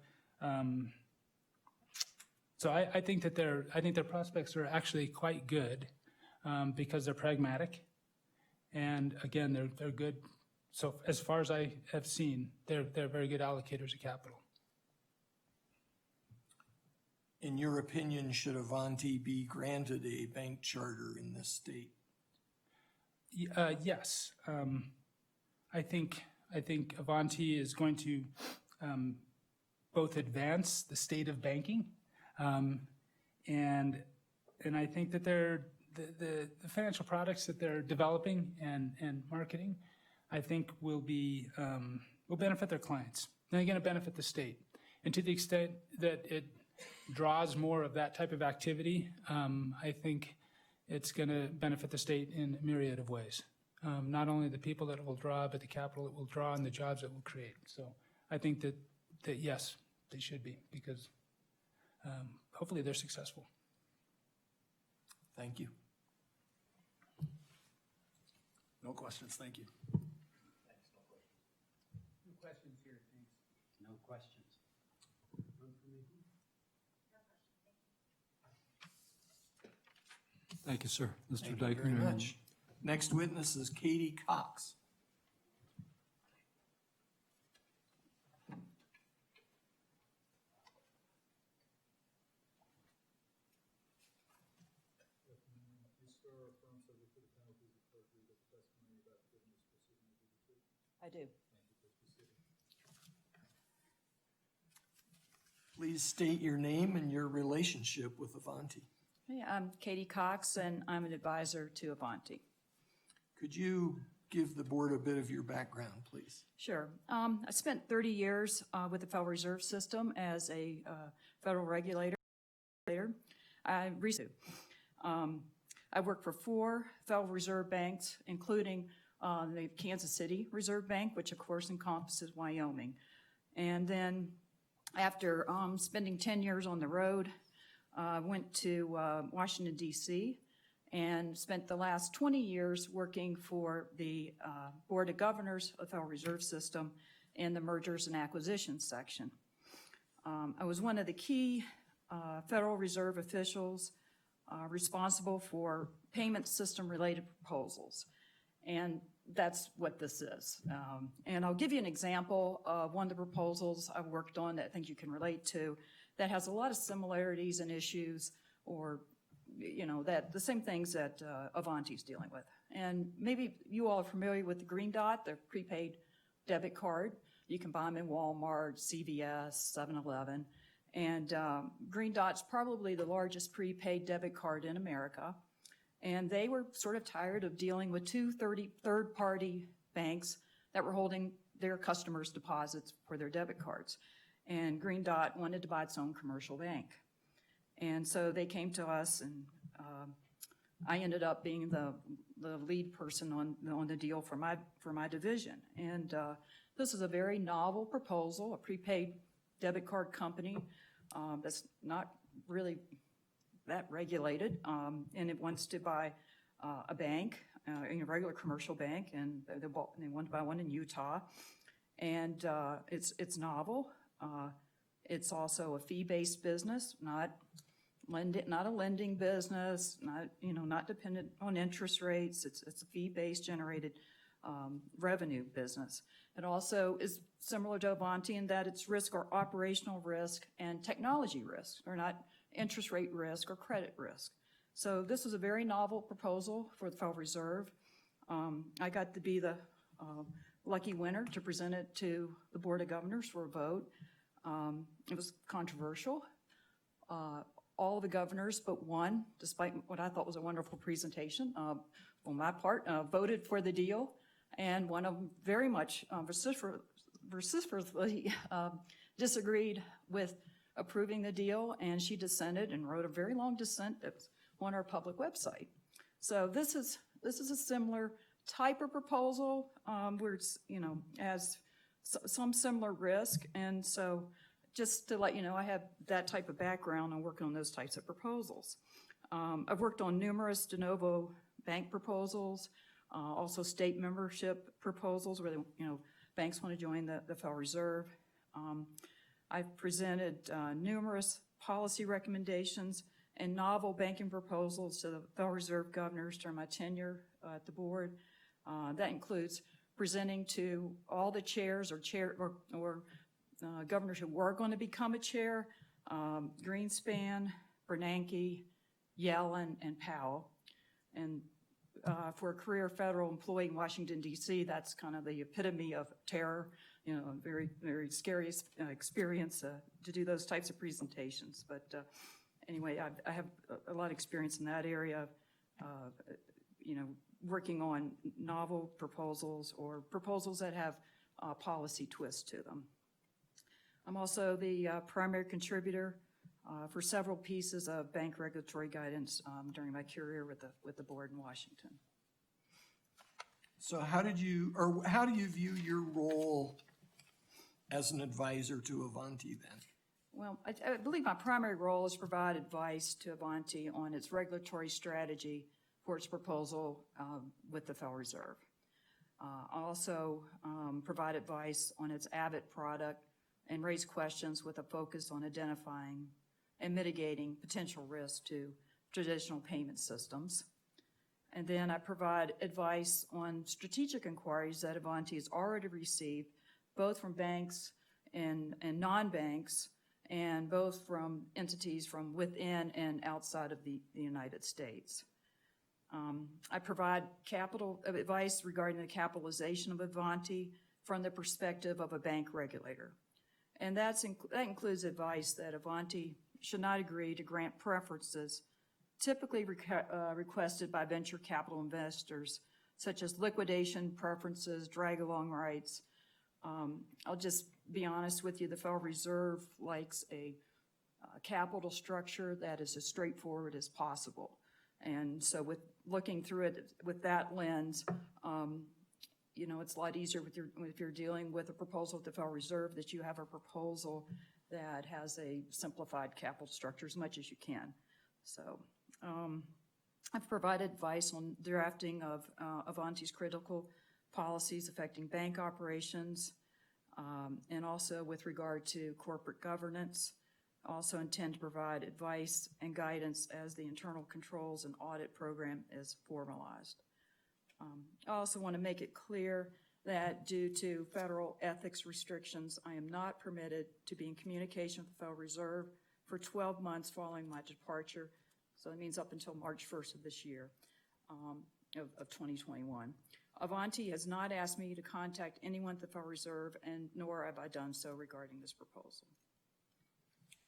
I think that their prospects are actually quite good because they're pragmatic. And again, they're good. So as far as I have seen, they're very good allocators of capital. In your opinion, should Avanti be granted a bank charter in this state? Yes. I think Avanti is going to both advance the state of banking, and I think that the financial products that they're developing and marketing, I think will benefit their clients. They're going to benefit the state, and to the extent that it draws more of that type of activity, I think it's going to benefit the state in a myriad of ways. Not only the people that it will draw, but the capital it will draw and the jobs it will create. So I think that yes, they should be, because hopefully they're successful. Thank you. No questions, thank you. No questions here, thanks. No questions. Thank you, sir. Mr. Thank you very Dyckman. much. Next witness is Katie Cox. I do. Please state your name and your relationship with Avanti. Hey, I'm Katie Cox, and I'm an advisor to Avanti. Could you give the board a bit of your background, please? Sure. I spent 30 years with the Federal Reserve System as a federal regulator. I worked for 4 Federal Reserve banks, including the Kansas City Reserve Bank, which of course encompasses Wyoming. And then after spending 10 years on the road, went to Washington, D.C., and spent the last 20 years working for the Board of Governors of the Federal Reserve System in the Mergers and Acquisitions section. I was one of the key Federal Reserve officials responsible for payment system-related proposals. And that's what this is. And I'll give you an example of one of the proposals I've worked on that I think you can relate to that has a lot of similarities and issues, or, you know, that the same things that Avanti's dealing with. And maybe you all are familiar with the Green Dot, the prepaid debit card. You can buy them in Walmart, CVS, 7-Eleven. And Green Dot's probably the largest prepaid debit card in America. And they were sort of tired of dealing with 2 third-party banks that were holding their customers' deposits for their debit cards. And Green Dot wanted to buy its own commercial bank. And so they came to us, and I ended up being the lead person on the deal for my division. And this is a very novel proposal, a prepaid debit card company that's not really that regulated, and it wants to buy a bank, a regular commercial bank, and they want to buy one in Utah. And it's novel. It's also a fee-based business, not a lending business, not dependent on interest rates. It's a fee-based generated revenue business. It also is similar to Avanti in that it's risk or operational risk and technology risk, or not interest rate risk or credit risk. So this is a very novel proposal for the Federal Reserve. I got to be the lucky winner to present it to the Board of Governors for a vote. It was controversial. All the governors but one, despite what I thought was a wonderful presentation on my part, voted for the deal, and one of them very much vociferously disagreed with approving the deal, and she dissented and wrote a very long dissent that's on our public website. So this is a similar type of proposal where it's, has some similar risk. And so just to let you know, I have that type of background on working on those types of proposals. I've worked on numerous de novo bank proposals, also state membership proposals where banks want to join the Federal Reserve. I've presented numerous policy recommendations and novel banking proposals to the Federal Reserve governors during my tenure at the board. That includes presenting to all the chairs or governors who were going to become a chair, Greenspan, Bernanke, Yellen, and Powell. And for a career federal employee in Washington, D.C., that's kind of the epitome of terror, very, very scary experience to do those types of presentations. But anyway, I have a lot of experience in that area, working on novel proposals or proposals that have policy twists to them. I'm also the primary contributor for several pieces of bank regulatory guidance during my career with the board in Washington. So how do you view your role as an advisor to Avanti then? Well, I believe my primary role is to provide advice to Avanti on its regulatory strategy for its proposal with the Federal Reserve. I also provide advice on its Abbott product and raise questions with a focus on identifying and mitigating potential risks to traditional payment systems. And then I provide advice on strategic inquiries that Avanti has already received, both from banks and non-banks, and both from entities from within and outside of the United States. I provide capital advice regarding the capitalization of Avanti from the perspective of a bank regulator. And that includes advice that Avanti should not agree to grant preferences typically requested by venture capital investors, such as liquidation preferences, drag-along rights. I'll just be honest with you, the Federal Reserve likes a capital structure that is as straightforward as possible. And so with looking through it with that lens, it's a lot easier if you're dealing with a proposal with the Federal Reserve that you have a proposal that has a simplified capital structure as much as you can. So I've provided advice on drafting of Avanti's critical policies affecting bank operations, and also with regard to corporate governance. I also intend to provide advice and guidance as the internal controls and audit program is formalized. I also want to make it clear that due to federal ethics restrictions, I am not permitted to be in communication with the Federal Reserve for 12 months following my departure. So that means up until March 1st of this year, of 2021. Avanti has not asked me to contact anyone at the Federal Reserve, and nor have I done so regarding this proposal.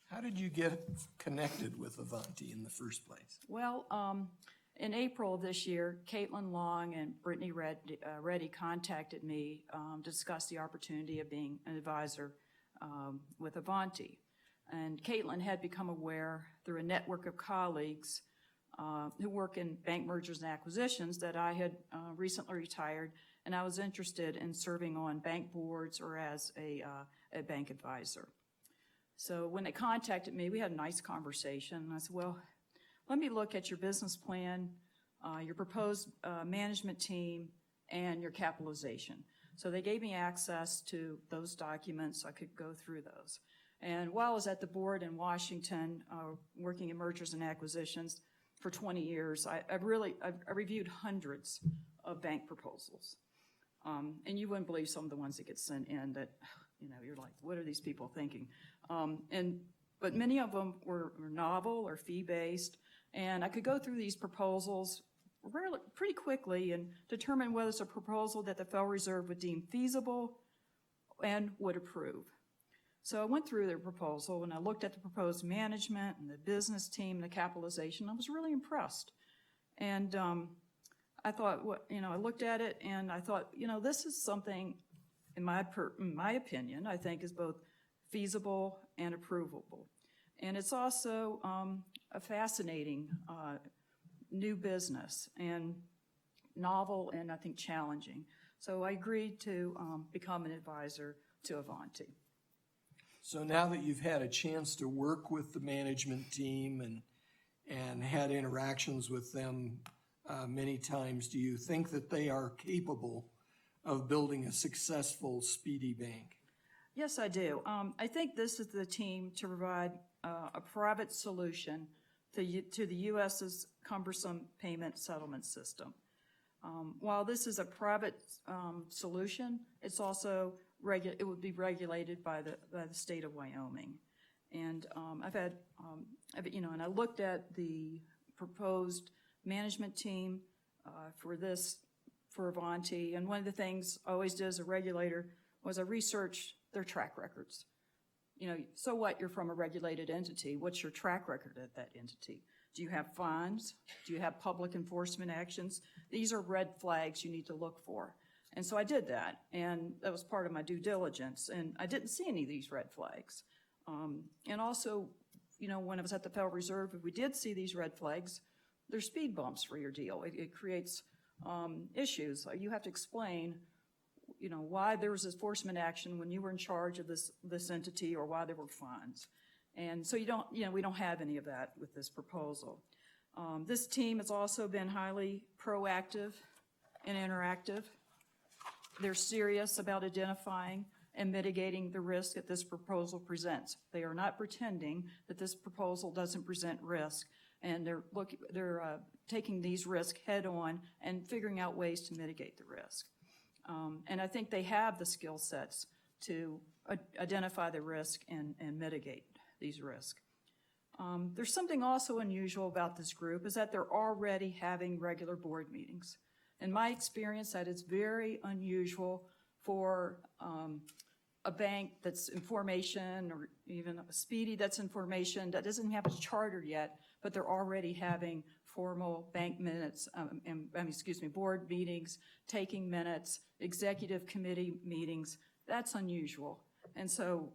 How did you get connected with Avanti in the first place? Well, in April of this year, Caitlin Long and Brittany Reddy contacted me to discuss the opportunity of being an advisor with Avanti. And Caitlin had become aware through a network of colleagues who work in bank mergers and acquisitions that I had recently retired, and I was interested in serving on bank boards or as a bank advisor. So when they contacted me, we had a nice conversation. I said, well, let me look at your business plan, your proposed management team, and your capitalization. So they gave me access to those documents so I could go through those. And while I was at the board in Washington, working in mergers and acquisitions for 20 years, I reviewed hundreds of bank proposals. And you wouldn't believe some of the ones that get sent in that, you're like, what are these people thinking? But many of them were novel or fee-based, and I could go through these proposals pretty quickly and determine whether it's a proposal that the Federal Reserve would deem feasible and would approve. So I went through their proposal and I looked at the proposed management and the business team, the capitalization. I was really impressed. And I thought, I looked at it and I thought, this is something, in my opinion, I think is both feasible and approvable. And it's also a fascinating new business and novel and I think challenging. So I agreed to become an advisor to Avanti. So now that you've had a chance to work with the management team and had interactions with them many times, do you think that they are capable of building a successful Speedy Bank? Yes, I do. I think this is the team to provide a private solution to the U.S.'s cumbersome payment settlement system. While this is a private solution, it's also it would be regulated by the state of Wyoming. And and I looked at the proposed management team for Avanti, and one of the things I always did as a regulator was I researched their track records. So what, you're from a regulated entity, what's your track record at that entity? Do you have fines? Do you have public enforcement actions? These are red flags you need to look for. And so I did that, and that was part of my due diligence, and I didn't see any of these red flags. And also, when I was at the Federal Reserve, if we did see these red flags, there's speed bumps for your deal. It creates issues. You have to explain, why there was enforcement action when you were in charge of this entity, or why there were fines. And so we don't have any of that with this proposal. This team has also been highly proactive and interactive. They're serious about identifying and mitigating the risk that this proposal presents. They are not pretending that this proposal doesn't present risk, and they're taking these risks head on and figuring out ways to mitigate the risk. And I think they have the skill sets to identify the risk and mitigate these risks. There's something also unusual about this group is that they're already having regular board meetings. In my experience, that is very unusual for a bank that's in formation, or even a Speedy that's in formation that doesn't have its charter yet, but they're already having formal bank minutes, board meetings, taking minutes, executive committee meetings. That's unusual. And so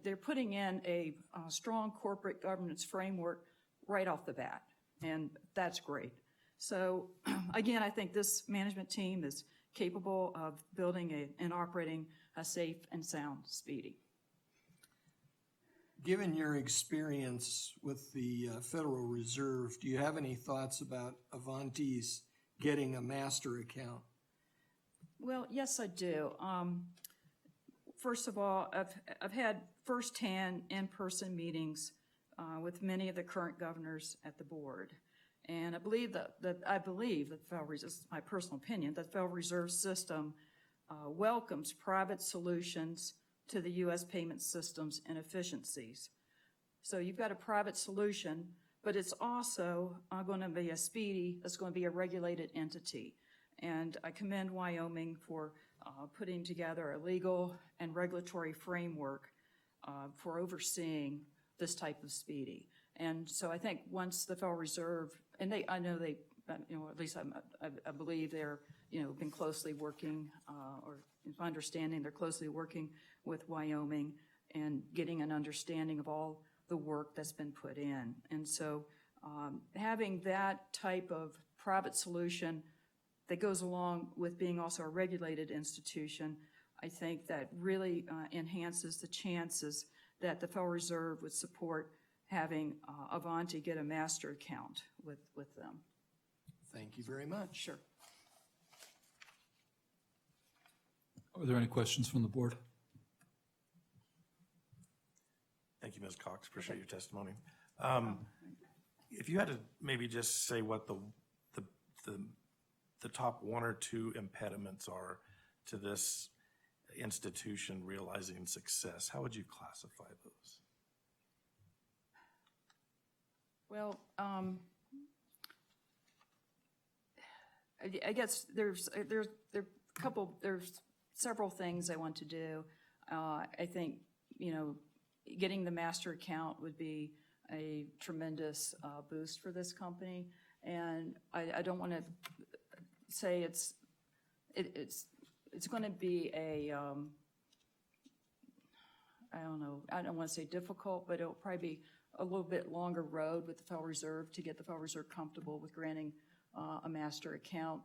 they're putting in a strong corporate governance framework right off the bat, and that's great. So again, I think this management team is capable of building and operating a safe and sound Speedy. Given your experience with the Federal Reserve, do you have any thoughts about Avanti's getting a master account? Well, yes, I do. First of all, I've had firsthand in-person meetings with many of the current governors at the board. And I believe that the Federal Reserve, this is my personal opinion, that the Federal Reserve System welcomes private solutions to the U.S. payment system's inefficiencies. So you've got a private solution, but it's also going to be a Speedy, it's going to be a regulated entity. And I commend Wyoming for putting together a legal and regulatory framework for overseeing this type of Speedy. And so I think once the Federal Reserve, and I know they, at least I believe they're, been closely working, or if my understanding, they're closely working with Wyoming and getting an understanding of all the work that's been put in. And so having that type of private solution that goes along with being also a regulated institution, I think that really enhances the chances that the Federal Reserve would support having Avanti get a master account with them. Thank you very much. Sure. Are there any questions from the board? Thank you, Ms. Cox. Appreciate your testimony. If you had to maybe just say what the top one or two impediments are to this institution realizing success, how would you classify those? Well, I guess there's several things I want to do. I think, getting the master account would be a tremendous boost for this company. And I don't want to say it's going to be I don't know, I don't want to say difficult, but it'll probably be a little bit longer road with the Federal Reserve to get the Federal Reserve comfortable with granting a master account.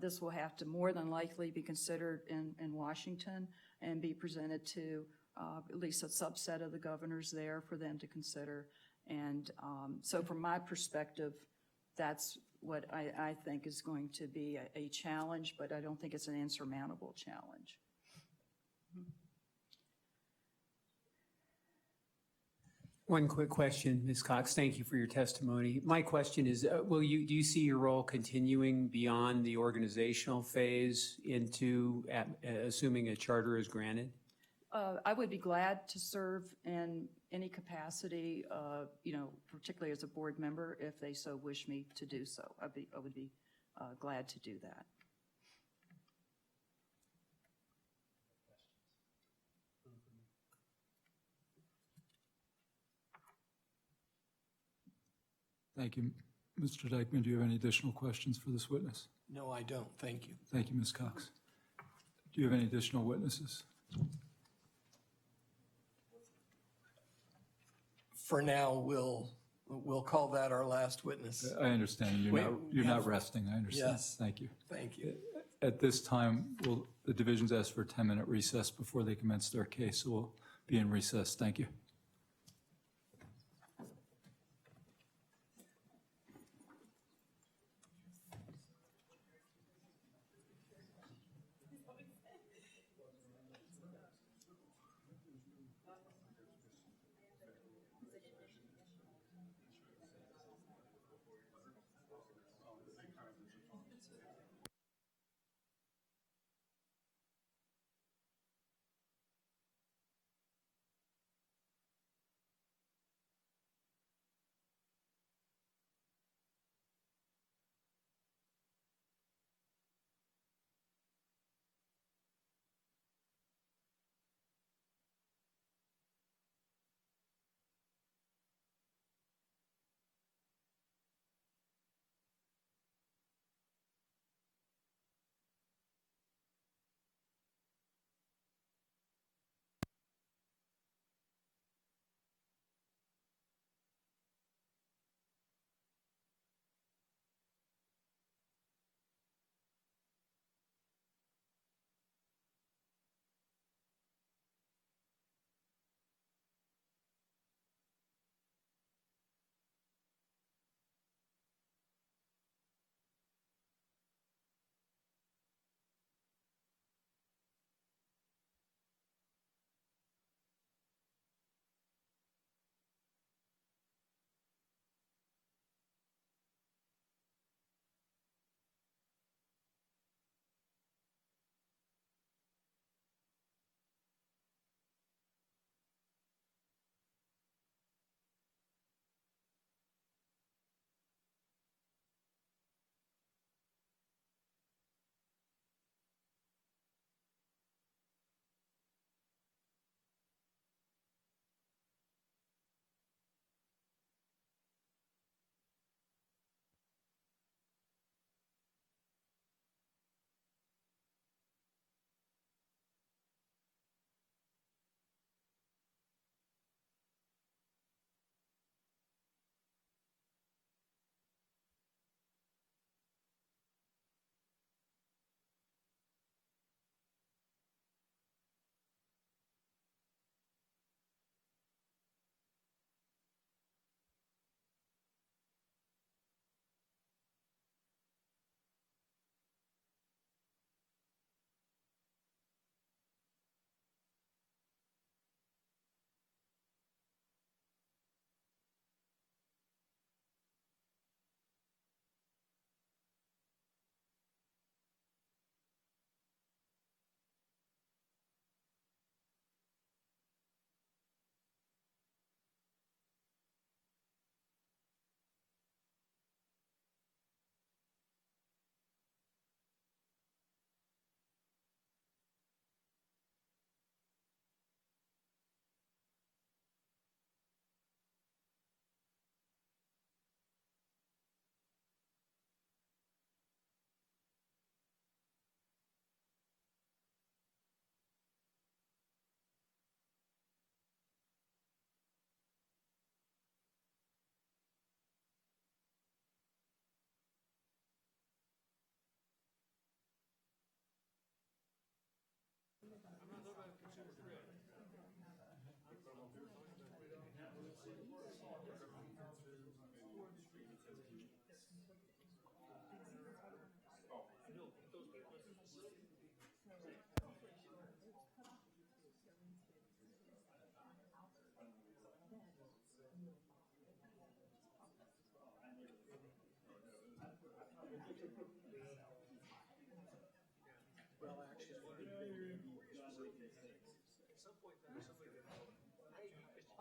This will have to more than likely be considered in Washington and be presented to at least a subset of the governors there for them to consider. And so from my perspective, that's what I think is going to be a challenge, but I don't think it's an insurmountable challenge. One quick question, Ms. Cox. Thank you for your testimony. My question is, do you see your role continuing beyond the organizational phase into assuming a charter is granted? I would be glad to serve in any capacity, particularly as a board member, if they so wish me to do so. I would be glad to do that. Thank you. Mr. Dyckman, do you have any additional questions for this witness? No, I don't. Thank you. Thank you, Ms. Cox. Do you have any additional witnesses? For now, we'll call that our last witness. I understand. You're not resting. I understand. Yes. Thank you. Thank you. At this time, will the divisions ask for a 10-minute recess before they commence their case, so we'll be in recess. Thank you.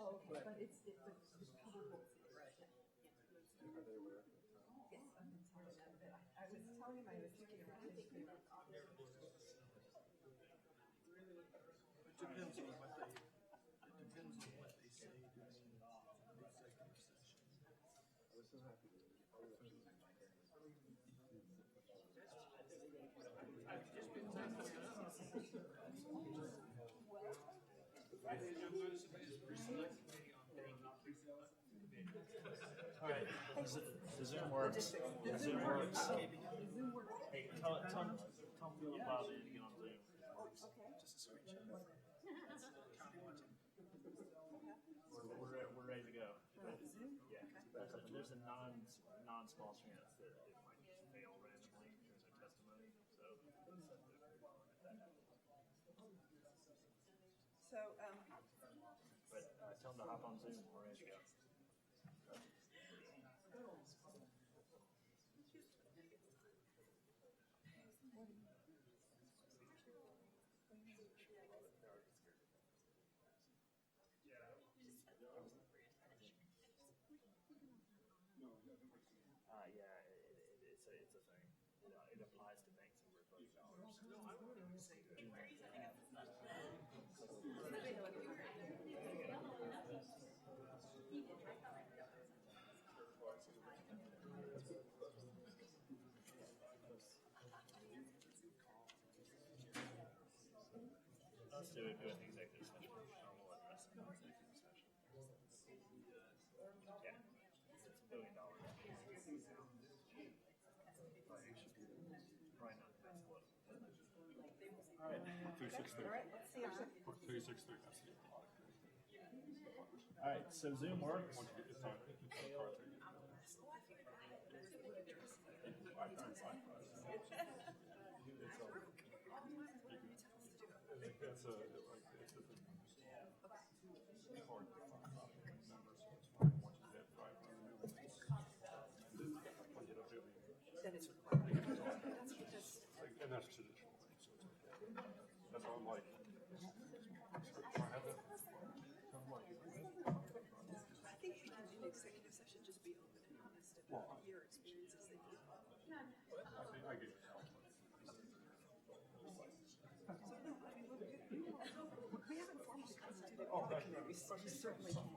Oh, okay, but it's covered both. I was telling him I was thinking about this. It depends on what they, say during the executive session. All right, the Zoom works. The Zoom works. Hey, tell them Phil about it again on Zoom. Just a screenshot. We're ready to go. Yeah. There's a non-sponsoring that it might just fail randomly in terms of testimony. But tell them to hop on Zoom. We're ready to go. It's a thing. It applies to banks and reverse dollars. No, I'm saying let's do it with the executive session. We'll address it in the executive session. Yeah, it's $1 billion. Probably not that close. All right. 3630. All right, let's see. 3630. All right, so Zoom works. Then it's required. And that's traditional. So it's okay. That's why I'm like, I have that. I think we can, in executive session, just be open and honest about your experiences that you have. I get it. We haven't formed a constituted public committee, we certainly can.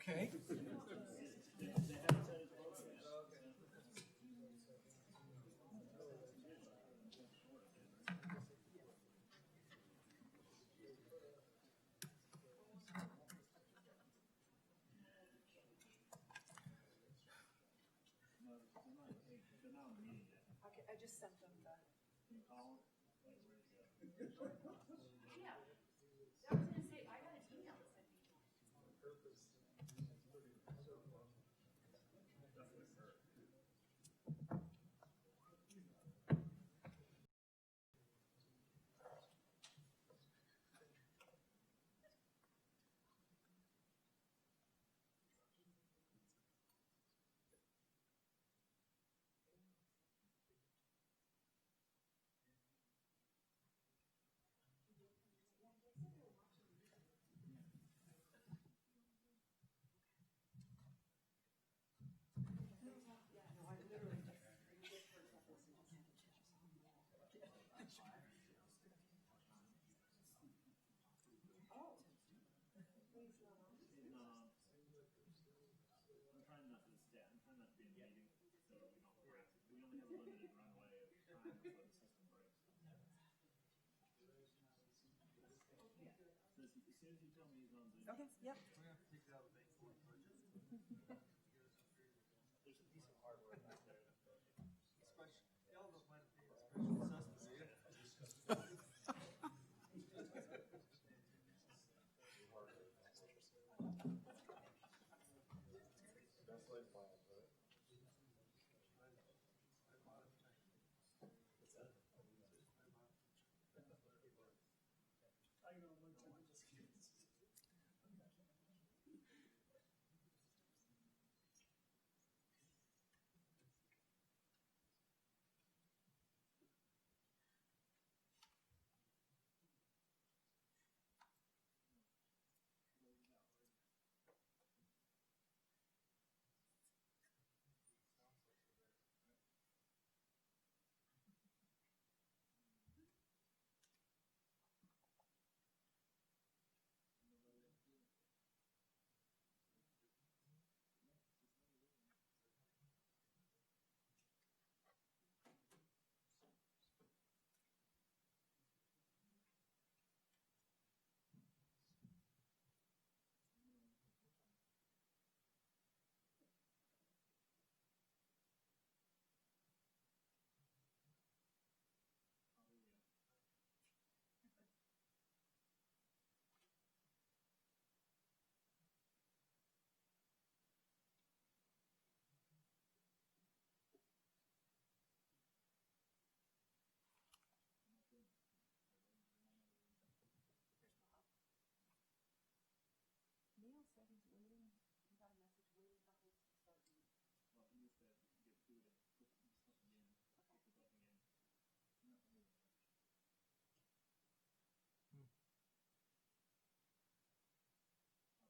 Okay. Okay, I just sent them the. Yeah. I was gonna say, I got an email that said Okay, yep. Neil said he's waiting. He got a message waiting for host to start meeting. Well, he needs to get food and put some stuff again. Okay. Put something in.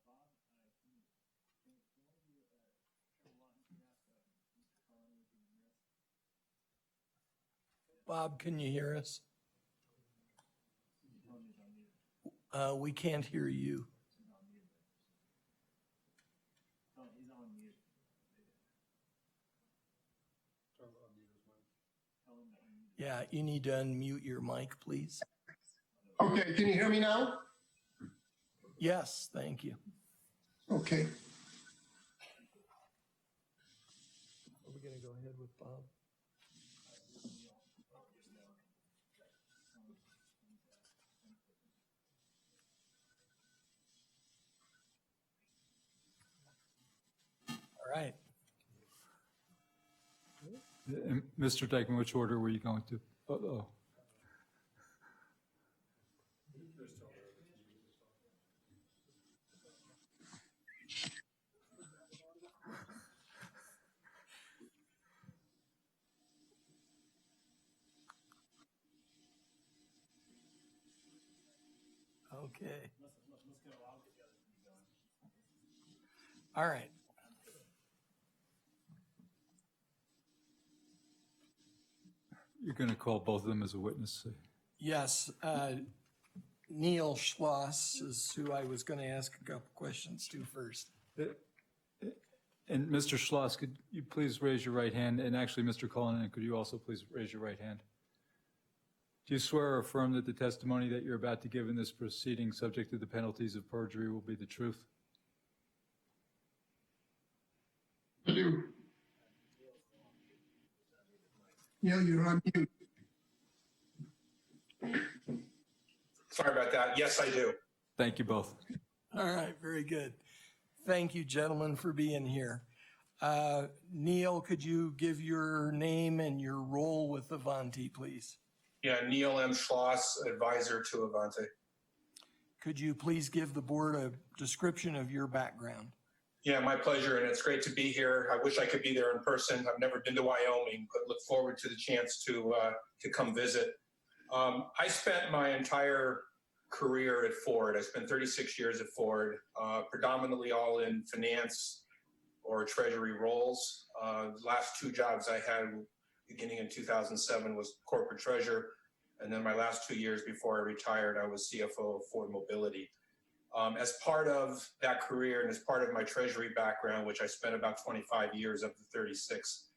Bob, can one of you, Chairman Lawton, can ask Mr. Carlin if he can hear us? Bob, can you hear us? We can't hear you. He's on mute. Yeah, you need to unmute your mic, please. Okay, can you hear me now? Yes, thank you. Okay. Are we going to go ahead with Bob? All right. Mr. Dykeman, which order were you going to? Oh. Okay. All right. You're going to call both of them as a witness? Yes, Neil Schloss is who I was going to ask a couple questions to first. And Mr. Schloss, could you please raise your right hand? And actually, Mr. Cullinan, could you also please raise your right hand? Do you swear or affirm that the testimony that you're about to give in this proceeding, subject to the penalties of perjury, will be the truth? I do. Neil, you're on mute. Sorry about that. Yes, I do. Thank you both. All right, very good. Thank you, gentlemen, for being here. Neil, could you give your name and your role with Avanti, please? Yeah, Neil M. Schloss, advisor to Avante. Could you please give the board a description of your background? Yeah, my pleasure, and it's great to be here. I wish I could be there in person. I've never been to Wyoming, but look forward to the chance to come visit. I spent my entire career at Ford. I spent 36 years at Ford, predominantly all in finance or treasury roles. The last two jobs I had beginning in 2007 was corporate treasurer, and then my last 2 years before I retired, I was CFO of Ford Mobility. As part of that career and as part of my treasury background, which I spent about 25 years of the 36,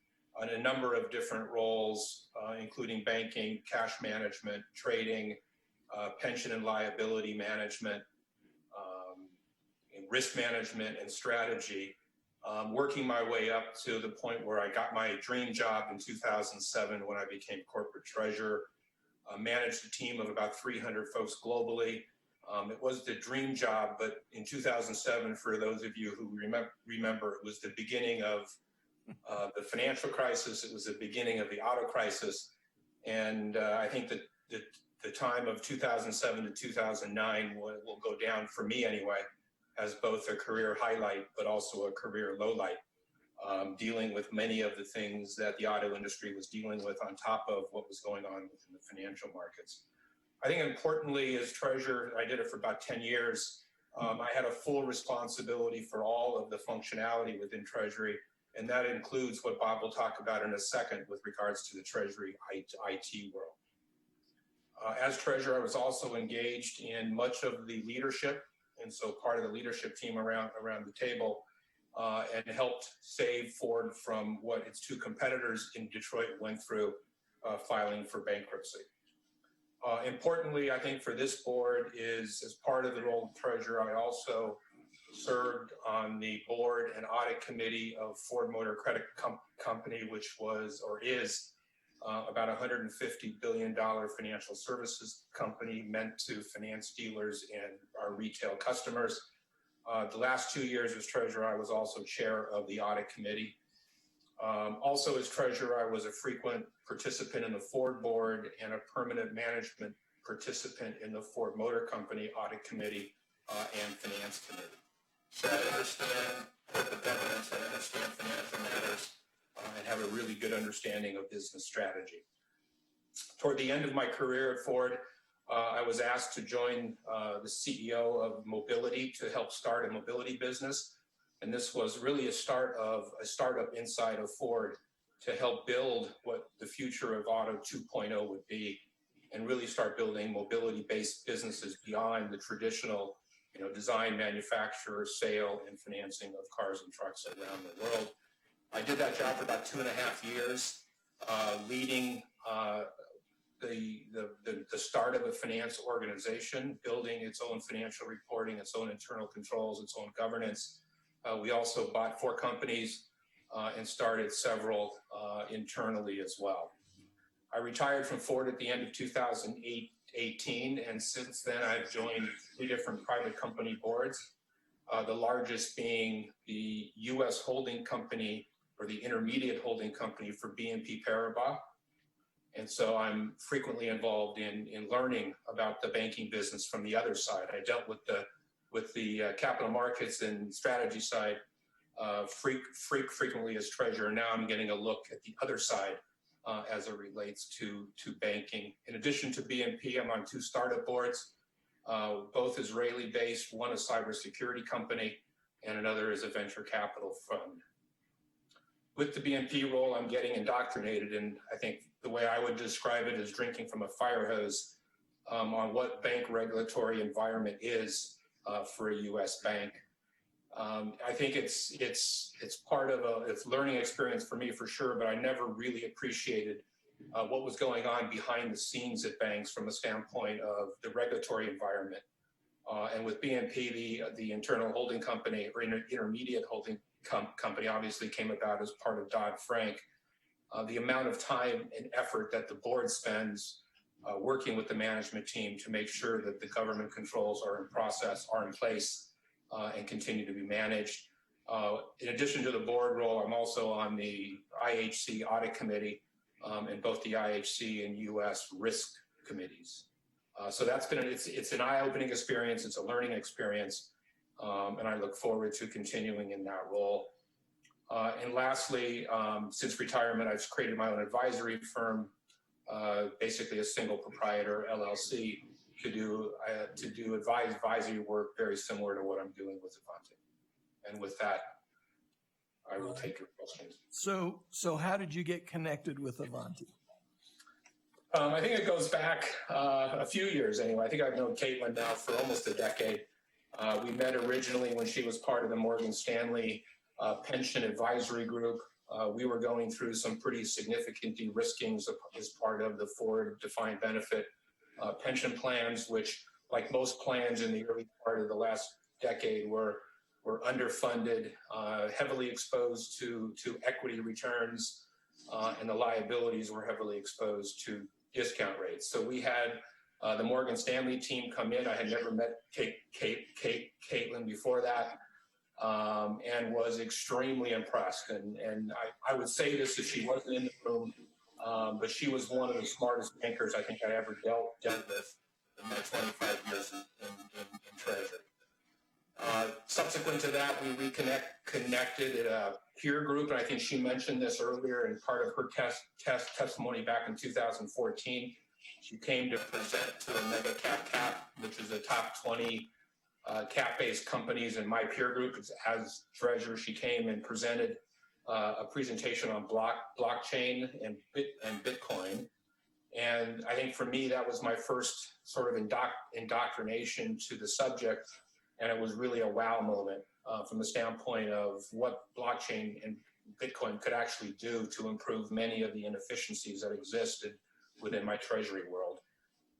in a number of different roles, including banking, cash management, trading, pension and liability management, and risk management and strategy, working my way up to the point where I got my dream job in 2007 when I became corporate treasurer, managed a team of about 300 folks globally. It was the dream job, but in 2007, for those of you who remember, it was the beginning of the financial crisis. It was the beginning of the auto crisis. And I think that the time of 2007 to 2009 will go down, for me anyway, as both a career highlight, but also a career lowlight, dealing with many of the things that the auto industry was dealing with on top of what was going on within the financial markets. I think importantly, as treasurer, I did it for about 10 years. I had a full responsibility for all of the functionality within Treasury, and that includes what Bob will talk about in a second with regards to the Treasury IT world. As treasurer, I was also engaged in much of the leadership, and so part of the leadership team around the table, and helped save Ford from what its two competitors in Detroit went through, filing for bankruptcy. Importantly, I think for this board is, as part of the role of treasurer, I also served on the board and audit committee of Ford Motor Credit Company, which was or is about a $150 billion financial services company meant to finance dealers and our retail customers. The last 2 years as treasurer, I was also chair of the audit committee. Also as treasurer, I was a frequent participant in the Ford board and a permanent management participant in the Ford Motor Company audit committee and finance committee. So I understand corporate governance, I understand financial matters, and have a really good understanding of business strategy. Toward the end of my career at Ford, I was asked to join the CEO of Mobility to help start a mobility business. And this was really a startup inside of Ford to help build what the future of Auto 2.0 would be, and really start building mobility-based businesses beyond the traditional, design, manufacture, sale, and financing of cars and trucks around the world. I did that job for about 2.5 years, leading the start of a finance organization, building its own financial reporting, its own internal controls, its own governance. We also bought 4 companies and started several internally as well. I retired from Ford at the end of 2018, and since then I've joined 3 different private company boards, the largest being the U.S. holding company, or the intermediate holding company for BNP Paribas. And so I'm frequently involved in learning about the banking business from the other side. I dealt with the capital markets and strategy side frequently as treasurer. Now I'm getting a look at the other side as it relates to banking. In addition to BNP, I'm on 2 startup boards, both Israeli-based, one a cybersecurity company, and another is a venture capital fund. With the BNP role, I'm getting indoctrinated, and I think the way I would describe it is drinking from a fire hose on what bank regulatory environment is for a U.S. bank. I think it's part of it's learning experience for me for sure, but I never really appreciated what was going on behind the scenes at banks from a standpoint of the regulatory environment. And with BNP, the internal holding company or intermediate holding company obviously came about as part of Dodd-Frank. The amount of time and effort that the board spends working with the management team to make sure that the government controls are in place, and continue to be managed. In addition to the board role, I'm also on the IHC audit committee and both the IHC and US risk committees. So that's been, it's an eye-opening experience, it's a learning experience, and I look forward to continuing in that role. And lastly, since retirement, I've created my own advisory firm, basically a single proprietor LLC, to do advisory work very similar to what I'm doing with Avanti. And with that, I will take your questions. So how did you get connected with Avanti? I think it goes back a few years anyway. I think I've known Caitlin now for almost a decade. We met originally when she was part of the Morgan Stanley Pension Advisory Group. we were going through some pretty significant de-riskings as part of the forward defined benefit pension plans, which, like most plans in the early part of the last decade, were underfunded, heavily exposed to equity returns, and the liabilities were heavily exposed to discount rates. So we had the Morgan Stanley team come in. I had never met Caitlin before that, and was extremely impressed. And I would say this if she wasn't in the room, but she was one of the smartest bankers I think I ever dealt with in my 25 years in Treasury. Subsequent to that, we connected at a peer group, and I think she mentioned this earlier in part of her testimony back in 2014. She came to present to a mega cap, which is a top 20 cap-based companies in my peer group. As treasurer, she came and presented a presentation on blockchain and Bitcoin. And I think for me, that was my first sort of indoctrination to the subject. And it was really a wow moment from the standpoint of what blockchain and Bitcoin could actually do to improve many of the inefficiencies that existed within my treasury world.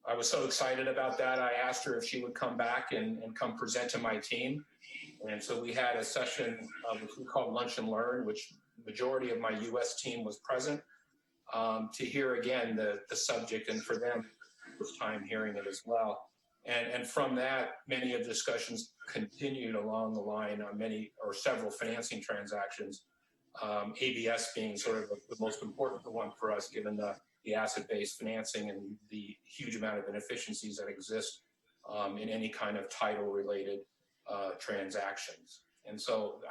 I was so excited about that. I asked her if she would come back and come present to my team. And so we had a session which we called Lunch and Learn, which majority of my US team was present, to hear again the subject, and for them, it was time hearing it as well. And from that, many of the discussions continued along the line on many or several financing transactions, ABS being sort of the most important one for us, given the asset-based financing and the huge amount of inefficiencies that exist in any kind of title-related transactions. And so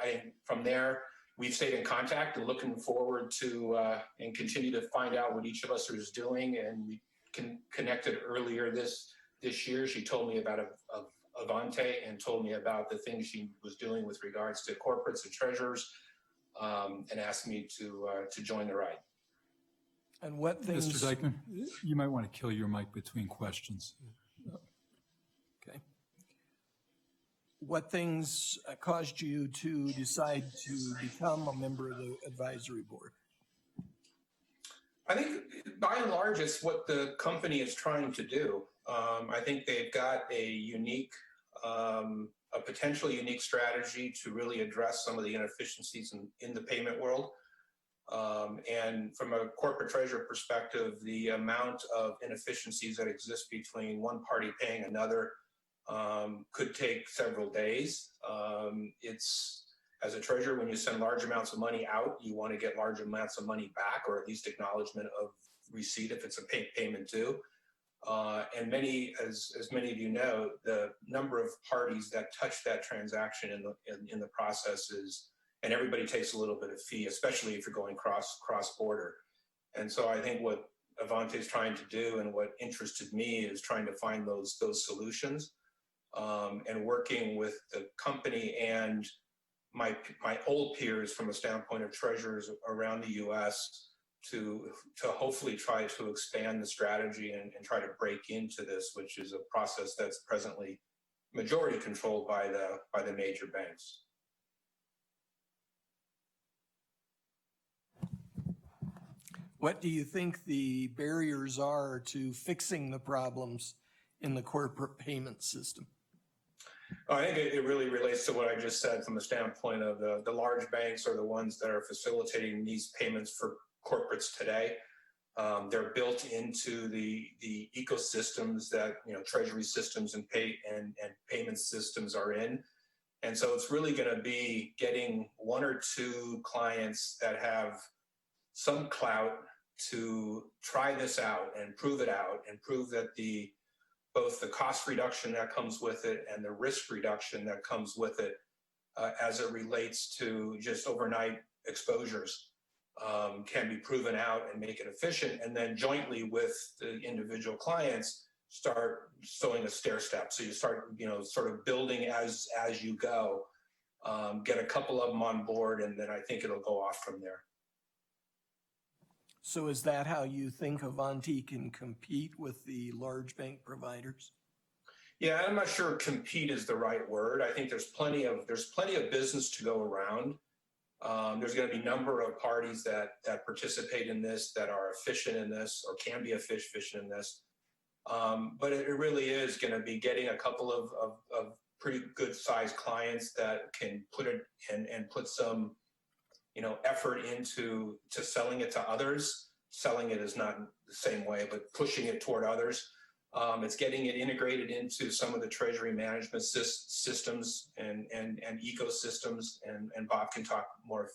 from there, we've stayed in contact and looking forward to and continue to find out what each of us is doing. And we connected earlier this year. She told me about Avante and told me about the things she was doing with regards to corporates and treasurers, and asked me to join the ride. And what things... Mr. Dykman, you might want to kill your mic between questions. Okay. What things caused you to decide to become a member of the advisory board? I think by and large, it's what the company is trying to do. I think they've got a unique, a potentially unique strategy to really address some of the inefficiencies in the payment world. And from a corporate treasurer perspective, the amount of inefficiencies that exist between one party paying another could take several days. As a treasurer, when you send large amounts of money out, you want to get large amounts of money back, or at least acknowledgement of receipt if it's a payment due. And as many of you know, the number of parties that touch that transaction in the process is, and everybody takes a little bit of fee, especially if you're going cross-border. And so I think what Avante is trying to do, and what interested me, is trying to find those solutions, and working with the company and my old peers from a standpoint of treasurers around the U.S. to hopefully try to expand the strategy and try to break into this, which is a process that's presently majority controlled by the major banks. What do you think the barriers are to fixing the problems in the corporate payment system? I think it really relates to what I just said from the standpoint of the large banks are the ones that are facilitating these payments for corporates today. They're built into the ecosystems that treasury systems and payment systems are in. And so it's really going to be getting one or two clients that have some clout to try this out and prove it out, and prove that both the cost reduction that comes with it and the risk reduction that comes with it, as it relates to just overnight exposures, can be proven out and make it efficient. And then jointly with the individual clients, start sowing a stair step. So you start, sort of building as you go, get a couple of them on board, and then I think it'll go off from there. So is that how you think Avante can compete with the large bank providers? Yeah, I'm not sure compete is the right word. I think there's plenty of business to go around. There's going to be a number of parties that participate in this, that are efficient in this, or can be efficient in this. But it really is going to be getting a couple of pretty good sized clients that can put it and put some, effort into selling it to others. Selling it is not the same way, but pushing it toward others. It's getting it integrated into some of the treasury management systems and ecosystems, and Bob can talk more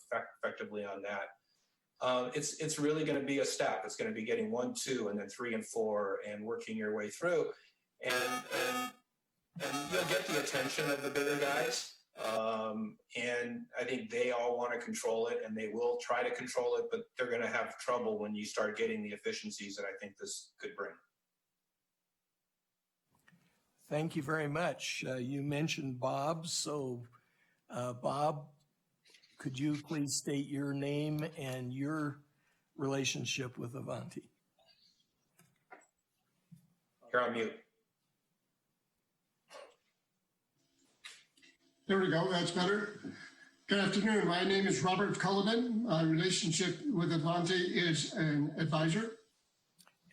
effectively on that. It's really going to be a step. It's going to be getting 1, 2, and then 3 and 4, and working your way through, and you'll get the attention of the bigger guys. And I think they all want to control it, and they will try to control it, but they're going to have trouble when you start getting the efficiencies that I think this could bring. Thank you very much. You mentioned Bob, so Bob, could you please state your name and your relationship with Avanti? You're on mute. There we go, that's better. Good afternoon, my name is Robert Cullivan. My relationship with Avanti is an advisor.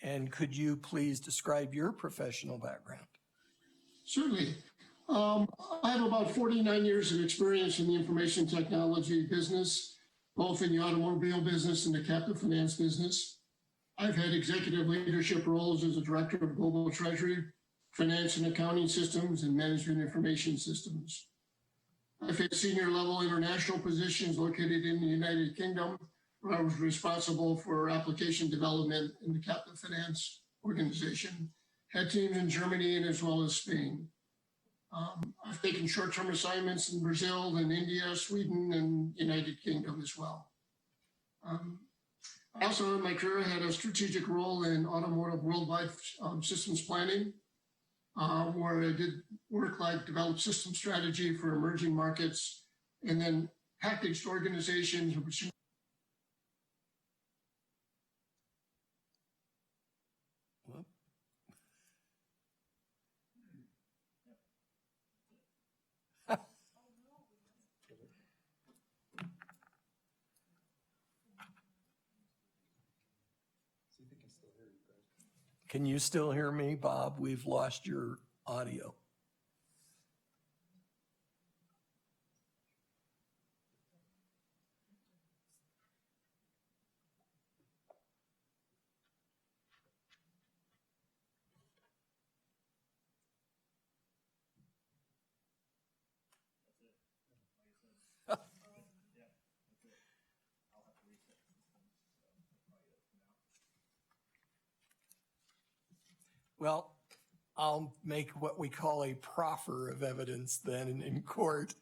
And could you please describe your professional background? Certainly. I have about 49 years of experience in the information technology business, both in the automobile business and the captive finance business. I've had executive leadership roles as a director of global treasury, finance and accounting systems, and management information systems. I've had senior level international positions located in the United Kingdom, where I was responsible for application development in the captive finance organization. Had teams in Germany and as well as Spain. I've taken short-term assignments in Brazil and India, Sweden, and United Kingdom as well. I also in my career had a strategic role in automotive worldwide systems planning, where I did work like develop system strategy for emerging markets, and then packaged organizations. Can you still hear me, Bob? We've lost your audio. Well, I'll make what we call a proffer of evidence then in court.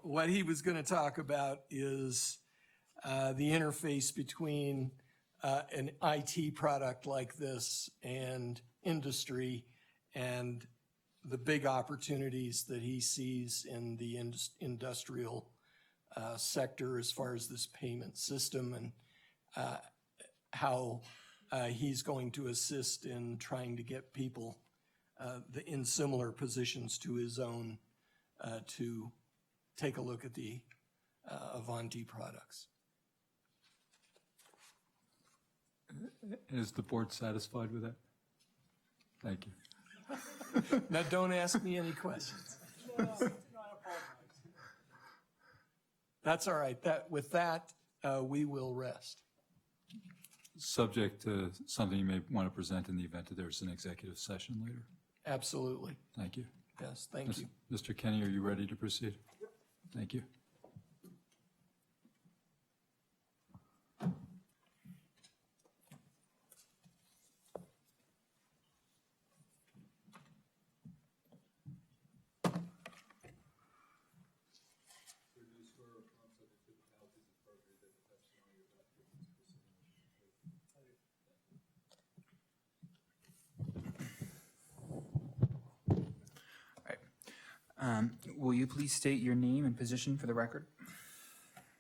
What he was going to talk about is the interface between an IT product like this and industry, and the big opportunities that he sees in the industrial sector as far as this payment system, and how he's going to assist in trying to get people in similar positions to his own to take a look at the Avanti products. Is the board satisfied with that? Thank you. Now, don't ask me any questions. That's all right. With that, we will rest. Subject to something you may want to present in the event that there's an executive session later. Absolutely. Thank you. Yes, thank you. Mr. Kenny, are you ready to proceed? Thank you. Will you please state your name and position for the record?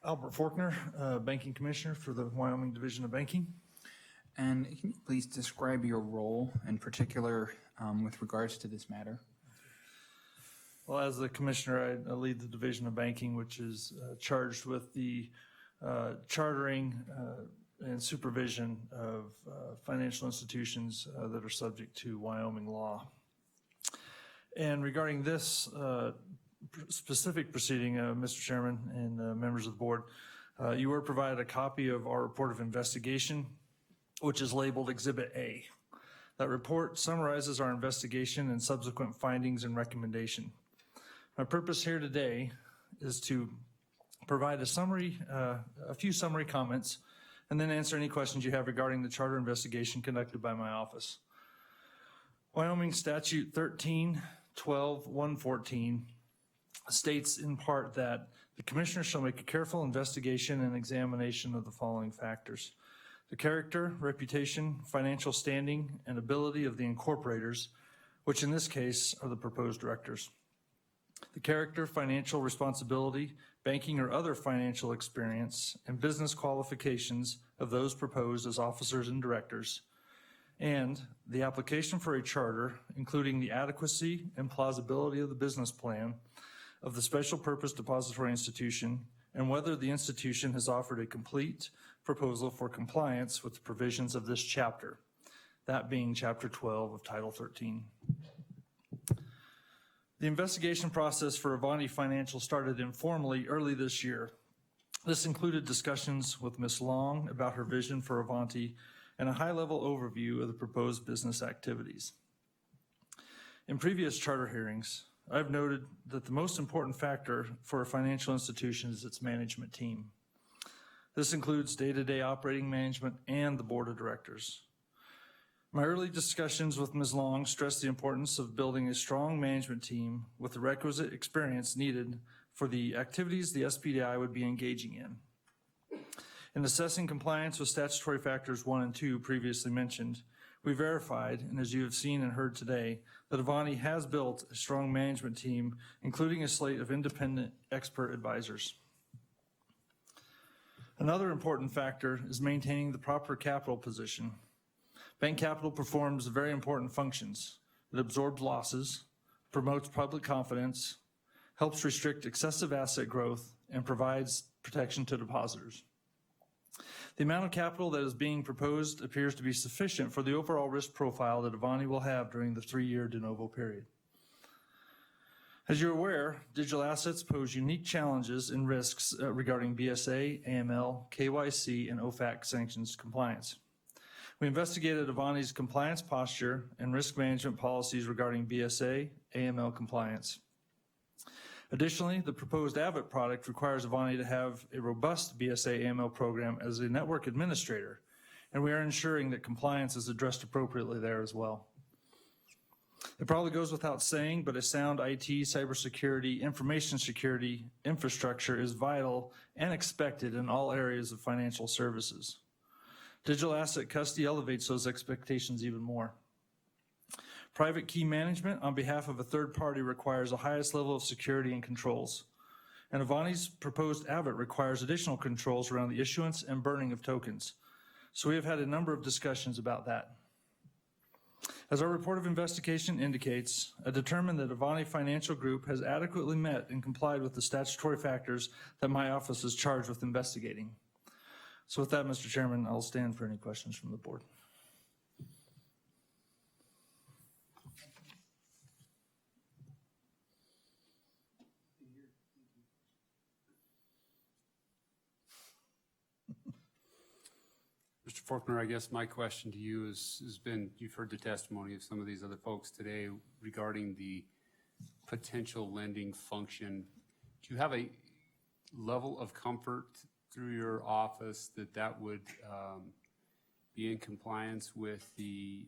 Albert Forkner, Banking Commissioner for the Wyoming Division of Banking. And can you please describe your role in particular with regards to this matter? Well, as the commissioner, I lead the Division of Banking, which is charged with the chartering and supervision of financial institutions that are subject to Wyoming law. And regarding this specific proceeding, Mr. Chairman and members of the board, you were provided a copy of our report of investigation, which is labeled Exhibit A. That report summarizes our investigation and subsequent findings and recommendation. My purpose here today is to provide a few summary comments, and then answer any questions you have regarding the charter investigation conducted by my office. Wyoming Statute 13-12-114 states in part that the commissioner shall make a careful investigation and examination of the following factors: the character, reputation, financial standing, and ability of the incorporators, which in this case are the proposed directors. The character, financial responsibility, banking or other financial experience, and business qualifications of those proposed as officers and directors, and the application for a charter, including the adequacy and plausibility of the business plan of the special purpose depository institution, and whether the institution has offered a complete proposal for compliance with the provisions of this chapter, that being Chapter 12 of Title 13. The investigation process for Avanti Financial started informally early this year. This included discussions with Ms. Long about her vision for Avanti and a high-level overview of the proposed business activities. In previous charter hearings, I've noted that the most important factor for a financial institution is its management team. This includes day-to-day operating management and the board of directors. My early discussions with Ms. Long stressed the importance of building a strong management team with the requisite experience needed for the activities the SPDI would be engaging in. In assessing compliance with statutory factors 1 and 2 previously mentioned, we verified, and as you have seen and heard today, that Avanti has built a strong management team, including a slate of independent expert advisors. Another important factor is maintaining the proper capital position. Bank capital performs very important functions. It absorbs losses, promotes public confidence, helps restrict excessive asset growth, and provides protection to depositors. The amount of capital that is being proposed appears to be sufficient for the overall risk profile that Avanti will have during the 3-year de novo period. As you're aware, digital assets pose unique challenges and risks regarding BSA, AML, KYC, and OFAC sanctions compliance. We investigated Avanti's compliance posture and risk management policies regarding BSA, AML compliance. Additionally, the proposed Avid product requires Avanti to have a robust BSA AML program as a network administrator, and we are ensuring that compliance is addressed appropriately there as well. It probably goes without saying, but a sound IT, cybersecurity, information security infrastructure is vital and expected in all areas of financial services. Digital asset custody elevates those expectations even more. Private key management on behalf of a third party requires the highest level of security and controls. And Avanti's proposed Avid requires additional controls around the issuance and burning of tokens. So we have had a number of discussions about that. As our report of investigation indicates, I determined that Avanti Financial Group has adequately met and complied with the statutory factors that my office is charged with investigating. So with that, Mr. Chairman, I'll stand for any questions from the board. Mr. Faulkner, I guess my question to you has been, you've heard the testimony of some of these other folks today regarding the potential lending function. Do you have a level of comfort through your office that that would be in compliance with the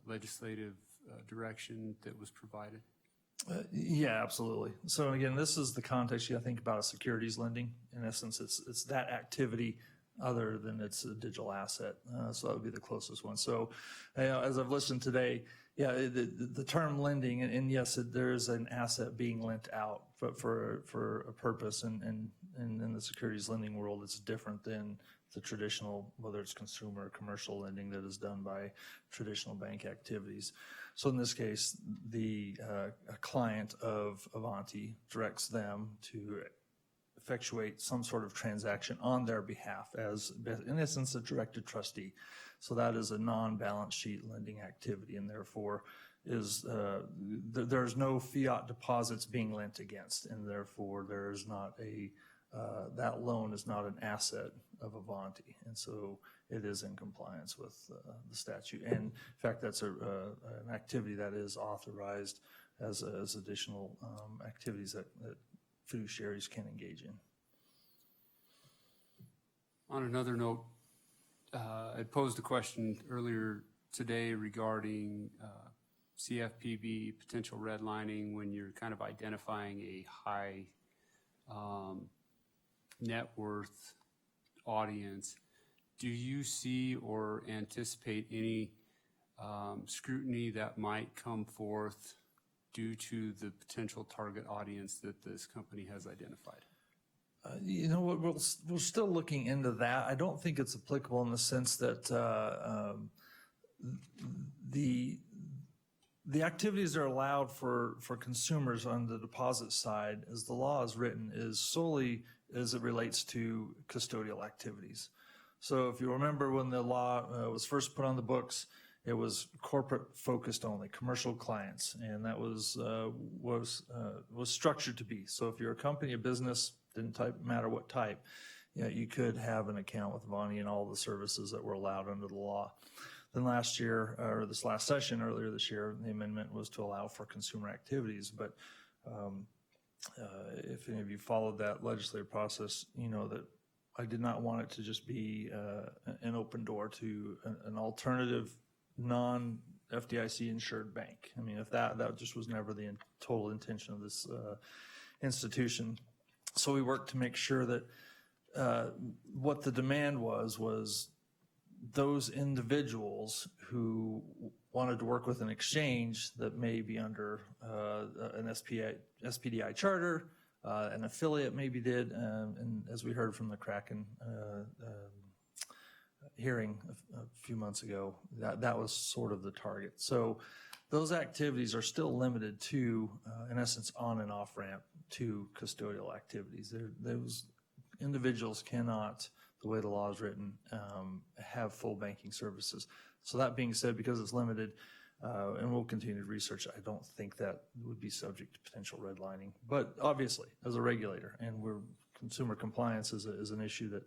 legislative direction that was provided? Yeah, absolutely. So again, this is the context you think about a securities lending. In essence, it's that activity other than it's a digital asset. So that would be the closest one. So as I've listened today, yeah, the term lending, and yes, there is an asset being lent out, but for a purpose, and in the securities lending world, it's different than the traditional, whether it's consumer or commercial lending that is done by traditional bank activities. So in this case, the a client of Avanti directs them to effectuate some sort of transaction on their behalf as, in essence, a directed trustee. So that is a non-balance sheet lending activity, and therefore is there's no fiat deposits being lent against, and therefore there is not a that loan is not an asset of Avanti, and so it is in compliance with the statute. And in fact, that's an activity that is authorized as additional activities that fiduciaries can engage in. On another note, I posed a question earlier today regarding CFPB potential redlining when you're kind of identifying a high net worth audience. Do you see or anticipate any scrutiny that might come forth due to the potential target audience that this company has identified? You know what, we're still looking into that. I don't think it's applicable in the sense that the activities that are allowed for consumers on the deposit side, as the law is written, is solely as it relates to custodial activities. So if you remember when the law was first put on the books, it was corporate focused only, commercial clients, and that was structured to be. So if you're a company, a business, didn't matter what type, you could have an account with Avanti and all the services that were allowed under the law. Then last year, or this last session, earlier this year, the amendment was to allow for consumer activities. But if any of you followed that legislative process, you know that I did not want it to just be an open door to an alternative non-FDIC insured bank. I mean, if that just was never the total intention of this institution. So we worked to make sure that what the demand was those individuals who wanted to work with an exchange that may be under an SPDI charter, an affiliate maybe did, and as we heard from the Kraken hearing a few months ago, that was sort of the target. So those activities are still limited to, in essence, on and off ramp to custodial activities. Those individuals cannot, the way the law is written, have full banking services. So that being said, because it's limited, and we'll continue to research, I don't think that would be subject to potential redlining. But obviously, as a regulator, and consumer compliance is an issue that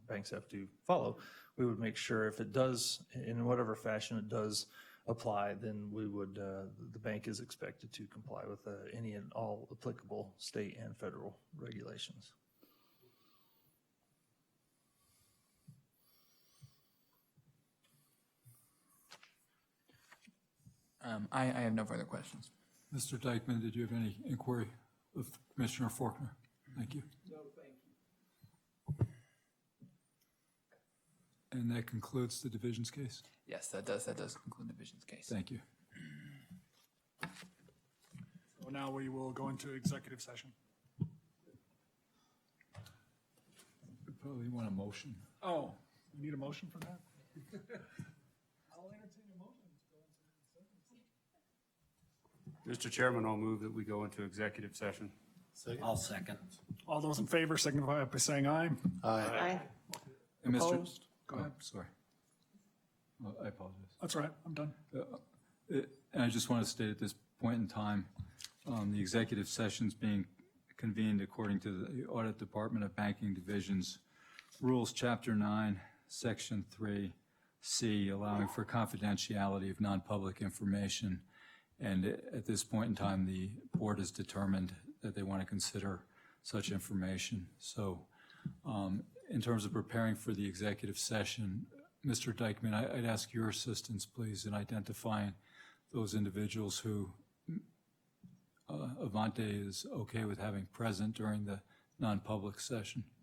banks have to follow, we would make sure if it does, in whatever fashion it does apply, then we would, the bank is expected to comply with any and all applicable state and federal regulations. I have no further questions. Mr. Dykeman, did you have any inquiry of Commissioner Faulkner? Thank you. No, thank you. And that concludes the division's case? Yes, that does conclude the division's case. Thank you. So now we will go into executive session. We probably want a motion. Oh, you need a motion for that? I'll entertain a motion to go into executive session. Mr. Chairman, I'll move that we go into executive session. I'll second. All those in favor signify by saying aye. Aye. And Mr. Opposed? Go ahead. Sorry. Well, I apologize. That's all right, I'm done. And I just want to state at this point in time, the executive session's being convened according to the Audit Department of Banking Division's Rules, Chapter 9, Section 3C, allowing for confidentiality of non-public information. And at this point in time, the board has determined that they want to consider such information. So in terms of preparing for the executive session, Mr. Dykeman, I'd ask your assistance, please, in identifying those individuals who Avanti is okay with having present during the non-public session.